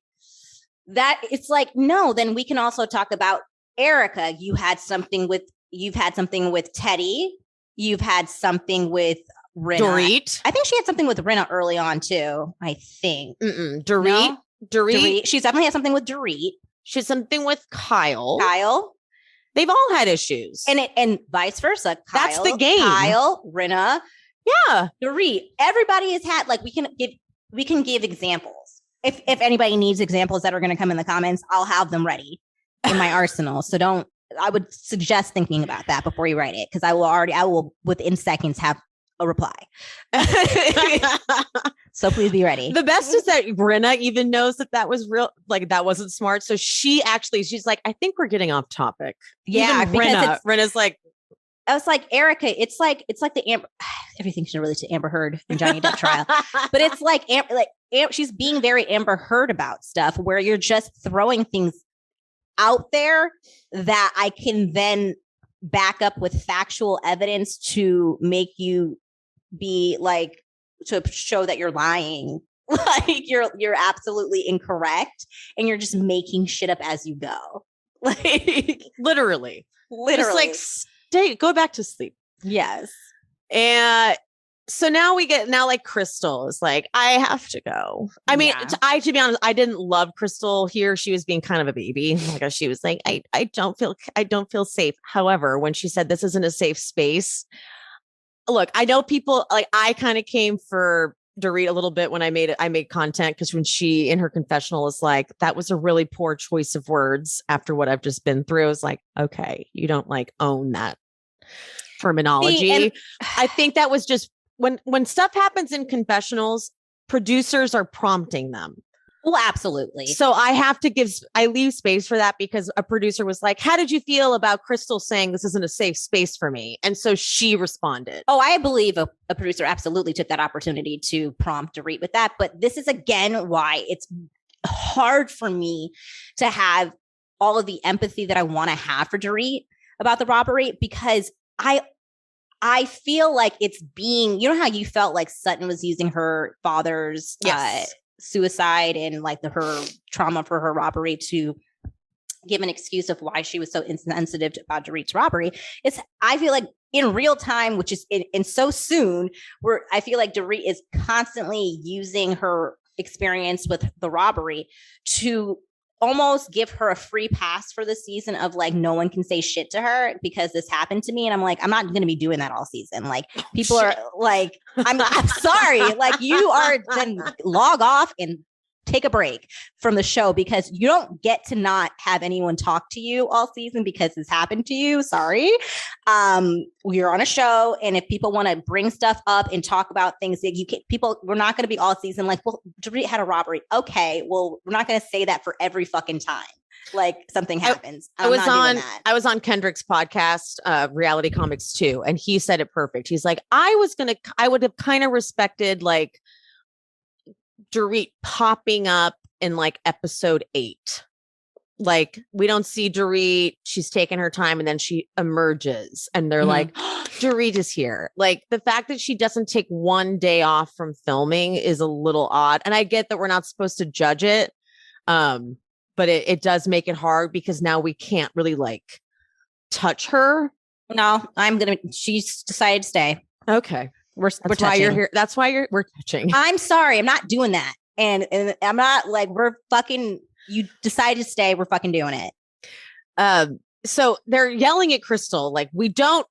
that, it's like, no, then we can also talk about Erika. You've had something with Teddy. You've had something with Rinna. Dorit. I think she had something with Rinna early on too, I think. Dorit. No? Dorit. She's definitely had something with Dorit. She had something with Kyle. They've all had issues. And vice versa. Kyle, that's the game. Kyle, Rinna. Yeah. Dorit. Everybody has had, like, we can give examples. If anybody needs examples that are going to come in the comments, I'll have them ready in my arsenal. So I would suggest thinking about that before you write it, because I will within seconds have a reply. So please be ready. The best is that Rinna even knows that was real, like that wasn't smart. So she's like, I think we're getting off topic. Yeah. Even Rinna's like, I was like, Erika, it's like the Amber, everything should relate to Amber Heard and Johnny Depp trial, but it's like she's being very Amber Heard about stuff where you're just throwing things out there that I can then back up with factual evidence to make you be like, to show that you're lying. Like you're absolutely incorrect and you're just making shit up as you go. Like literally. Just like go back to sleep. Yes. And so now like Crystal is like, I have to go. I mean, to be honest, I didn't love Crystal here. She was being kind of a baby. Like she was like, I don't feel safe. However, when she said this isn't a safe space, look, I know people, like, I kind of came for Dorit a little bit when I made content, because when she in her confessional is like, that was a really poor choice of words after what I've just been through. I was like, okay, you don't like own that terminology. I think that was just when stuff happens in confessionals, producers are prompting them. Well, absolutely. So I leave space for that because a producer was like, how did you feel about Crystal saying this isn't a safe space for me? And so she responded. Oh, I believe a producer absolutely took that opportunity to prompt Dorit with that. But this is, again, why it's hard for me to have all of the empathy that I want to have for Dorit about the robbery, because I feel like it's being, you know how you felt like Sutton was using her father's suicide and like her trauma for her robbery to give an excuse of why she was so insensitive about Dorit's robbery. I feel like in real time, which is in so soon, where I feel like Dorit is constantly using her experience with the robbery to almost give her a free pass for the season of like, no one can say shit to her because this happened to me. And I'm like, I'm not going to be doing that all season. Like people are like, I'm sorry. Like you are, then log off and take a break from the show, because you don't get to not have anyone talk to you all season because this happened to you. Sorry. We're on a show. And if people want to bring stuff up and talk about things that we're not going to be all season like, well, Dorit had a robbery. Okay. Well, we're not going to say that for every fucking time. Like something happens. I was on Kendrick's podcast, Reality Comics 2, and he said it perfect. He's like, I would have kind of respected like Dorit popping up in like episode 8. Like we don't see Dorit, she's taking her time and then she emerges and they're like, oh, Dorit is here. Like the fact that she doesn't take one day off from filming is a little odd. And I get that we're not supposed to judge it. But it does make it hard because now we can't really like touch her. No, she's decided to stay. Okay. We're why you're here. That's why we're touching. I'm sorry. I'm not doing that. And I'm not like, you decided to stay. We're fucking doing it. So they're yelling at Crystal. Like Dorit,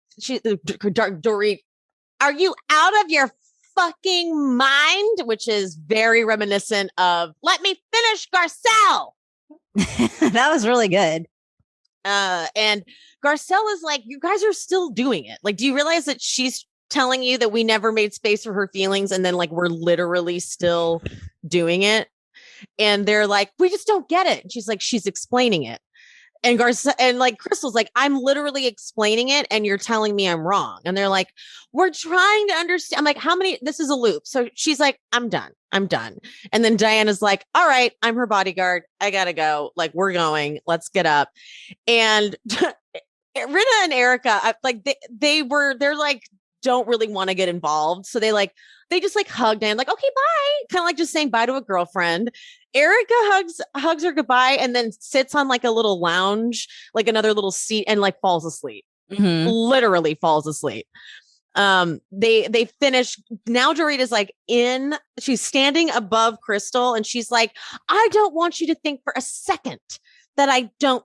are you out of your fucking mind? Which is very reminiscent of let me finish Garcelle. That was really good. And Garcelle is like, you guys are still doing it. Like, do you realize that she's telling you that we never made space for her feelings, and then like we're literally still doing it? And they're like, we just don't get it. And she's like, she's explaining it. And Garcelle and like Crystal's like, I'm literally explaining it and you're telling me I'm wrong. And they're like, we're trying to understand. I'm like, this is a loop. So she's like, I'm done. And then Diana's like, all right, I'm her bodyguard. I gotta go. Like, we're going. Let's get up. And Rita and Erika, they're like, don't really want to get involved. So they just like hugged and like, okay, bye. Kind of like just saying bye to a girlfriend. Erika hugs her goodbye and then sits on like a little lounge, like another little seat, and like falls asleep. Mm-hmm. Literally falls asleep. They finish. Now Dorit is like she's standing above Crystal and she's like, I don't want you to think for a second that I don't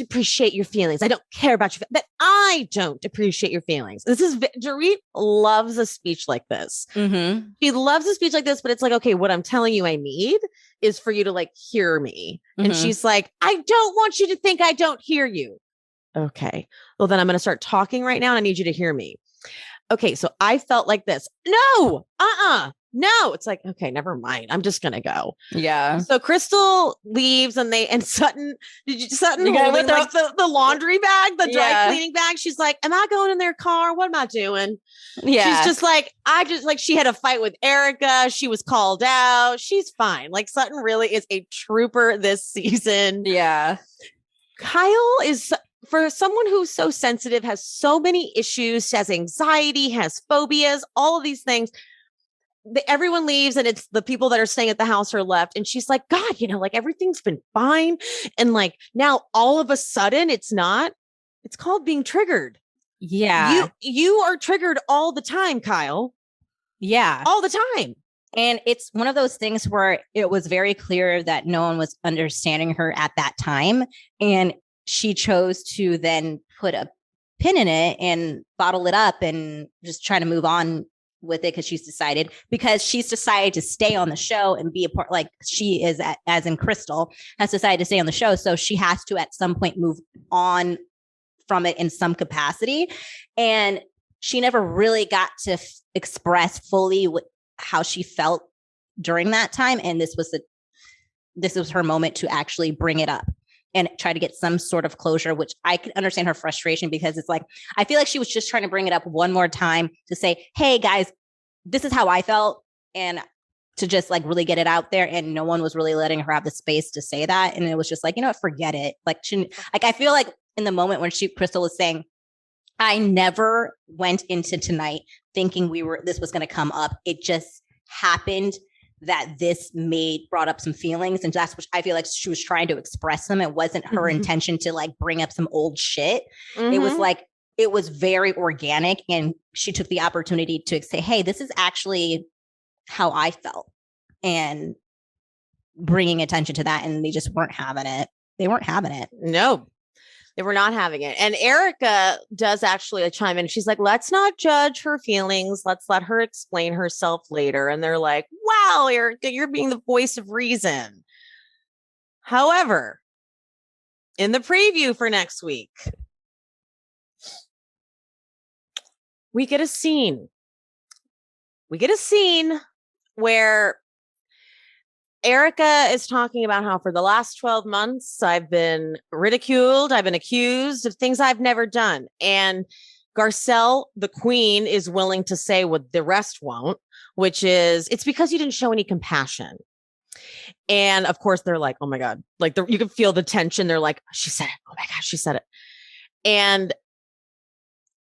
appreciate your feelings. I don't care about you, but I don't appreciate your feelings. Dorit loves a speech like this. Mm-hmm. She loves a speech like this, but it's like, okay, what I'm telling you I need is for you to like hear me. Mm-hmm. And she's like, I don't want you to think I don't hear you. Okay. Well, then I'm going to start talking right now and I need you to hear me. Okay. So I felt like this. No, no, it's like, okay, never mind. I'm just going to go. Yeah. So Crystal leaves and Sutton holding like the laundry bag, the dry cleaning bag. She's like, am I going in their car? What am I doing? Yeah. She's just like, she had a fight with Erika. She was called out. She's fine. Like Sutton really is a trooper this season. Yeah. Kyle is, for someone who's so sensitive, has so many issues, has anxiety, has phobias, all of these things. Everyone leaves and it's the people that are staying at the house are left. And she's like, God, like everything's been fine. And like now all of a sudden it's called being triggered. Yeah. You are triggered all the time, Kyle. Yeah. All the time. And it's one of those things where it was very clear that no one was understanding her at that time. And she chose to then put a pin in it and bottle it up and just try to move on with it because she's decided to stay on the show and be a part, like she is, as in Crystal, has decided to stay on the show. So she has to at some point move on from it in some capacity. And she never really got to express fully how she felt during that time. And this was her moment to actually bring it up and try to get some sort of closure, which I can understand her frustration, because it's like, I feel like she was just trying to bring it up one more time to say, hey guys, this is how I felt. And to just like really get it out there. And no one was really letting her have the space to say that. And it was just like, you know what, forget it. Like, I feel like in the moment when Crystal was saying, I never went into tonight thinking this was going to come up. It just happened that this brought up some feelings. And that's what I feel like she was trying to express them. It wasn't her intention to like bring up some old shit. It was like, it was very organic. And she took the opportunity to say, hey, this is actually how I felt, and bringing attention to that. And they just weren't having it. They weren't having it. No, they were not having it. And Erika does actually chime in. She's like, let's not judge her feelings. Let's let her explain herself later. And they're like, wow, Erika, you're being the voice of reason. However, in the preview for next week, we get a scene. Where Erika is talking about how for the last 12 months, I've been ridiculed. I've been accused of things I've never done. And Garcelle, the queen, is willing to say what the rest won't, which is, it's because you didn't show any compassion. And of course, they're like, oh my God, like you can feel the tension. They're like, she said it. Oh my God, she said it. And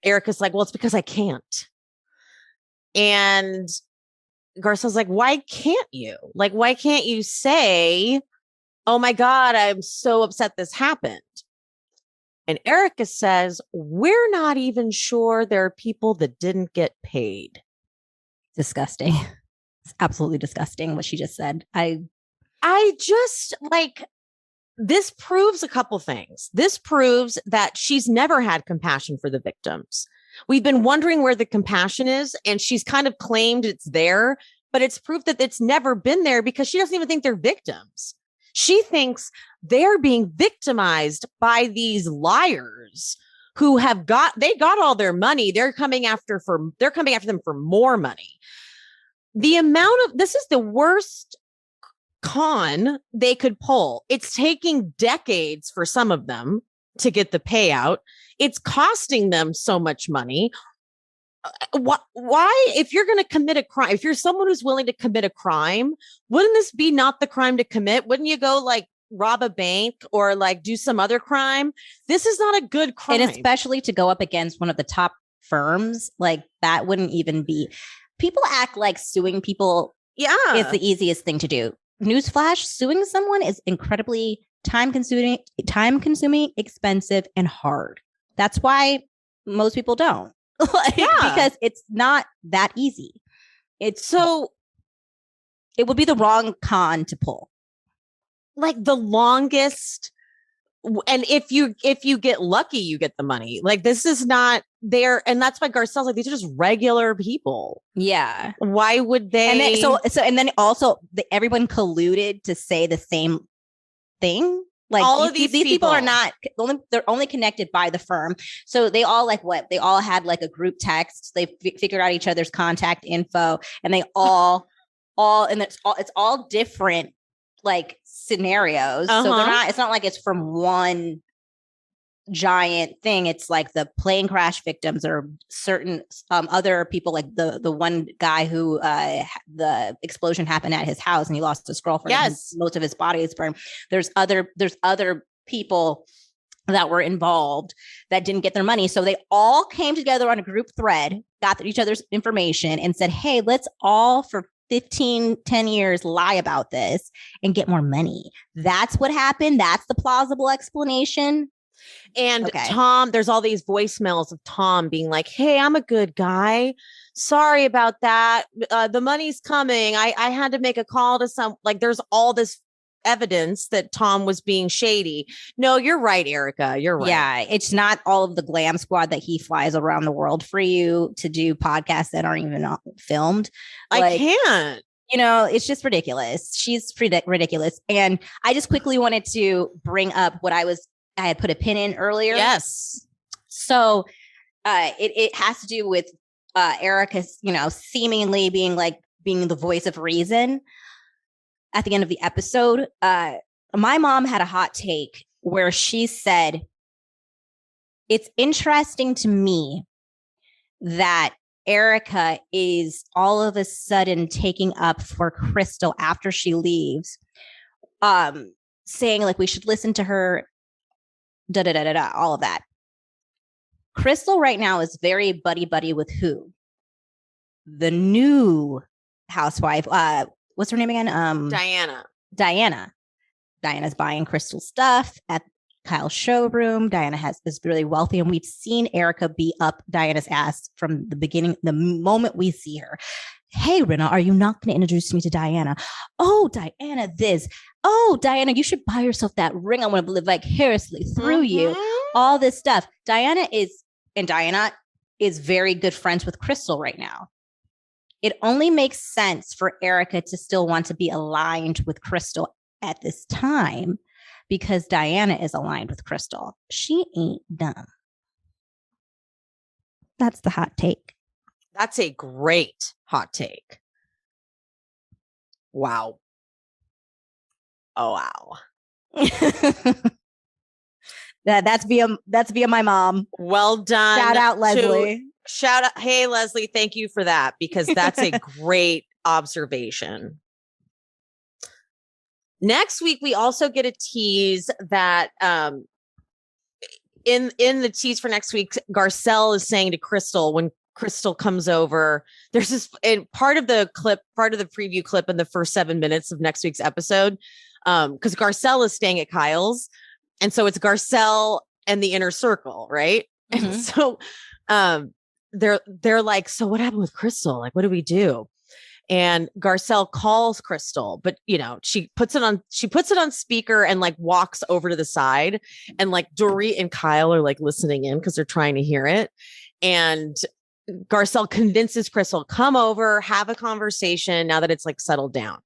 Erika's like, well, it's because I can't. And Garcelle's like, why can't you? Like, why can't you say, oh my God, I'm so upset this happened? And Erika says, we're not even sure there are people that didn't get paid. Disgusting. It's absolutely disgusting what she just said. I just like, this proves a couple things. This proves that she's never had compassion for the victims. We've been wondering where the compassion is, and she's kind of claimed it's there, but it's proof that it's never been there because she doesn't even think they're victims. She thinks they're being victimized by these liars who got all their money. They're coming after them for more money. This is the worst con they could pull. It's taking decades for some of them to get the payout. It's costing them so much money. Why, if you're going to commit a crime, if you're someone who's willing to commit a crime, wouldn't this be not the crime to commit? Wouldn't you go like rob a bank or like do some other crime? This is not a good crime. And especially to go up against one of the top firms, like that wouldn't even be. People act like suing people is the easiest thing to do. Newsflash, suing someone is incredibly time-consuming, expensive, and hard. That's why most people don't. Because it's not that easy. It would be the wrong con to pull. Like the longest, and if you get lucky, you get the money. Like this is not there, and that's why Garcelle's like, these are just regular people. Yeah. Why would they? And then, and then also everyone colluded to say the same thing. Like all of these people are not they're only connected by the firm. So they all they all had like a group text. They figured out each other's contact info, and they all and it's all different like scenarios. So it's not like it's from one giant thing. It's like the plane crash victims or certain other people, like the one guy who the explosion happened at his house and he lost his girlfriend. Yes, most of his body is burned. There's other people that were involved that didn't get their money. So they all came together on a group thread, got each other's information, and said, hey, let's all for 10 years lie about this and get more money. That's what happened. That's the plausible explanation. And Tom, there's all these voicemails of Tom being like, hey, I'm a good guy. Sorry about that. The money's coming. I had to make a call to there's all this evidence that Tom was being shady. No, you're right, Erika. You're right. Yeah, it's not all of the glam squad that he flies around the world for you to do podcasts that aren't even filmed. I can't. It's just ridiculous. She's ridiculous. And I just quickly wanted to bring up what I had put a pin in earlier. Yes. So it has to do with Erika, seemingly being the voice of reason. at the end of the episode, my mom had a hot take where she said, it's interesting to me that Erika is all of a sudden taking up for Crystal after she leaves, saying like we should listen to her, all of that. Crystal right now is very buddy with who? The new housewife. What's her name again? Diana. Diana's buying Crystal stuff at Kyle's showroom. Diana is really wealthy, and we've seen Erika be up Diana's ass from the beginning, the moment we see her. Hey, Rinna, are you not going to introduce me to Diana? Oh, Diana, this. Oh, Diana, you should buy yourself that ring. I want to live vicariously through you. All this stuff. Diana is very good friends with Crystal right now. It only makes sense for Erika to still want to be aligned with Crystal at this time because Diana is aligned with Crystal. She ain't dumb. That's the hot take. That's a great hot take. Wow. Oh, wow. That's via my mom. Well done. Shout out, Leslie. Shout out. Hey, Leslie, thank you for that, because that's a great observation. Next week, we also get a tease that in the tease for next week, Garcelle is saying to Crystal, when Crystal comes over, there's this part of the preview clip in the first 7 minutes of next week's episode, because Garcelle is staying at Kyle's. And so it's Garcelle and the inner circle, right? Mm-hmm. And so they're like, so what happened with Crystal? Like, what do we do? And Garcelle calls Crystal, but she puts it on speaker and like walks over to the side, and like Dorit and Kyle are like listening in because they're trying to hear it. And Garcelle convinces Crystal, come over, have a conversation now that it's like settled down.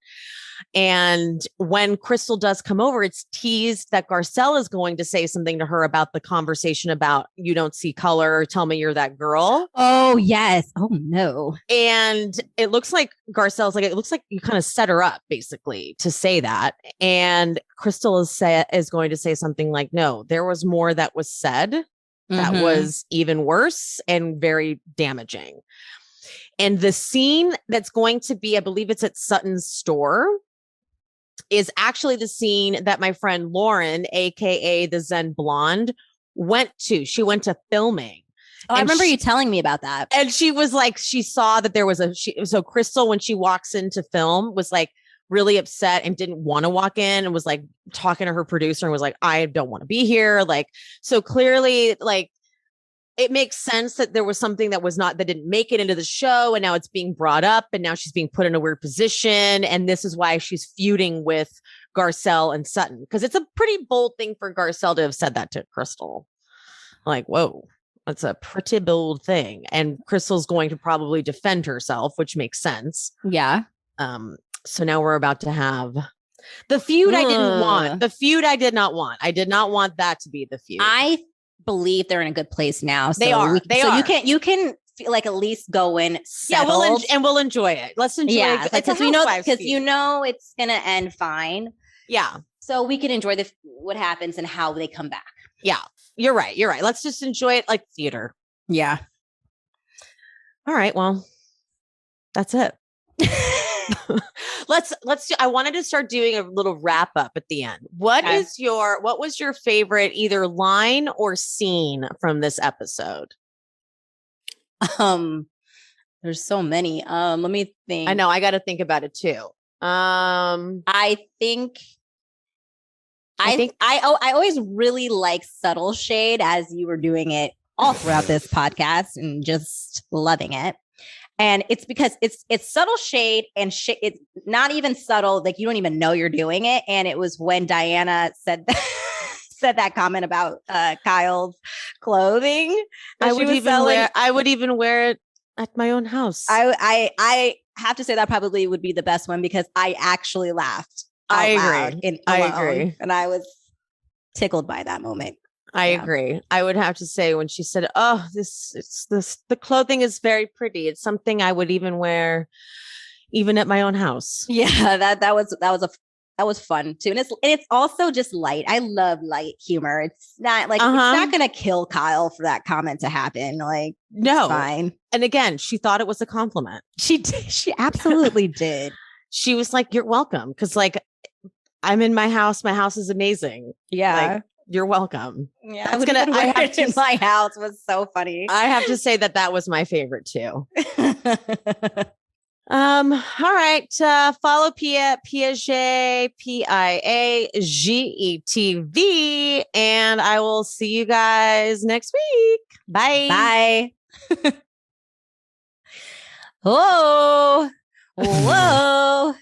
And when Crystal does come over, it's teased that Garcelle is going to say something to her about the conversation about you don't see color, or tell me you're that girl. Oh, yes. Oh, no. And it looks like Garcelle's like, it looks like you kind of set her up basically to say that. And Crystal is going to say something like, no, there was more that was said that was even worse and very damaging. And the scene that's going to be, I believe it's at Sutton's store, is actually the scene that my friend Lauren, aka the Zen Blonde, went to. She went to filming. Oh, I remember you telling me about that. And she was like, she saw that there was so Crystal, when she walks into film, was like really upset and didn't want to walk in, and was like talking to her producer and was like, I don't want to be here. Like, so clearly, like, it makes sense that there was something that didn't make it into the show, and now it's being brought up, and now she's being put in a weird position. And this is why she's feuding with Garcelle and Sutton, because it's a pretty bold thing for Garcelle to have said that to Crystal. Like, whoa, that's a pretty bold thing. And Crystal's going to probably defend herself, which makes sense. Yeah. So now we're about to have the feud I didn't want. The feud I did not want. I did not want that to be the feud. I believe they're in a good place now. So they are. You can feel like at least go in settled. Yeah, we'll enjoy it. Let's enjoy it. Because we know it's gonna end fine. Yeah. So we can enjoy what happens and how they come back. Yeah, you're right. Let's just enjoy it like theater. Yeah. All right. Well, that's it. Let's do, I wanted to start doing a little wrap up at the end. What was your favorite either line or scene from this episode? There's so many. Let me think. I know, I got to think about it too. I always really like subtle shade, as you were doing it all throughout this podcast and just loving it. And it's because it's subtle shade, and it's not even subtle. Like, you don't even know you're doing it. And it was when Diana said that comment about Kyle's clothing. I would even wear it at my own house. I have to say that probably would be the best one, because I actually laughed. I agree. And I was tickled by that moment. I agree. I would have to say, when she said, "Oh, the clothing is very pretty. It's something I would even wear, even at my own house. Yeah, that was fun too. And it's also just light. I love light humor. It's not like it's not gonna kill Kyle for that comment to happen. Like, no, it's fine. And again, she thought it was a compliment. She did. She absolutely did. She was like, "You're welcome," because like I'm in my house. My house is amazing. Yeah. Like, you're welcome. Yeah, I have to, in my house was so funny. I have to say that was my favorite too. All right. Follow Pia, Piaget, PIAGETV, and I will see you guys next week. Bye. Bye. Oh, whoa.